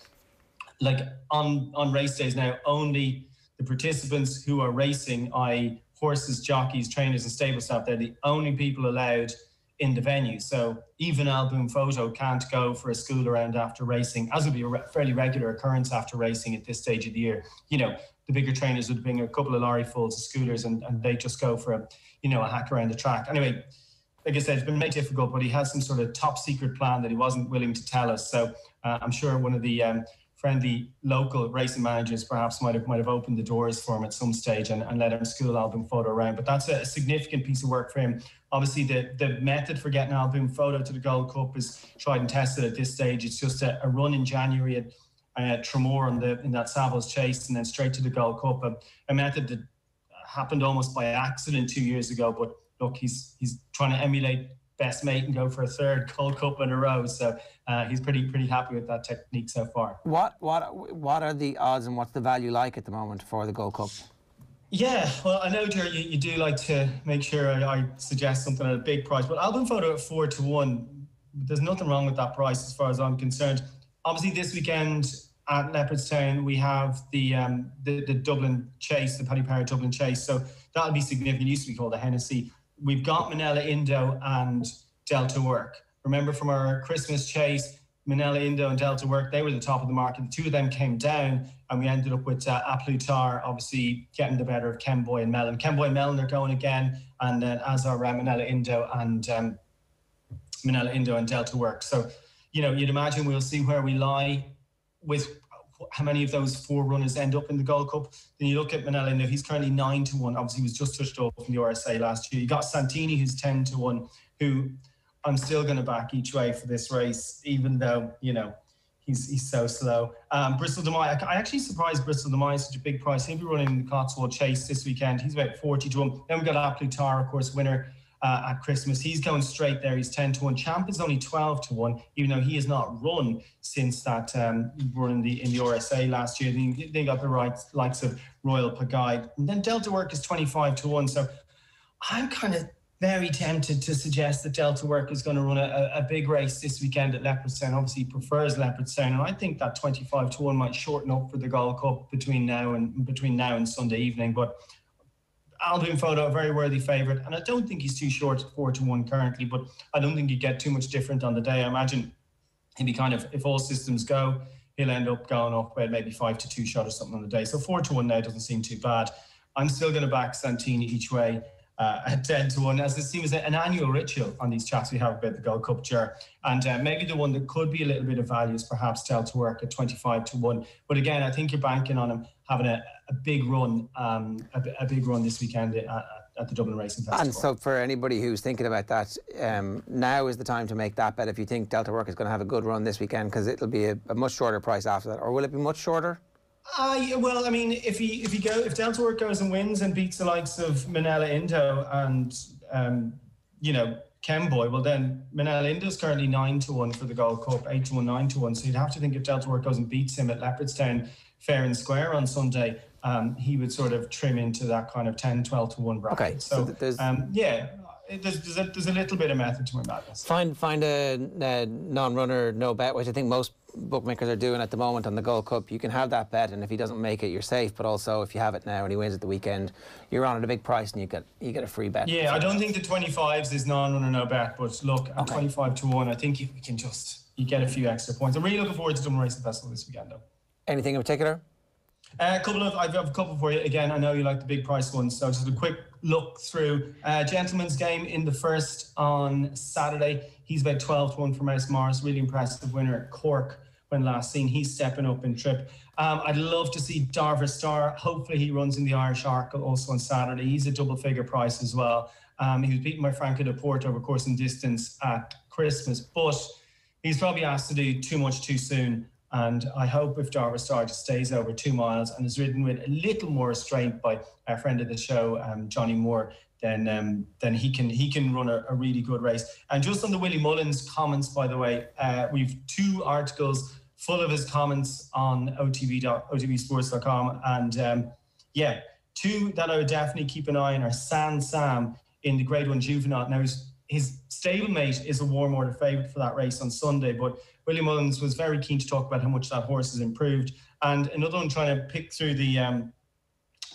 Like on race days now, only the participants who are racing, i.e. horses, jockeys, trainers and stable staff, they're the only people allowed in the venue. So even Alboom Photo can't go for a school around after racing, as would be a fairly regular occurrence after racing at this stage of the year. The bigger trainers would bring a couple of lorry-fulls of scooters and they just go for a hack around the track. Anyway, like I said, it's been made difficult, but he has some sort of top secret plan that he wasn't willing to tell us. So I'm sure one of the friendly local racing managers perhaps might have opened the doors for him at some stage and let him school Alboom Photo around. But that's a significant piece of work for him. Obviously, the method for getting Alboom Photo to the Gold Cup is tried and tested at this stage. It's just a run in January at Tramore in that Savills Chase and then straight to the Gold Cup. A method that happened almost by accident 2 years ago. But look, he's trying to emulate best mate and go for a third Gold Cup in a row. So he's pretty happy with that technique so far. What are the odds and what's the value like at the moment for the Gold Cup? Yeah, well, I know, Jerry, you do like to make sure I suggest something at a big price, but Alboom Photo at 4-1, there's nothing wrong with that price as far as I'm concerned. Obviously, this weekend at Leopardstown, we have the Dublin Chase, the Paddy Power Dublin Chase, so that'll be significant. It used to be called the Hennessy. We've got Manila Indo and Delta Work. Remember from our Christmas chase, Manila Indo and Delta Work, they were the top of the market. The two of them came down and we ended up with Aplutar obviously getting the better of Kenboy and Mellon. Kenboy and Mellon are going again, and then as are Manila Indo and Delta Work. So, you'd imagine we'll see where we lie with how many of those four runners end up in the Gold Cup. Then you look at Manila Indo, he's currently 9-1. Obviously, he was just touched off from the RSA last year. You got Santini, who's 10-1, who I'm still going to back each way for this race, even though, he's so slow. Bristol Demai, I actually surprised Bristol Demai is such a big price. He'll be running the Cotswold Chase this weekend. He's about 40-1. Then we've got Aplutar, of course, winner at Christmas. He's going straight there. He's 10 to 1. Champ is only 12 to 1, even though he has not run since that run in the RSA last year. They got the likes of Royal Pagaille. And then Delta Work is 25 to 1. So I'm kind of very tempted to suggest that Delta Work is going to run a big race this weekend at Leopardstown. Obviously, he prefers Leopardstown, and I think that 25 to 1 might shorten up for the Gold Cup between now and Sunday evening. But Alvin Photo, a very worthy favourite, and I don't think he's too short at 4 to 1 currently. But I don't think he'd get too much different on the day. I imagine he'd be kind of, if all systems go, he'll end up going up by maybe 5 to 2 shot or something on the day. So 4 to 1 now doesn't seem too bad. I'm still going to back Santini each way. At 10 to 1, as it seems an annual ritual on these chats we have about the Gold Cup Ger. And maybe the one that could be a little bit of value is perhaps Delta Work at 25 to 1. But again, I think you're banking on him having a big run, a big run this weekend at the Dublin Racing Festival. And so for anybody who's thinking about that, now is the time to make that bet if you think Delta Work is going to have a good run this weekend, because it'll be a much shorter price after that. Or will it be much shorter? Yeah, well, I mean, if Delta Work goes and wins and beats the likes of Manila Indo and Kemboy, well then Manila Indo is currently 9 to 1 for the Gold Cup, 8 to 1, 9 to 1. So you'd have to think if Delta Work goes and beats him at Leopardstown fair and square on Sunday, he would sort of trim into that kind of 10, 12 to 1 bracket. Okay, so there's a little bit of method to my madness. Find a non-runner, no bet, which I think most bookmakers are doing at the moment on the Gold Cup. You can have that bet, and if he doesn't make it, you're safe. But also, if you have it now and he wins at the weekend, you're on at a big price and you get a free bet. Yeah, I don't think the 25s is non-runner, no bet. But look, at 25 to 1, I think you get a few extra points. I'm really looking forward to Dublin Racing Festival this weekend, though. Anything in particular? I've a couple for you. Again, I know you like the big price ones, so just a quick look through. Gentleman's game in the first on Saturday. He's about 12 to 1 for Mouse Morris. Really impressive winner at Cork when last seen. He's stepping up in trip. I'd love to see Darver Star. Hopefully he runs in the Irish Arc also on Saturday. He's a double figure price as well. He was beaten by Franco de Porto over course and distance at Christmas, but he's probably asked to do too much too soon. And I hope if Darver Star just stays over 2 miles and is ridden with a little more restraint by our friend of the show, Johnny Moore, then he can run a really good race. And just on the Willie Mullins comments, by the way, we've 2 articles full of his comments on OTBSports.com. And 2 that I would definitely keep an eye on are San Sam in the Grade 1 Juvenile. Now, his stablemate is a warm order favourite for that race on Sunday, but Willie Mullins was very keen to talk about how much that horse has improved. And another one trying to pick through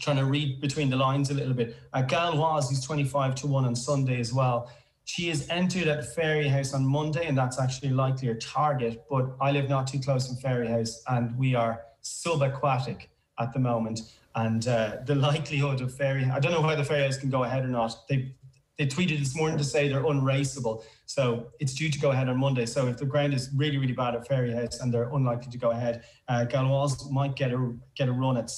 trying to read between the lines a little bit. Galoise, who's 25 to 1 on Sunday as well. She is entered at Ferry House on Monday, and that's actually likely her target. But I live not too close from Ferry House, and we are subaquatic at the moment. And the likelihood of Ferry, I don't know whether Ferry House can go ahead or not. They tweeted this morning to say they're unraceable. So it's due to go ahead on Monday. So if the ground is really, really bad at Ferry House and they're unlikely to go ahead, Galoise might get a run at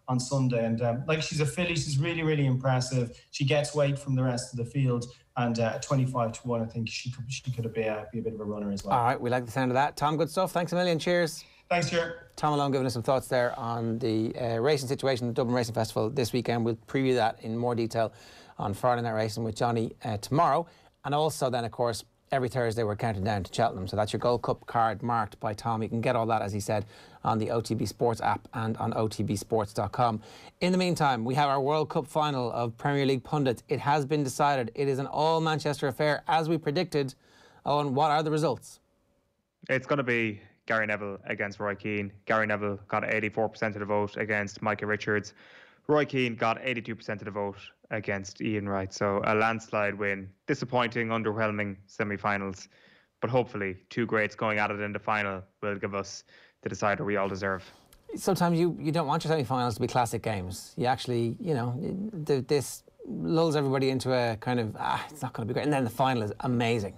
on Sunday. And she's a filly, she's really, really impressive. She gets weight from the rest of the field. And 25 to 1, I think she could be a bit of a runner as well. All right, we like the sound of that. Tom, good stuff. Thanks a million. Cheers. Thanks, Stuart. Tom Malone giving us some thoughts there on the racing situation at the Dublin Racing Festival this weekend. We'll preview that in more detail on Friday Night Racing with Johnny tomorrow. And also then, of course, every Thursday we're counting down to Cheltenham. So that's your Gold Cup card marked by Thom. You can get all that, as he said, on the OTB Sports app and on OTBSports.com. In the meantime, we have our World Cup final of Premier League pundits. It has been decided. It is an all-Manchester affair, as we predicted. Owen, what are the results? It's going to be Gary Neville against Roy Keane. Gary Neville got 84% of the vote against Micah Richards. Roy Keane got 82% of the vote against Ian Wright. So a landslide win. Disappointing, underwhelming semi-finals. But hopefully 2 greats going at it in the final will give us the decider we all deserve. Sometimes you don't want your semi-finals to be classic games. You actually, this lulls everybody into a kind of, it's not going to be great. And then the final is amazing.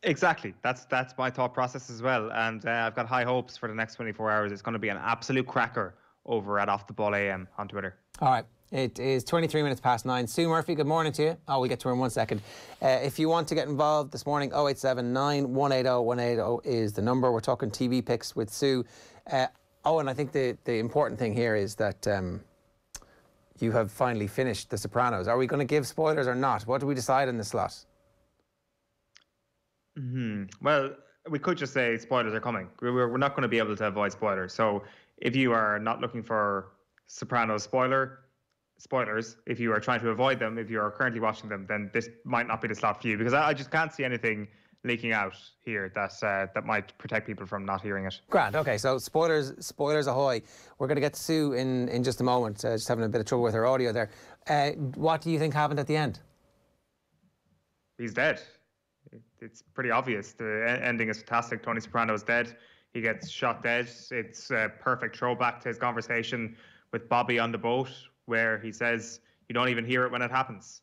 Exactly. That's my thought process as well. And I've got high hopes for the next 24 hours. It's going to be an absolute cracker over at Off the Ball AM on Twitter. All right. It is 23 minutes past 9. Sue Murphy, good morning to you. Oh, we'll get to her in 1 second. If you want to get involved this morning, 0879 180 180 is the number. We're talking TV picks with Sue. And I think the important thing here is that you have finally finished The Sopranos. Are we going to give spoilers or not? What do we decide in the slot? Well, we could just say spoilers are coming. We're not going to be able to avoid spoilers. So if you are not looking for Sopranos spoilers, if you are trying to avoid them, if you are currently watching them, then this might not be the slot for you, because I just can't see anything leaking out here that might protect people from not hearing it. Grant, okay, so spoilers ahoy. We're going to get to Sue in just a moment, just having a bit of trouble with her audio there. What do you think happened at the end? He's dead. It's pretty obvious. The ending is fantastic. Tony Soprano is dead. He gets shot dead. It's a perfect throwback to his conversation with Bobby on the boat, where he says, you don't even hear it when it happens.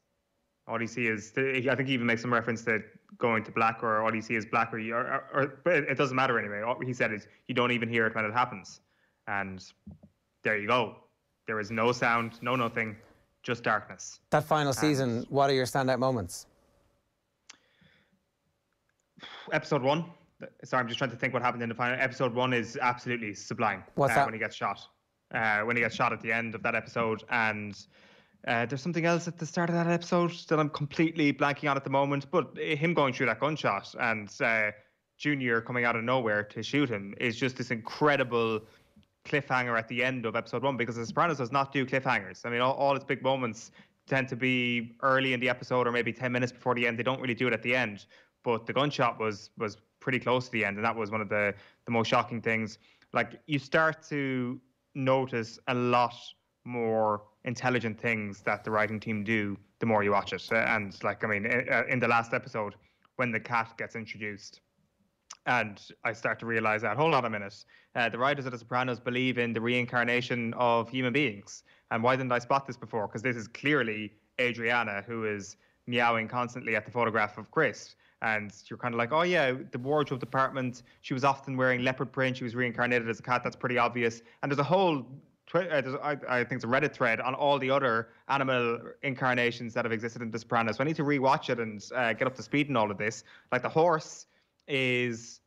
All you see is, I think he even makes some reference to going to black, or all you see is black, but it doesn't matter anyway. All he said is, you don't even hear it when it happens. And there you go. There is no sound, no nothing, just darkness. That final season, what are your standout moments? Episode 1. Sorry, I'm just trying to think what happened in the final. Episode 1 is absolutely sublime. What's that? When he gets shot. When he gets shot at the end of that episode. And there's something else at the start of that episode that I'm completely blanking on at the moment. But him going through that gunshot and Junior coming out of nowhere to shoot him is just this incredible cliffhanger at the end of episode 1, because The Sopranos does not do cliffhangers. I mean, all its big moments tend to be early in the episode, or maybe 10 minutes before the end. They don't really do it at the end. But the gunshot was pretty close to the end, and that was one of the most shocking things. Like, you start to notice a lot more intelligent things that the writing team do the more you watch it. And like, I mean, in the last episode, when the cat gets introduced, and I start to realize that, hold on a minute, the writers of The Sopranos believe in the reincarnation of human beings. And why didn't I spot this before? Because this is clearly Adriana, who is meowing constantly at the photograph of Chris. And you're kind of like, oh yeah, the wardrobe department, she was often wearing leopard print, she was reincarnated as a cat, that's pretty obvious. And there's a whole, I think it's a Reddit thread on all the other animal incarnations that have existed in The Sopranos. So I need to rewatch it and get up to speed in all of this. Like, the horse is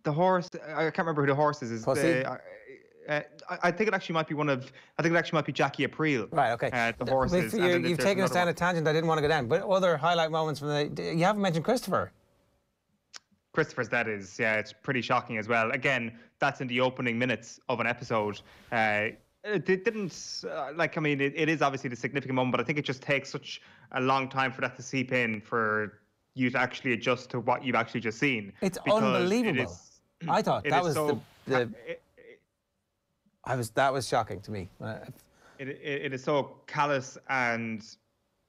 the horse, I can't remember who the horse is. I think it actually might be Jackie Aprile. Right, okay. The horses. You've taken us down a tangent I didn't want to go down. But other highlight moments from you haven't mentioned Christopher. Christopher's death is, it's pretty shocking as well. Again, that's in the opening minutes of an episode. It didn't, it is obviously the significant moment, but I think it just takes such a long time for that to seep in, for you to actually adjust to what you've actually just seen. It's unbelievable. I thought that was that was shocking to me. It is so callous, and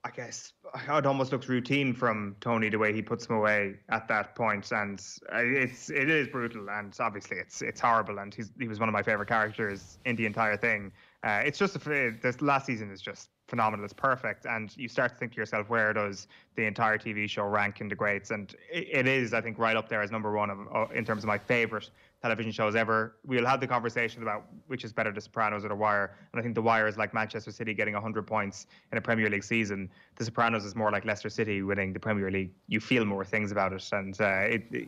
I guess it almost looks routine from Tony, the way he puts him away at that point, and it is brutal, and obviously it's horrible, and he was one of my favorite characters in the entire thing. It's just this last season is just phenomenal. It's perfect, and you start to think to yourself, where does the entire TV show rank in the greats? And it is, I think, right up there as number one in terms of my favorite television shows ever. We'll have the conversation about which is better, The Sopranos or The Wire. And I think The Wire is like Manchester City getting 100 points in a Premier League season. The Sopranos is more like Leicester City winning the Premier League. You feel more things about it, and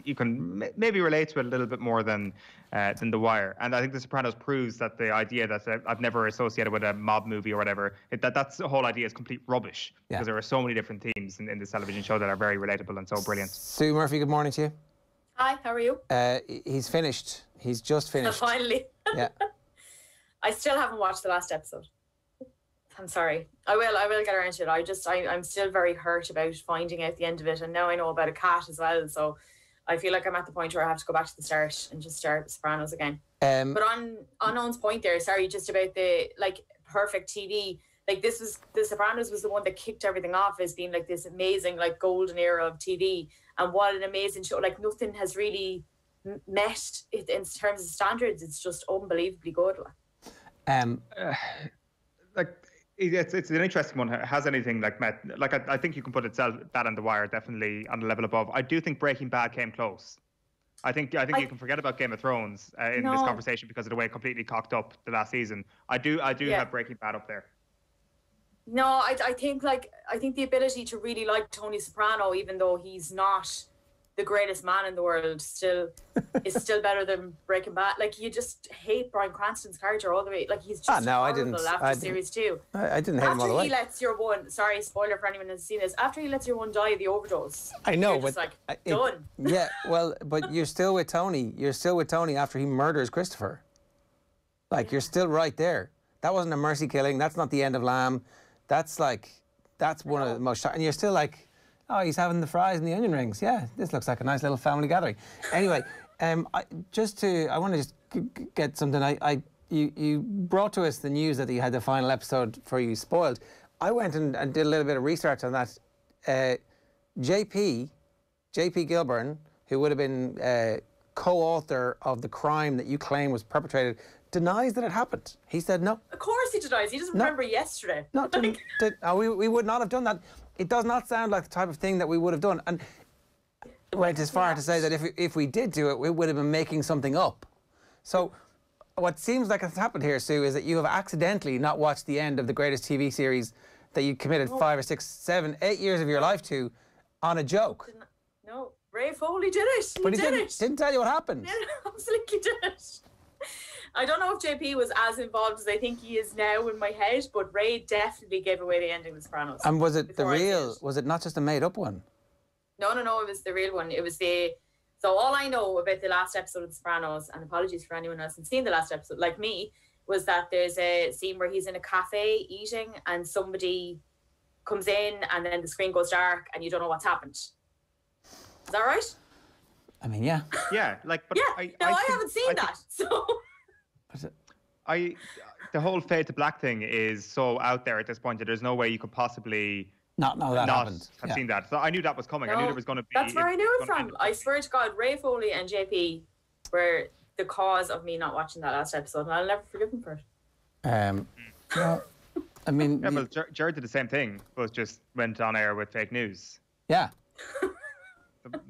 you can maybe relate to it a little bit more than The Wire. And I think The Sopranos proves that the idea that I've never associated with a mob movie or whatever, that's the whole idea is complete rubbish. Yeah. Because there are so many different themes in this television show that are very relatable and so brilliant. Sue Murphy, good morning to you. Hi, how are you? He's finished. He's just finished. Finally. Yeah. I still haven't watched the last episode. I'm sorry. I will get around to it. I'm still very hurt about finding out the end of it, and now I know about a cat as well, so I feel like I'm at the point where I have to go back to the start and just start Sopranos again. But on Eoin's point there, sorry, just about the perfect TV, The Sopranos was the one that kicked everything off as being this amazing golden era of TV, and what an amazing show. Nothing has really met it in terms of standards. It's just unbelievably good. It's an interesting one. Has anything met? I think you can put that and The Wire definitely on the level above. I do think Breaking Bad came close. I think you can forget about Game of Thrones in this conversation because of the way it completely cocked up the last season. I do have Breaking Bad up there. No, I think the ability to really like Tony Soprano, even though he's not the greatest man in the world is still better than Breaking Bad. Like, you just hate Bryan Cranston's character all the way. Like, he's just horrible after series 2. I didn't hate him all the way. After he lets your one, sorry, spoiler for anyone who's seen this, after he lets your one die of the overdose. I know, but done. Yeah, well, but you're still with Tony. You're still with Tony after he murders Christopher. Like, you're still right there. That wasn't a mercy killing. That's not the end of Lamb. That's one of the most... And you're still like... Oh, he's having the fries and the onion rings. Yeah, this looks like a nice little family gathering. Anyway, I want to just get something. You brought to us the news that you had the final episode for you spoiled. I went and did a little bit of research on that. JP Gilburn, who would have been co-author of the crime that you claim was perpetrated, denies that it happened. He said no. Of course he denies. He doesn't remember yesterday. No, we would not have done that. It does not sound like the type of thing that we would have done. And went as far to say that if we did do it, we would have been making something up. So what seems like has happened here, Sue, is that you have accidentally not watched the end of the greatest TV series that you committed 5 or 6, 7, 8 years of your life to on a joke. No, Ray Foley did it. But he didn't tell you what happened. Yeah, absolutely did it. I don't know if JP was as involved as I think he is now in my head, but Ray definitely gave away the ending of The Sopranos. And was it the real? Was it not just a made-up one? No, it was the real one. It was so all I know about the last episode of The Sopranos, and apologies for anyone who hasn't seen the last episode, like me, was that there's a scene where he's in a cafe eating and somebody comes in and then the screen goes dark and you don't know what's happened. Is that right? I mean, yeah. Yeah, but I haven't seen that, so... The whole fade to black thing is so out there at this point that there's no way you could possibly not have seen that. So I knew that was coming. I knew there was going to be. That's where I knew it from. I swear to God, Ray Foley and JP were the cause of me not watching that last episode, and I'll never forgive them for it. Well, I mean, yeah, well, Jared did the same thing, but just went on air with fake news. Yeah.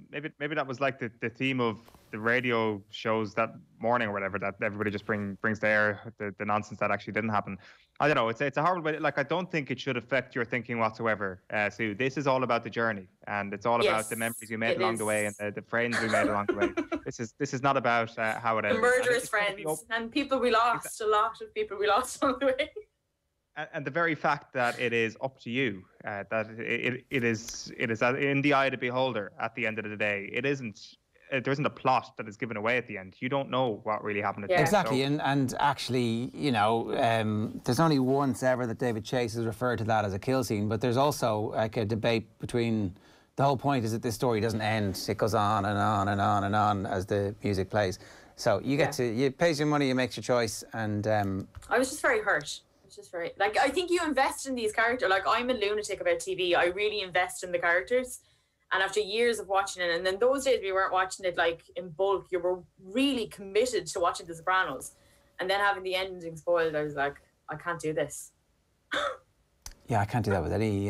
Maybe that was like the theme of the radio shows that morning or whatever, that everybody just brings to air the nonsense that actually didn't happen. I don't know. It's a horrible way. Like, I don't think it should affect your thinking whatsoever, Sue. This is all about the journey, and it's all about the memories you made along the way and the friends we made along the way. This is not about how it ended. The murderous friends and people we lost. A lot of people we lost along the way. And the very fact that it is up to you, that it is in the eye of the beholder at the end of the day. There isn't a plot that is given away at the end. You don't know what really happened at the end. Exactly, and actually, there's only once ever that David Chase has referred to that as a kill scene, but there's also like a debate between... The whole point is that this story doesn't end. It goes on and on and on and on as the music plays. So you get you pays your money, you make your choice, and... I was just very hurt. Just right. Like, I think you invest in these characters. Like, I'm a lunatic about TV. I really invest in the characters. And after years of watching it, and then those days we weren't watching it like in bulk, you were really committed to watching The Sopranos. And then having the ending spoiled, I was like, I can't do this. Yeah, I can't do that with any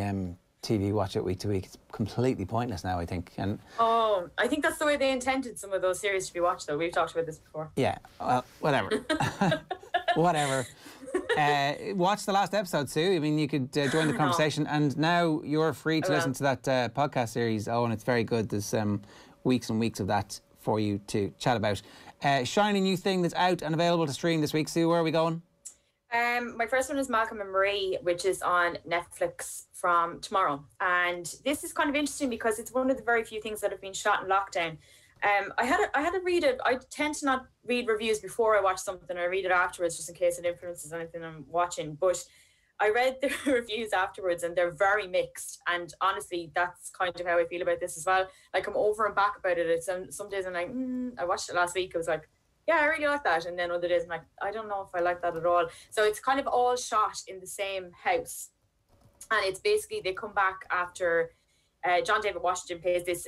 TV. Watch it week to week. It's completely pointless now, I think. And I think that's the way they intended some of those series to be watched, though. We've talked about this before. Yeah, well, whatever. Whatever. Watch the last episode, Sue. I mean, you could join the conversation, and now you're free to listen to that podcast series. Oh, and it's very good. There's weeks and weeks of that for you to chat about. Shiny new thing that's out and available to stream this week. Sue, where are we going? My first one is Malcolm and Marie, which is on Netflix from tomorrow. And this is kind of interesting because it's one of the very few things that have been shot in lockdown. I had to read it. I tend to not read reviews before I watch something. I read it afterwards just in case it influences anything I'm watching. But I read the reviews afterwards and they're very mixed. And honestly, that's kind of how I feel about this as well. Like, I'm over and back about it. Some days I'm like, I watched it last week. I was like, yeah, I really like that. And then other days I'm like, I don't know if I like that at all. So it's kind of all shot in the same house. And it's basically, they come back after... John David Washington plays this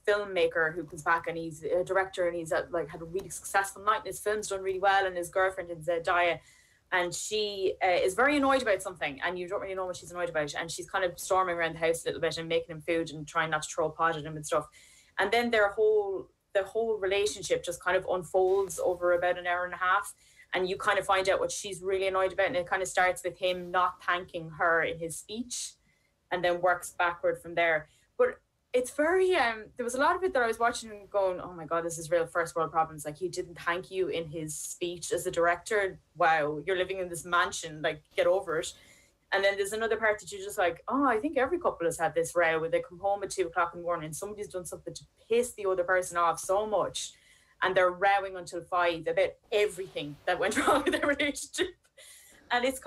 filmmaker who comes back, and he's a director, and he's had a really successful night, and his film's done really well, and his girlfriend is Daya, and she is very annoyed about something, and you don't really know what she's annoyed about, and she's kind of storming around the house a little bit and making him food and trying not to throw a pot at him and stuff. And then the whole relationship just kind of unfolds over about an hour and a half, and you kind of find out what she's really annoyed about, and it kind of starts with him not thanking her in his speech and then works backward from there. But it's very there was a lot of it that I was watching and going, oh my God, this is real first world problems. Like, he didn't thank you in his speech as a director. Wow, you're living in this mansion, like, get over it. And then there's another part that you're just like, oh, I think every couple has had this row where they come home at 2 o'clock in the morning and somebody's done something to piss the other person off so much, and they're rowing until 5 about everything that went wrong with their relationship. And it's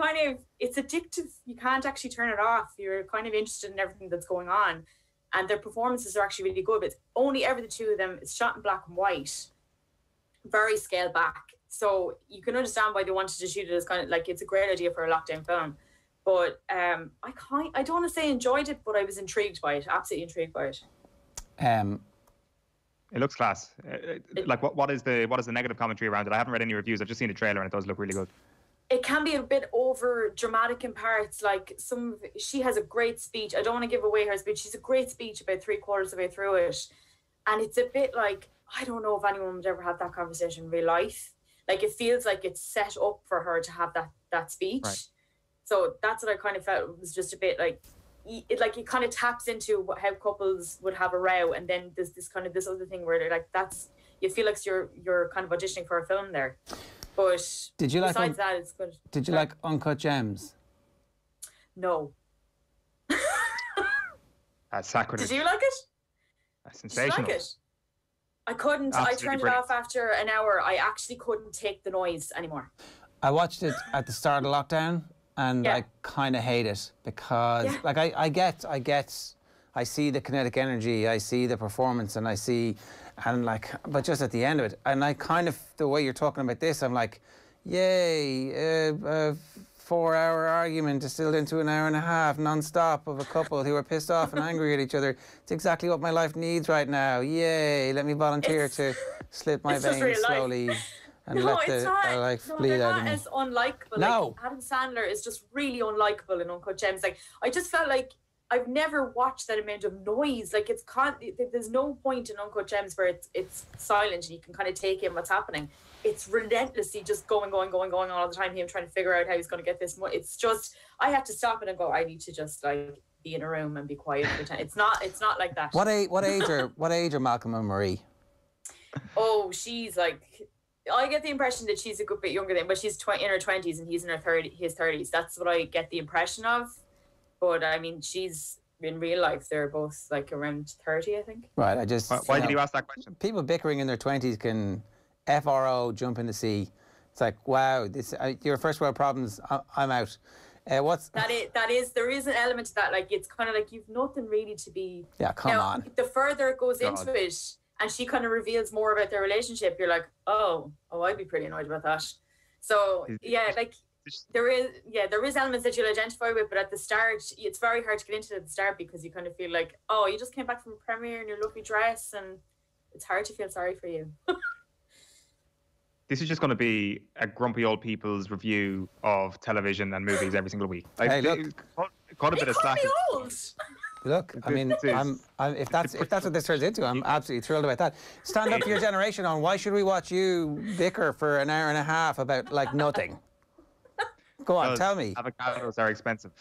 it's addictive. You can't actually turn it off. You're kind of interested in everything that's going on. And their performances are actually really good, but it's only ever the two of them. It's shot in black and white, very scaled back. So you can understand why they wanted to shoot it as kind of like, it's a great idea for a lockdown film. But I don't want to say enjoyed it, but I was intrigued by it, absolutely intrigued by it. It looks class. Like, what is the negative commentary around it? I haven't read any reviews. I've just seen the trailer and it does look really good. It can be a bit over dramatic in parts. Like, she has a great speech. I don't want to give away her speech. She's a great speech about 3/4 of the way through it. And it's a bit like, I don't know if anyone would ever have that conversation in real life. Like, it feels like it's set up for her to have that speech. Right. So that's what I kind of felt. It was just a bit like, it kind of taps into how couples would have a row. And then there's this other thing where they're like, you feel like you're kind of auditioning for a film there. But besides that, it's good. Did you like Uncut Gems? No. That's sacrilege. Did you like it? That's sensational. Did you like it? I couldn't. Absolutely I turned it off after an hour. I actually couldn't take the noise anymore. I watched it at the start of lockdown, and I kind of hate it because, like, I see the kinetic energy, I see the performance, and but just at the end of it, and I kind of, the way you're talking about this, I'm like, yay, a 4-hour argument distilled into an hour and a half non-stop of a couple who are pissed off and angry at each other. It's exactly what my life needs right now. Yay, let me volunteer to slit my veins slowly and let the life bleed out of me. It's not as unlikable. No. Like, Adam Sandler is just really unlikable in Uncut Gems. Like, I just felt like I've never watched that amount of noise. Like, there's no point in Uncut Gems where it's silent and you can kind of take in what's happening. It's relentlessly just going all the time. Him trying to figure out how he's going to get this. It's just, I have to stop it and go, I need to just like be in a room and be quiet for time. It's not like that. What age are Malcolm and Marie? Oh, she's like, I get the impression that she's a good bit younger than, but she's in her 20s and he's in his 30s. That's what I get the impression of. But I mean, she's in real life, they're both like around 30, I think. Right. Why did you ask that question? People bickering in their 20s can FRO jump in the sea. It's like, wow, your first world problems. I'm out. There is an element to that. Like, it's kind of like you've nothing really to be. Yeah, come on. The further it goes into it, and she kind of reveals more about their relationship, you're like, oh, I'd be pretty annoyed about that. So yeah, like. There is elements that you'll identify with, but at the start, it's very hard to get into it at the start because you kind of feel like, oh, you just came back from a premiere in your lovely dress, and it's hard to feel sorry for you. This is just going to be a grumpy old people's review of television and movies every single week. Hey, look, got a bit of slack. Look, I mean, if that's what this turns into, I'm absolutely thrilled about that. Stand up for your generation on why should we watch you bicker for an hour and a half about like nothing. Go on, tell me. Avocados are expensive.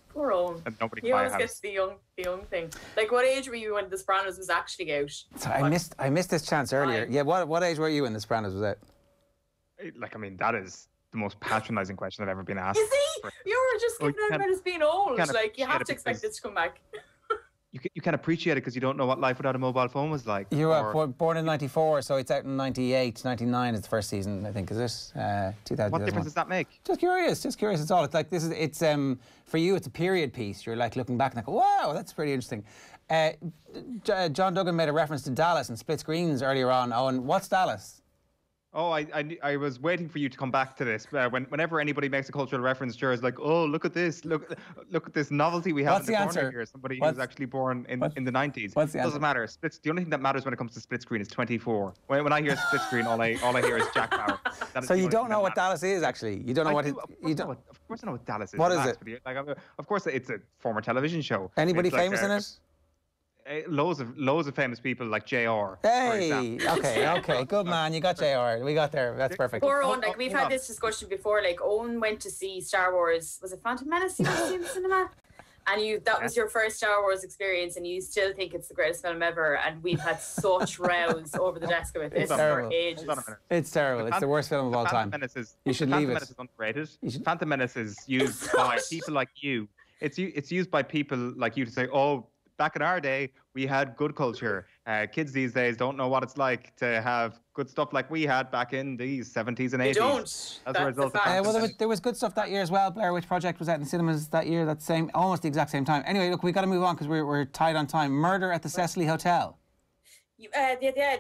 Poor Eoin. And nobody he always gets the young thing. Like, what age were you when The Sopranos was actually out? Sorry, I missed this chance earlier. Yeah, what age were you when The Sopranos was out? Like, I mean, that is the most patronising question I've ever been asked. You see, you were just giving out about us being old. Like, you have to expect it to come back. You can appreciate it because you don't know what life without a mobile phone was like. You were born in 94, so it's out in 98, 99 is the first season, I think, is it? 2000. What difference does that make? Just curious, it's all. It's like, for you, it's a period piece. You're like looking back and like, wow, that's pretty interesting. John Duggan made a reference to Dallas and split screens earlier on. Owen, what's Dallas? Oh, I was waiting for you to come back to this. Whenever anybody makes a cultural reference, sure, it's like, oh, look at this, look at this novelty we have in the corner here. Somebody who's actually born in the 90s. What's the answer? Doesn't matter. The only thing that matters when it comes to split screen is 24. When I hear split screen, all I hear is Jack Bauer. So you don't know what Dallas is, actually. You don't know what it. Of course, I know what Dallas is. What is it? Like, of course, it's a former television show. Anybody famous in it? Loads of famous people like JR. Hey, okay, good man. You got JR. We got there. That's perfect. Poor Eoin. Like, we've had this discussion before. Like, Eoin went to see Star Wars. Was it Phantom Menace? You went to see in the cinema. And that was your first Star Wars experience, and you still think it's the greatest film ever, and we've had such rows over the desk about this for ages. It's terrible. It's the worst film of all time. You should leave it. Phantom Menace is underrated. Phantom Menace is used by people like you. It's used by people like you to say, oh, back in our day, we had good culture. Kids these days don't know what it's like to have good stuff like we had back in the 70s and 80s. They don't. As a result of well, there was good stuff that year as well. Blair Witch Project was out in cinemas that year, almost the exact same time. Anyway, look, we've got to move on because we're tight on time. Murder at the Cecily Hotel.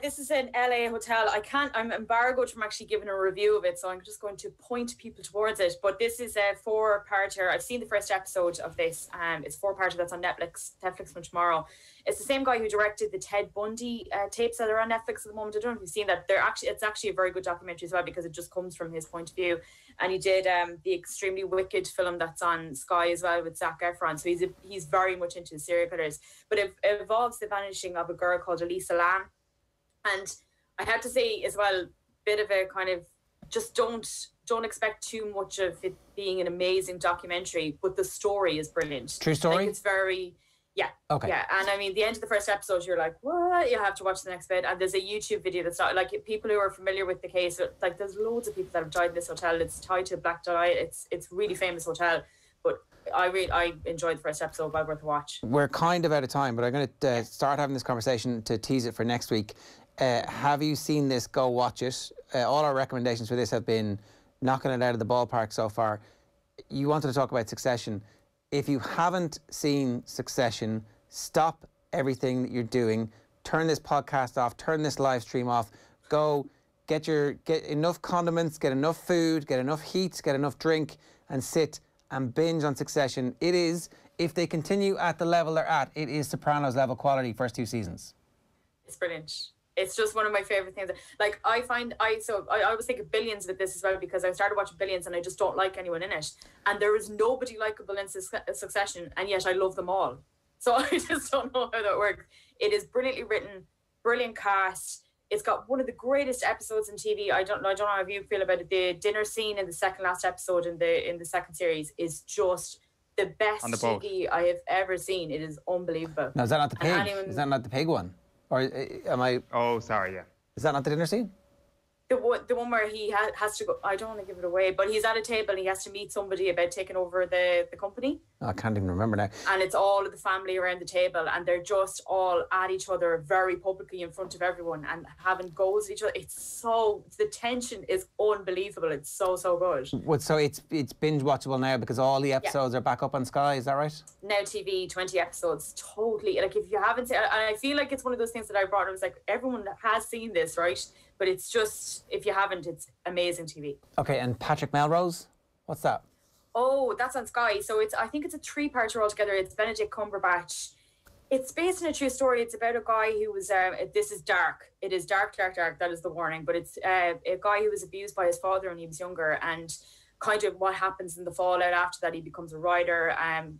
This is an LA hotel. I'm embargoed from actually giving a review of it, so I'm just going to point people towards it. But this is a 4-parter. I've seen the first episode of this. It's 4-parter that's on Netflix from tomorrow. It's the same guy who directed the Ted Bundy tapes that are on Netflix at the moment. I don't know if you've seen that. It's actually a very good documentary as well because it just comes from his point of view. And he did the extremely wicked film that's on Sky as well with Zac Efron. So he's very much into serial killers. But it involves the vanishing of a girl called Elisa Lam. And I have to say as well, bit of a kind of just don't expect too much of it being an amazing documentary, but the story is brilliant. True story? Like it's very... Yeah. Okay. Yeah, and I mean, the end of the first episode, you're like, what? You have to watch the next bit. And there's a YouTube video that's not like people who are familiar with the case. Like, there's loads of people that have died in this hotel. It's tied to a black tie. It's a really famous hotel. But I enjoyed the first episode. Well worth a watch. We're kind of out of time, but I'm going to start having this conversation to tease it for next week. Have you seen this? Go watch it. All our recommendations for this have been knocking it out of the ballpark so far. You wanted to talk about Succession. If you haven't seen Succession, stop everything that you're doing. Turn this podcast off. Turn this live stream off. Go get enough condiments, get enough food, get enough heat, get enough drink, and sit and binge on Succession. It is, if they continue at the level they're at, it is Sopranos level quality first 2 seasons. It's brilliant. It's just one of my favourite things. Like, I was thinking Billions with this as well because I started watching Billions and I just don't like anyone in it. And there is nobody likeable in Succession, and yet I love them all. So I just don't know how that works. It is brilliantly written, brilliant cast. It's got one of the greatest episodes in TV. I don't know how you feel about it. The dinner scene in the second last episode in the second series is just the best TV I have ever seen. It is unbelievable. Now, is that not the pig? Is that not the pig one? Or am I... Oh, sorry, yeah. Is that not the dinner scene? The one where he has to go... I don't want to give it away, but he's at a table and he has to meet somebody about taking over the company. Oh, I can't even remember now. And it's all of the family around the table and they're just all at each other very publicly in front of everyone and having goes at each other. The tension is unbelievable. It's so good. So it's binge watchable now because all the episodes are back up on Sky, is that right? Now TV, 20 episodes, totally. Like, if you haven't seen, and I feel like it's one of those things that I brought, it was like, everyone has seen this, right? But it's just, if you haven't, it's amazing TV. Okay, and Patrick Melrose, what's that? Oh, that's on Sky. So I think it's a 3-parter altogether. It's Benedict Cumberbatch. It's based on a true story. It's about a guy who was, this is dark. It is dark. That is the warning. But it's a guy who was abused by his father when he was younger, and kind of what happens in the fallout after that. He becomes a writer,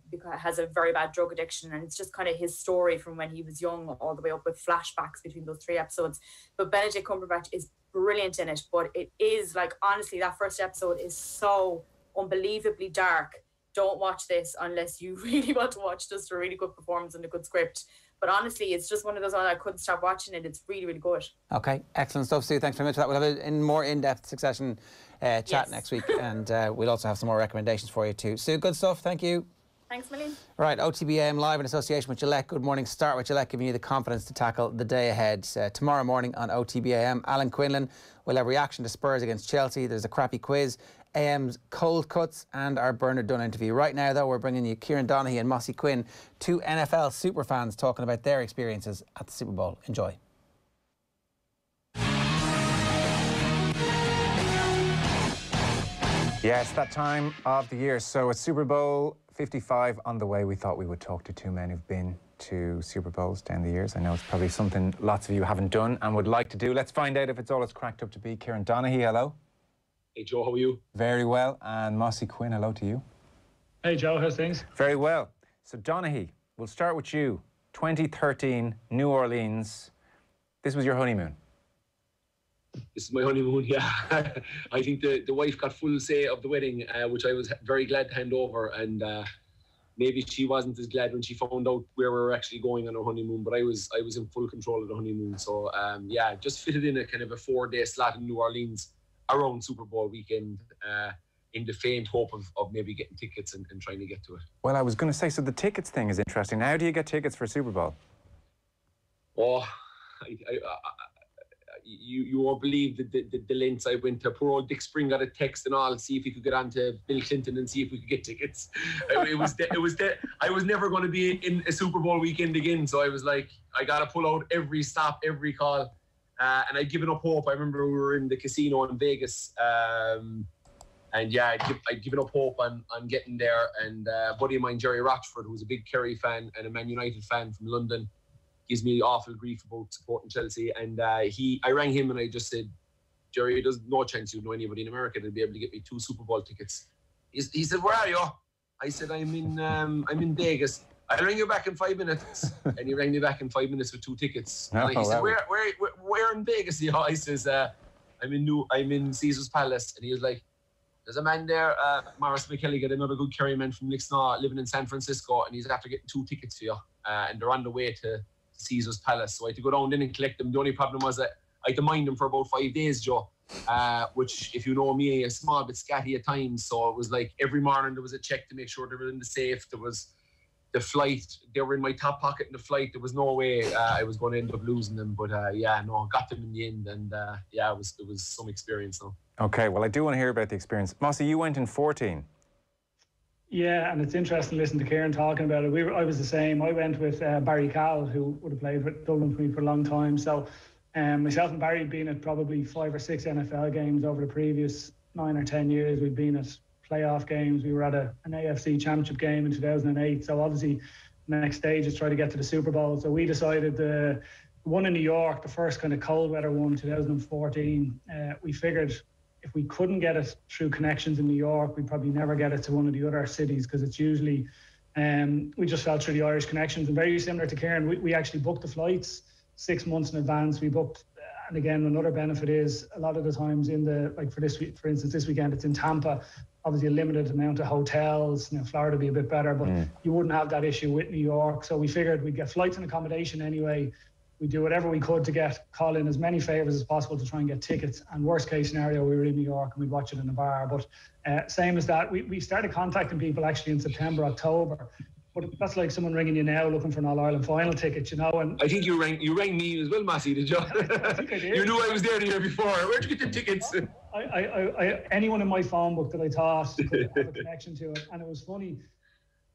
because has a very bad drug addiction, and it's just kind of his story from when he was young all the way up with flashbacks between those 3 episodes. But Benedict Cumberbatch is brilliant in it, but it is, like, honestly, that first episode is so unbelievably dark. Don't watch this unless you really want to watch just a really good performance and a good script. But honestly, it's just one of those ones I couldn't stop watching it. It's really, really good. Okay, excellent stuff, Sue. Thanks very much for that. We'll have a more in-depth Succession chat next week, and we'll also have some more recommendations for you too. Sue, good stuff. Thank you. Thanks, Malone. Right, OTB AM live in association with Gillette. Good morning. Start with Gillette, giving you the confidence to tackle the day ahead. Tomorrow morning on OTB AM, Alan Quinlan will have reaction to Spurs against Chelsea. There's a crappy quiz, AM's cold cuts, and our Bernard Dunn interview. Right now, though, we're bringing you Kieran Donaghy and Mossy Quinn, 2 NFL superfans talking about their experiences at the Super Bowl. Enjoy. Yeah, it's that time of the year. So it's Super Bowl 55 on the way. We thought we would talk to 2 men who've been to Super Bowls down the years. I know it's probably something lots of you haven't done and would like to do. Let's find out if it's all it's cracked up to be. Kieran Donaghy, hello. Hey, Joe, how are you? Very well. And Mossy Quinn, hello to you. Hey, Joe, how's things? Very well. So, Donaghy, we'll start with you. 2013, New Orleans. This was your honeymoon. This is my honeymoon, yeah. I think the wife got full say of the wedding, which I was very glad to hand over. And maybe she wasn't as glad when she found out where we were actually going on our honeymoon, but I was in full control of the honeymoon. So just fitted in a kind of a 4-day slot in New Orleans around Super Bowl weekend, in the faint hope of maybe getting tickets and trying to get to it. Well, I was going to say, so the tickets thing is interesting. How do you get tickets for Super Bowl? Oh, you won't believe the lengths I went to. Poor old Dick Spring got a text and all, see if he could get on to Bill Clinton and see if we could get tickets. I was never going to be in a Super Bowl weekend again, so I was like, I got to pull out every stop, every call. And I'd given up hope. I remember we were in the casino in Vegas, and yeah, I'd given up hope on getting there. And a buddy of mine, Jerry Rochford, who's a big Kerry fan and a Man United fan from London, gives me awful grief about supporting Chelsea. And I rang him and I just said, Jerry, there's no chance you know anybody in America that'll be able to get me 2 Super Bowl tickets. He said, where are you? I said, I'm in Vegas. I'll ring you back in 5 minutes. And he rang me back in 5 minutes with 2 tickets. And he said, where in Vegas are you? I says, I'm in Caesar's Palace. And he was like, there's a man there, Maurice McKelligot, another good Kerry man from Lixnaw, living in San Francisco, and he's after getting 2 tickets for you. And they're on the way to Caesar's Palace. So I had to go down in and collect them. The only problem was that I had to mind them for about 5 days, Joe, which, if you know me, a small bit scatty at times. So it was like every morning there was a check to make sure they were in the safe. There was the flight. They were in my top pocket in the flight. There was no way I was going to end up losing them. But I got them in the end. And it was some experience now. Okay, well, I do want to hear about the experience. Mossy, you went in 14. Yeah, and it's interesting to listen to Kieran talking about it. I was the same. I went with Barry Cowell, who would have played with Dublin for me for a long time. So myself and Barry had been at probably 5 or 6 NFL games over the previous 9 or 10 years. We'd been at playoff games. We were at an AFC Championship game in 2008. So obviously the next stage is try to get to the Super Bowl. So we decided the one in New York, the first kind of cold weather one, 2014, we figured if we couldn't get it through connections in New York, we'd probably never get it to one of the other cities, because it's usually, we just fell through the Irish connections. And very similar to Kieran, we actually booked the flights 6 months in advance. We booked, and again, another benefit is a lot of the times for this week, for instance, this weekend it's in Tampa, obviously a limited amount of hotels. Florida would be a bit better, but you wouldn't have that issue with New York. So we figured we'd get flights and accommodation anyway. We do whatever we could to call in as many favours as possible to try and get tickets. And worst case scenario, we were in New York and we'd watch it in a bar. But same as that, we started contacting people actually in September, October. But that's like someone ringing you now looking for an All-Ireland final ticket, And I think you rang me as well, Massey, did you? I think I did. You knew I was there the year before. Where'd you get the tickets? Anyone in my phone book that I thought could have a connection to it. And it was funny.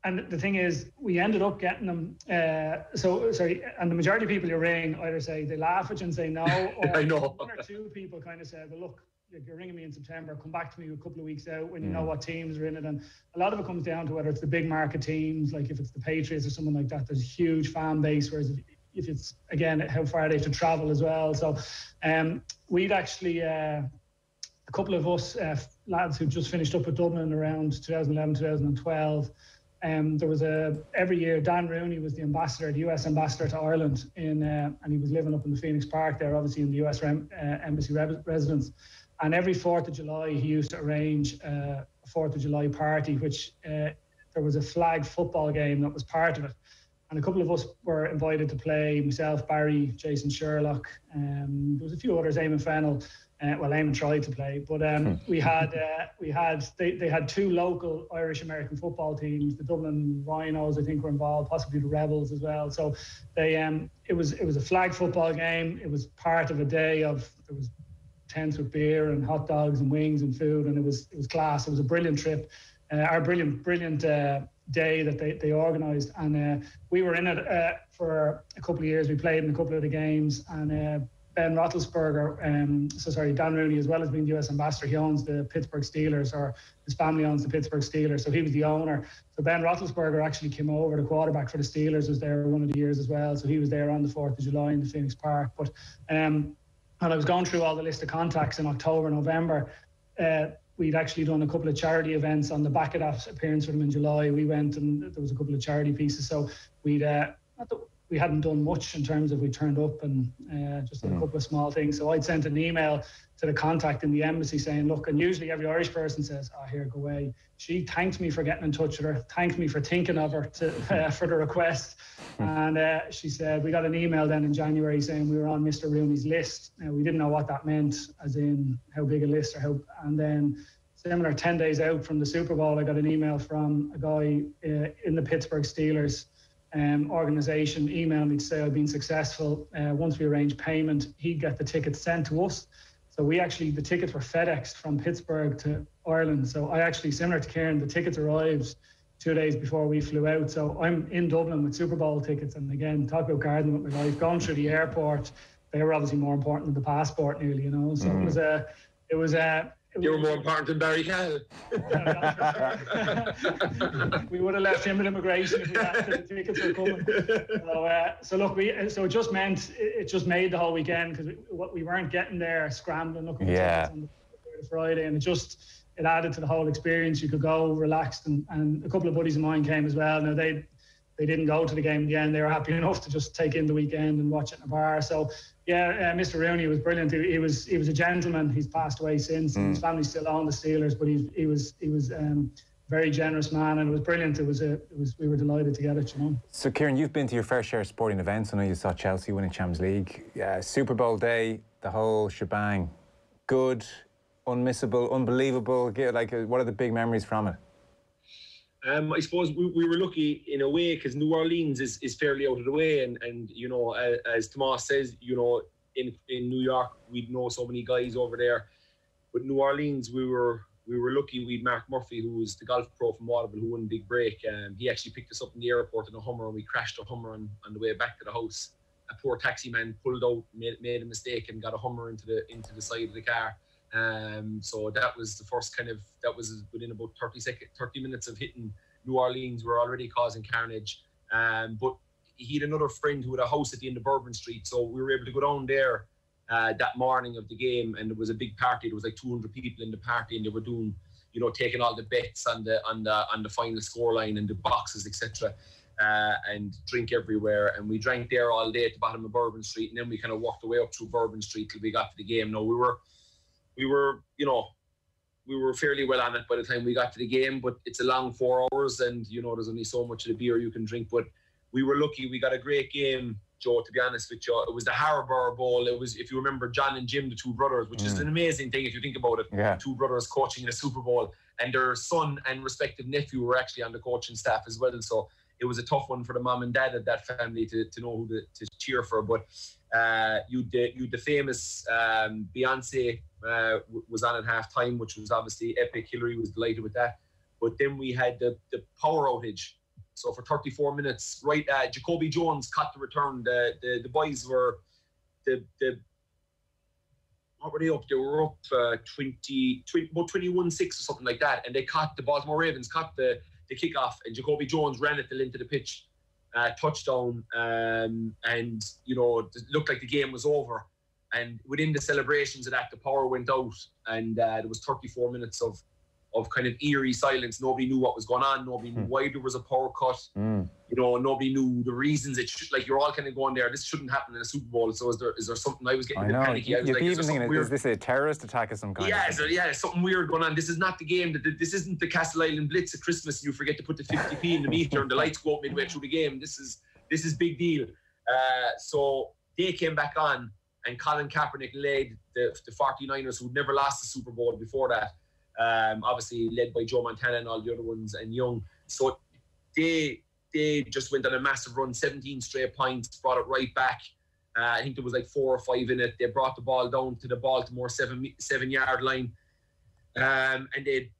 And the thing is, we ended up getting them. And the majority of people you ring either say they laugh at you and say no, or I know. 1 or 2 people kind of said, well, look, you're ringing me in September, come back to me a couple of weeks out when you know what teams are in it. And a lot of it comes down to whether it's the big market teams, like if it's the Patriots or someone like that, there's a huge fan base, whereas if it's, again, how far they have to travel as well. So we'd actually, a couple of us lads who just finished up with Dublin around 2011, 2012, there was every year Dan Rooney was the US ambassador to Ireland and he was living up in the Phoenix Park there, obviously in the US embassy residence. And every 4th of July, he used to arrange a 4th of July party, which there was a flag football game that was part of it. And a couple of us were invited to play, myself, Barry, Jason Sherlock, there was a few others, Eamon Fennell. Eamon tried to play, but they had 2 local Irish American football teams. The Dublin Rhinos, I think, were involved, possibly the Rebels as well. So it was a flag football game. It was part of a day there was tents with beer and hot dogs and wings and food, and it was class. It was a brilliant trip, our brilliant day that they organised, and we were in it for a couple of years. We played in a couple of the games, and Ben Roethlisberger, Dan Rooney, as well as being the US ambassador, he owns the Pittsburgh Steelers, or his family owns the Pittsburgh Steelers, so he was the owner. So Ben Roethlisberger actually came over, the quarterback for the Steelers, was there one of the years as well, so he was there on the 4th of July in the Phoenix Park. But and I was going through all the list of contacts in October, November. We'd actually done a couple of charity events on the back of that appearance for them in July. We went and there was a couple of charity pieces, so we'd we hadn't done much in terms of we turned up and just did a couple of small things. So I'd sent an email to the contact in the embassy saying, look, and usually every Irish person says, oh, here, go away. She thanked me for getting in touch with her, thanked me for thinking of her for the request. And she said, we got an email then in January saying we were on Mr. Rooney's list. Now, we didn't know what that meant, as in how big a list or how. And then similar, 10 days out from the Super Bowl, I got an email from a guy in the Pittsburgh Steelers organisation, emailed me to say I'd been successful. Once we arranged payment, he'd get the tickets sent to us. So the tickets were FedExed from Pittsburgh to Ireland. So I actually, similar to Kieran, the tickets arrived 2 days before we flew out. So I'm in Dublin with Super Bowl tickets. And again, talk about gardening with my life, going through the airport. They were obviously more important than the passport nearly, you know. So you were more important than Barry Cal. We would have left him at immigration if we had the tickets were coming. So it just meant it just made the whole weekend, because we weren't getting there scrambling looking for tickets on the Friday, and it added to the whole experience. You could go relaxed, and a couple of buddies of mine came as well. Now they didn't go to the game in the end. They were happy enough to just take in the weekend and watch it in a bar. So yeah, Mr. Rooney was brilliant. He was a gentleman. He's passed away since. His family's still on the Steelers, but he was very generous man, and it was brilliant. We were delighted to get it, you know. So Kieran, you've been to your fair share of sporting events. I know you saw Chelsea winning Champions League, Super Bowl day, the whole shebang. Good, unmissable, unbelievable. Like, what are the big memories from it? I suppose we were lucky in a way, because New Orleans is fairly out of the way, and you know, as Tomas says, you know, in New York we'd know so many guys over there, but New Orleans we were lucky. We'd Mark Murphy, who was the golf pro from Waterville, who won Big Break, and he actually picked us up in the airport in a Hummer, and we crashed a Hummer on the way back to the house. A poor taxi man pulled out, made a mistake, and got a Hummer into the side of the car. So that was the first that was within about 30 minutes of hitting New Orleans. We were already causing carnage. But he had another friend who had a house at the end of Bourbon Street, so we were able to go down there that morning of the game, and it was a big party. There was like 200 people in the party, and they were doing, you know, taking all the bets on the final scoreline and the boxes, etc. And drink everywhere. And we drank there all day at the bottom of Bourbon Street, and then we kind of walked away up through Bourbon Street till we got to the game. No, we were, you know, we were fairly well on it by the time we got to the game, but it's a long 4 hours, and, you know, there's only so much of the beer you can drink. But we were lucky. We got a great game, Joe, to be honest with you. It was the Harbour Bowl. It was, if you remember, John and Jim, the two brothers, which is an amazing thing if you think about it. Yeah. Two brothers coaching in a Super Bowl, and their son and respective nephew were actually on the coaching staff as well. So it was a tough one for the mom and dad of that family to know who to cheer for. But you the famous Beyonce was on at half time, which was obviously epic. Hillary was delighted with that. But then we had the power outage. So for 34 minutes, right, Jacoby Jones caught the return. The boys were what were they up? They were up 20 about 21-6 or something like that, and they caught the Baltimore Ravens caught the kickoff, and Jacoby Jones ran it into the pitch, touchdown, and you know, it looked like the game was over. And within the celebrations of that, the power went out, and there was 34 minutes of kind of eerie silence. Nobody knew what was going on. Nobody knew why there was a power cut. You know, nobody knew the reasons. Like, you're all kind of going there, this shouldn't happen in a Super Bowl. So is there something? I was getting a bit panicky. I was like, even thinking, is this a terrorist attack of some kind? Yeah, something weird going on. This is not the game. This isn't the Castle Island Blitz at Christmas. You forget to put the 50p in the meter and the lights go up midway through the game. This is big deal. So they came back on, and Colin Kaepernick led the 49ers, who'd never lost the Super Bowl before that. Obviously led by Joe Montana and all the other ones, and Young. So they just went on a massive run, 17 straight points, brought it right back. I think there was like 4 or 5 in it. They brought the ball down to the Baltimore 7-yard line. And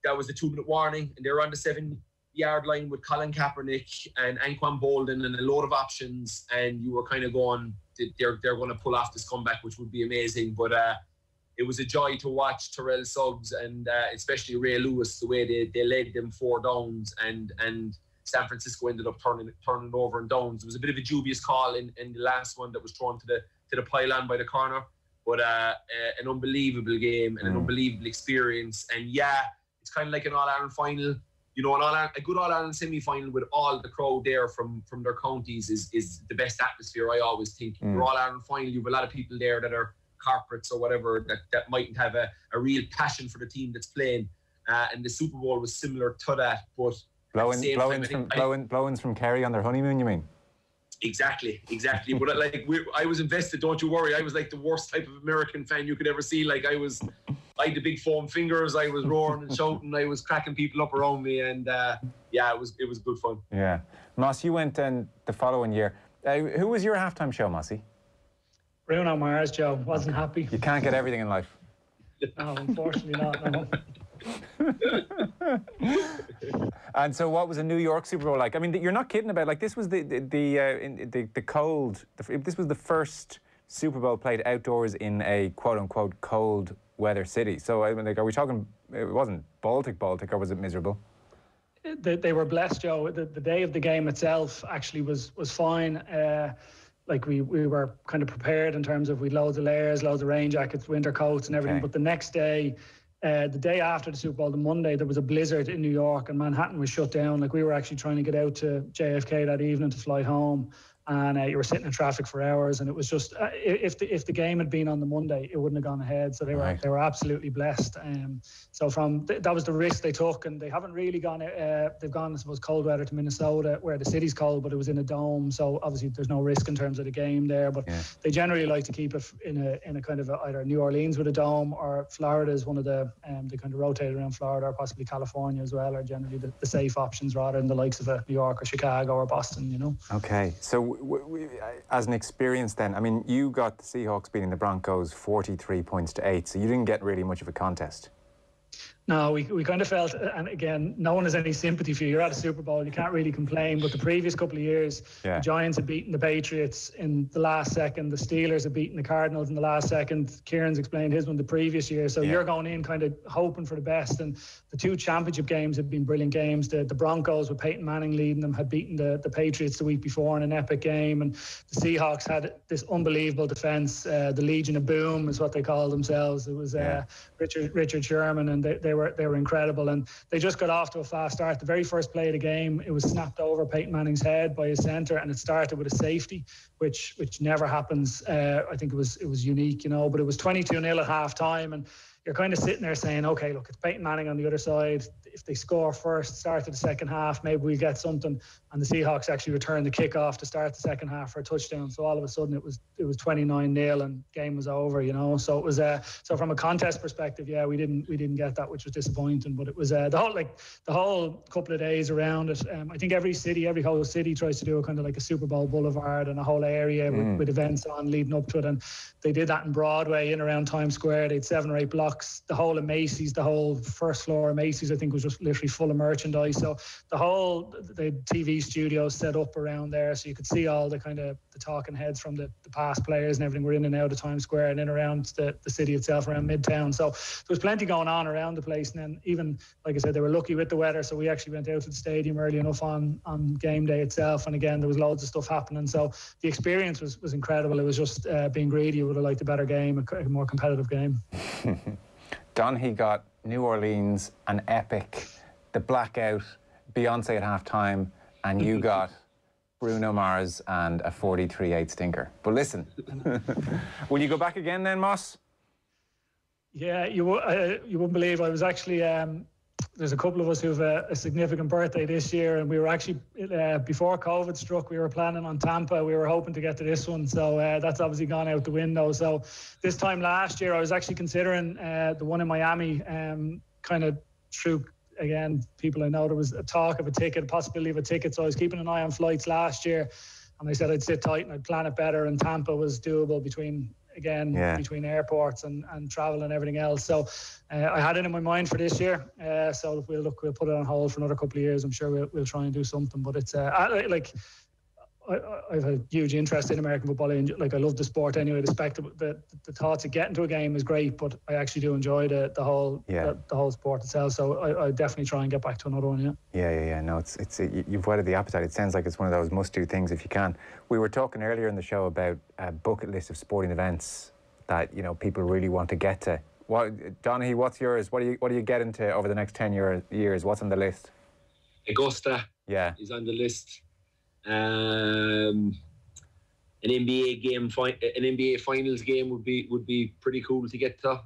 that was the 2-minute warning, and they were on the 7-yard line with Colin Kaepernick and Anquan Bolden and a load of options, and you were kind of going, they're going to pull off this comeback, which would be amazing. But it was a joy to watch Terrell Suggs and especially Ray Lewis, the way they led them 4 downs, and San Francisco ended up turning it over in downs. It was a bit of a dubious call in the last one that was thrown to the pylon by the corner, but an unbelievable game and an unbelievable experience. And yeah, it's kind of like an All-Ireland final. you know, a good All-Ireland semi-final with all the crowd there from their counties is the best atmosphere, I always think. Your All-Ireland final, you have a lot of people there that are corporates or whatever that mightn't have a real passion for the team that's playing. And the Super Bowl was similar to that, but blowings from Kerry on their honeymoon, you mean? Exactly. But like, I was invested. Don't you worry. I was like the worst type of American fan you could ever see. Like I had the big foam fingers. I was roaring and shouting. I was cracking people up around me, and it was good fun. Yeah, Moss, you went then the following year. Who was your halftime show, Mossy? Bruno Mars, Joe. Wasn't happy. You can't get everything in life. No, unfortunately not. No. And so, what was a New York Super Bowl like? I mean, you're not kidding about. Like, this was the cold. This was the first Super Bowl played outdoors in a quote unquote cold weather city. So, I mean, like, are we talking? It wasn't Baltic, or was it miserable? They were blessed, Joe. The day of the game itself actually was fine. Like we were kind of prepared in terms of we'd loads of layers, loads of rain jackets, winter coats, and everything. Okay. But the next day. The day after the Super Bowl, the Monday, there was a blizzard in New York and Manhattan was shut down. Like we were actually trying to get out to JFK that evening to fly home, and you were sitting in traffic for hours. And it was just if the game had been on the Monday, it wouldn't have gone ahead. So they were absolutely blessed. So that was the risk they took, and they haven't really gone. They've gone, I suppose, cold weather to Minnesota, where the city's cold, but it was in a dome. So obviously there's no risk in terms of the game there. But they generally like to keep it in a kind of either New Orleans with a dome, or Florida is one of the they kind of rotate around Florida, or possibly California as well, are generally the safe options rather than the likes of New York or Chicago or Boston. You know. Okay, so. As an experience then, I mean, you got the Seahawks beating the Broncos 43 points to 8, so you didn't get really much of a contest. No, we kind of felt, and again, no one has any sympathy for you. You're at a Super Bowl, you can't really complain. But the previous couple of years, the Giants had beaten the Patriots in the last second. The Steelers had beaten the Cardinals in the last second. Kieran's explained his one the previous year. So you're going in kind of hoping for the best. And the two championship games have been brilliant games. The Broncos, with Peyton Manning leading them, had beaten the Patriots the week before in an epic game. And the Seahawks had this unbelievable defence. The Legion of Boom is what they call themselves. It was Richard Sherman, and they were incredible, and they just got off to a fast start. The very first play of the game, it was snapped over Peyton Manning's head by his centre, and it started with a safety, which never happens. I think it was unique, you know. But it was 22-0 at half time, and you're kind of sitting there saying, okay, look, it's Peyton Manning on the other side. If they score first, start of the second half, maybe we'll get something. And the Seahawks actually returned the kickoff to start the second half for a touchdown. So all of a sudden it was 29-0 and game was over, you know. So it was so from a contest perspective, we didn't get that, which was disappointing. But it was the whole couple of days around it. I think every whole city tries to do a kind of like a Super Bowl boulevard and a whole area with events on leading up to it. And they did that in Broadway, in around Times Square. They had 7 or 8 blocks. The whole of Macy's, the whole first floor of Macy's, I think, was just literally full of merchandise. So the TV studios set up around there, so you could see all the kind of the talking heads from the past players and everything were in and out of Times Square and in around the city itself, around Midtown. So there was plenty going on around the place. And then even, like I said, they were lucky with the weather, so we actually went out to the stadium early enough on game day itself. And again, there was loads of stuff happening. So the experience was incredible. It was just being greedy. I would have liked a better game, a more competitive game. Donaghy got New Orleans, an epic, the blackout, Beyonce at half-time, and you got Bruno Mars and a 43-8 stinker. But listen, will you go back again then, Moss? Yeah, you wouldn't believe, I was actually, there's a couple of us who have a significant birthday this year, and we were actually, before COVID struck, we were planning on Tampa. We were hoping to get to this one, so that's obviously gone out the window. So this time last year, I was actually considering the one in Miami, kind of through, again, people I know, there was a talk of a possibility of a ticket, so I was keeping an eye on flights last year, and I said I'd sit tight and I'd plan it better, and Tampa was doable between airports and travel and everything else. So I had it in my mind for this year. So we'll put it on hold for another couple of years. I'm sure we'll try and do something. But it's I've had a huge interest in American football. I love the sport anyway. The thoughts of getting to a game is great, but I actually do enjoy the whole sport itself. So I definitely try and get back to another one. Yeah. No, it's you've whetted the appetite. It sounds like it's one of those must-do things if you can. We were talking earlier in the show about a bucket list of sporting events that people really want to get to. Donaghy, what's yours? What do you get into over the next 10 years? What's on the list? Augusta is on the list. An NBA finals game would be pretty cool to get to.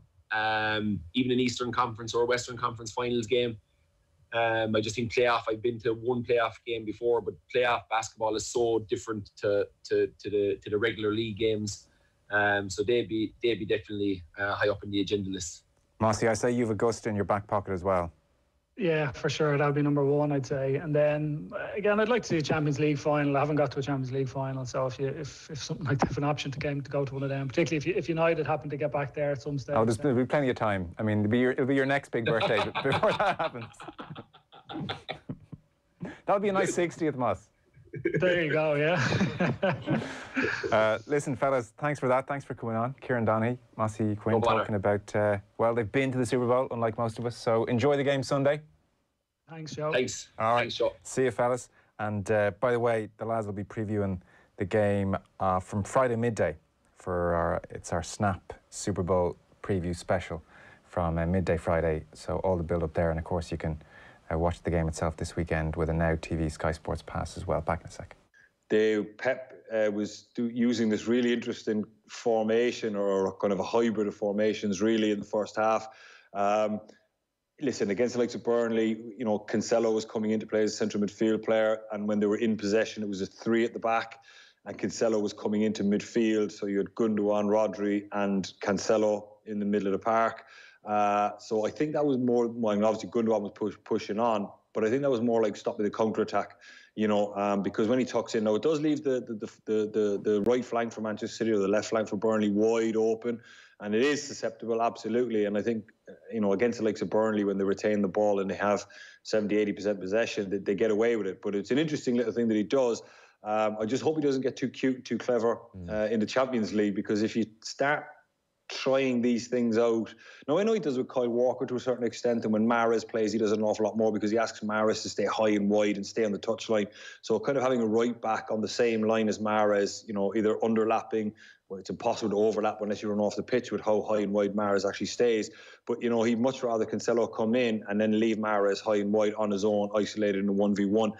Even an Eastern Conference or Western Conference finals game. I just think playoff. I've been to one playoff game before, but playoff basketball is so different to the regular league games. So they'd be definitely high up in the agenda list. Mossy, I say you've Augusta in your back pocket as well. Yeah, for sure. That would be number one, I'd say. And then, again, I'd like to see a Champions League final. I haven't got to a Champions League final. So if something like that, if an option to go to one of them, particularly if United happen to get back there at some stage. Oh, there'll be plenty of time. I mean, it'll be your next big birthday before that happens. That'll be a nice 60th, Moss. There you go, yeah. Listen, fellas, thanks for that. Thanks for coming on. Kieran Donaghy, Mossy Quinn, talking about, well, they've been to the Super Bowl, unlike most of us. So enjoy the game Sunday. Thanks, Joe. Thanks. All right. Thanks, Joe. See you, fellas. And by the way, the lads will be previewing the game from Friday midday for it's our Snap Super Bowl preview special from midday Friday. So all the build up there. And of course, you can watch the game itself this weekend with a Now TV Sky Sports Pass as well. Back in a second. Pep was using this really interesting formation, or kind of a hybrid of formations, really, in the first half. Listen, against the likes of Burnley, you know, Cancelo was coming into play as a central midfield player, and when they were in possession, it was a 3 at the back, and Cancelo was coming into midfield. So you had Gundogan, Rodri, and Cancelo in the middle of the park. So I think that was more, well, obviously Gundogan was pushing on, but I think that was more like stopping the counter-attack, you know, because when he tucks in, now it does leave the right flank for Manchester City or the left flank for Burnley wide open, and it is susceptible, absolutely. And I think, you know, against the likes of Burnley, when they retain the ball and they have 70-80% possession, they get away with it. But it's an interesting little thing that he does. I just hope he doesn't get too cute, too clever in the Champions League, because if you start trying these things out. Now, I know he does with Kyle Walker to a certain extent, and when Mahrez plays, he does an awful lot more, because he asks Mahrez to stay high and wide and stay on the touchline. So kind of having a right back on the same line as Mahrez, you know, either underlapping, well, it's impossible to overlap unless you run off the pitch with how high and wide Mahrez actually stays. But, you know, he'd much rather Cancelo come in and then leave Mahrez high and wide on his own, isolated in a 1v1.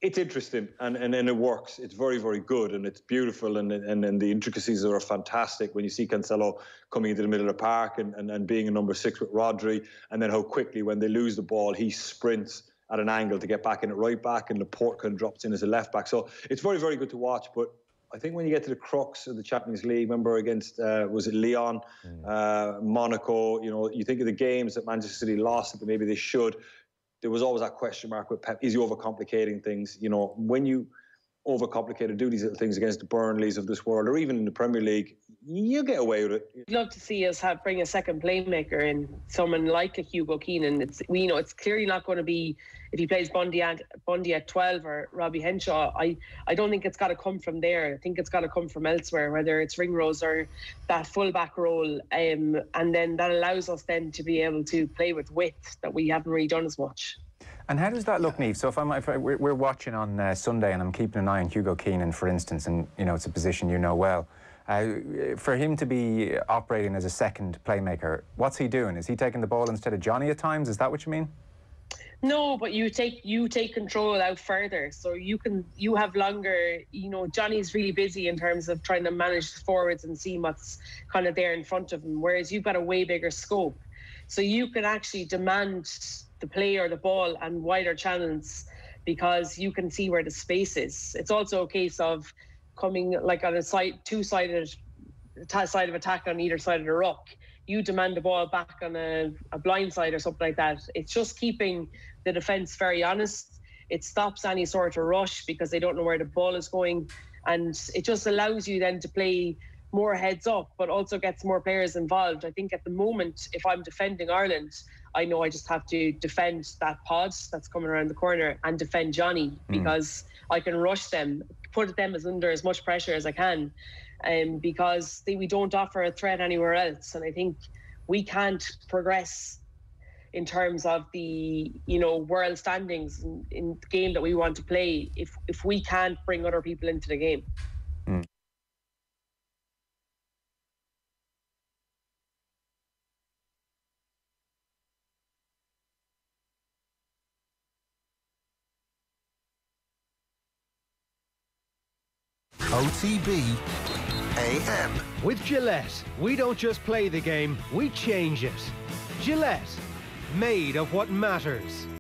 It's interesting, and it works. It's very, very good, and it's beautiful, and the intricacies are fantastic when you see Cancelo coming into the middle of the park and being a number 6 with Rodri, and then how quickly, when they lose the ball, he sprints at an angle to get back in at right back, and Laporte kind of drops in as a left back. So it's very, very good to watch. But I think when you get to the crux of the Champions League, remember against, was it Lyon, Monaco, you know, you think of the games that Manchester City lost that maybe they should. There was always that question mark with Pep. Is he overcomplicating things? You know, when you overcomplicate or do these little things against the Burnleys of this world, or even in the Premier League, you get away with it. I'd love to see us bring a second playmaker in, someone like a Hugo Keenan. It's clearly not going to be if he plays Bundy at 12 or Robbie Henshaw. I don't think it's got to come from there. I think it's got to come from elsewhere, whether it's Ringrose or that full-back role, and then that allows us then to be able to play with width that we haven't really done as much. And how does that look, Niamh? So we're watching on Sunday, and I'm keeping an eye on Hugo Keenan, for instance, and you know it's a position you know well. For him to be operating as a second playmaker, what's he doing? Is he taking the ball instead of Johnny at times? Is that what you mean? No, but you take control out further, so you have longer. You know, Johnny's really busy in terms of trying to manage the forwards and see what's kind of there in front of him, whereas you've got a way bigger scope, so you can actually demand the play or the ball and wider channels because you can see where the space is. It's also a case of coming like on a two-sided side of attack on either side of the ruck. You demand the ball back on a blind side or something like that. It's just keeping the defence very honest. It stops any sort of rush because they don't know where the ball is going, and it just allows you then to play more heads up, but also gets more players involved. I think at the moment, if I'm defending Ireland, I know I just have to defend that pod that's coming around the corner and defend Johnny because I can rush them, put them under as much pressure as I can, because we don't offer a threat anywhere else. And I think we can't progress in terms of the world standings in the game that we want to play if we can't bring other people into the game. OTB AM. With Gillette, we don't just play the game, we change it. Gillette, made of what matters.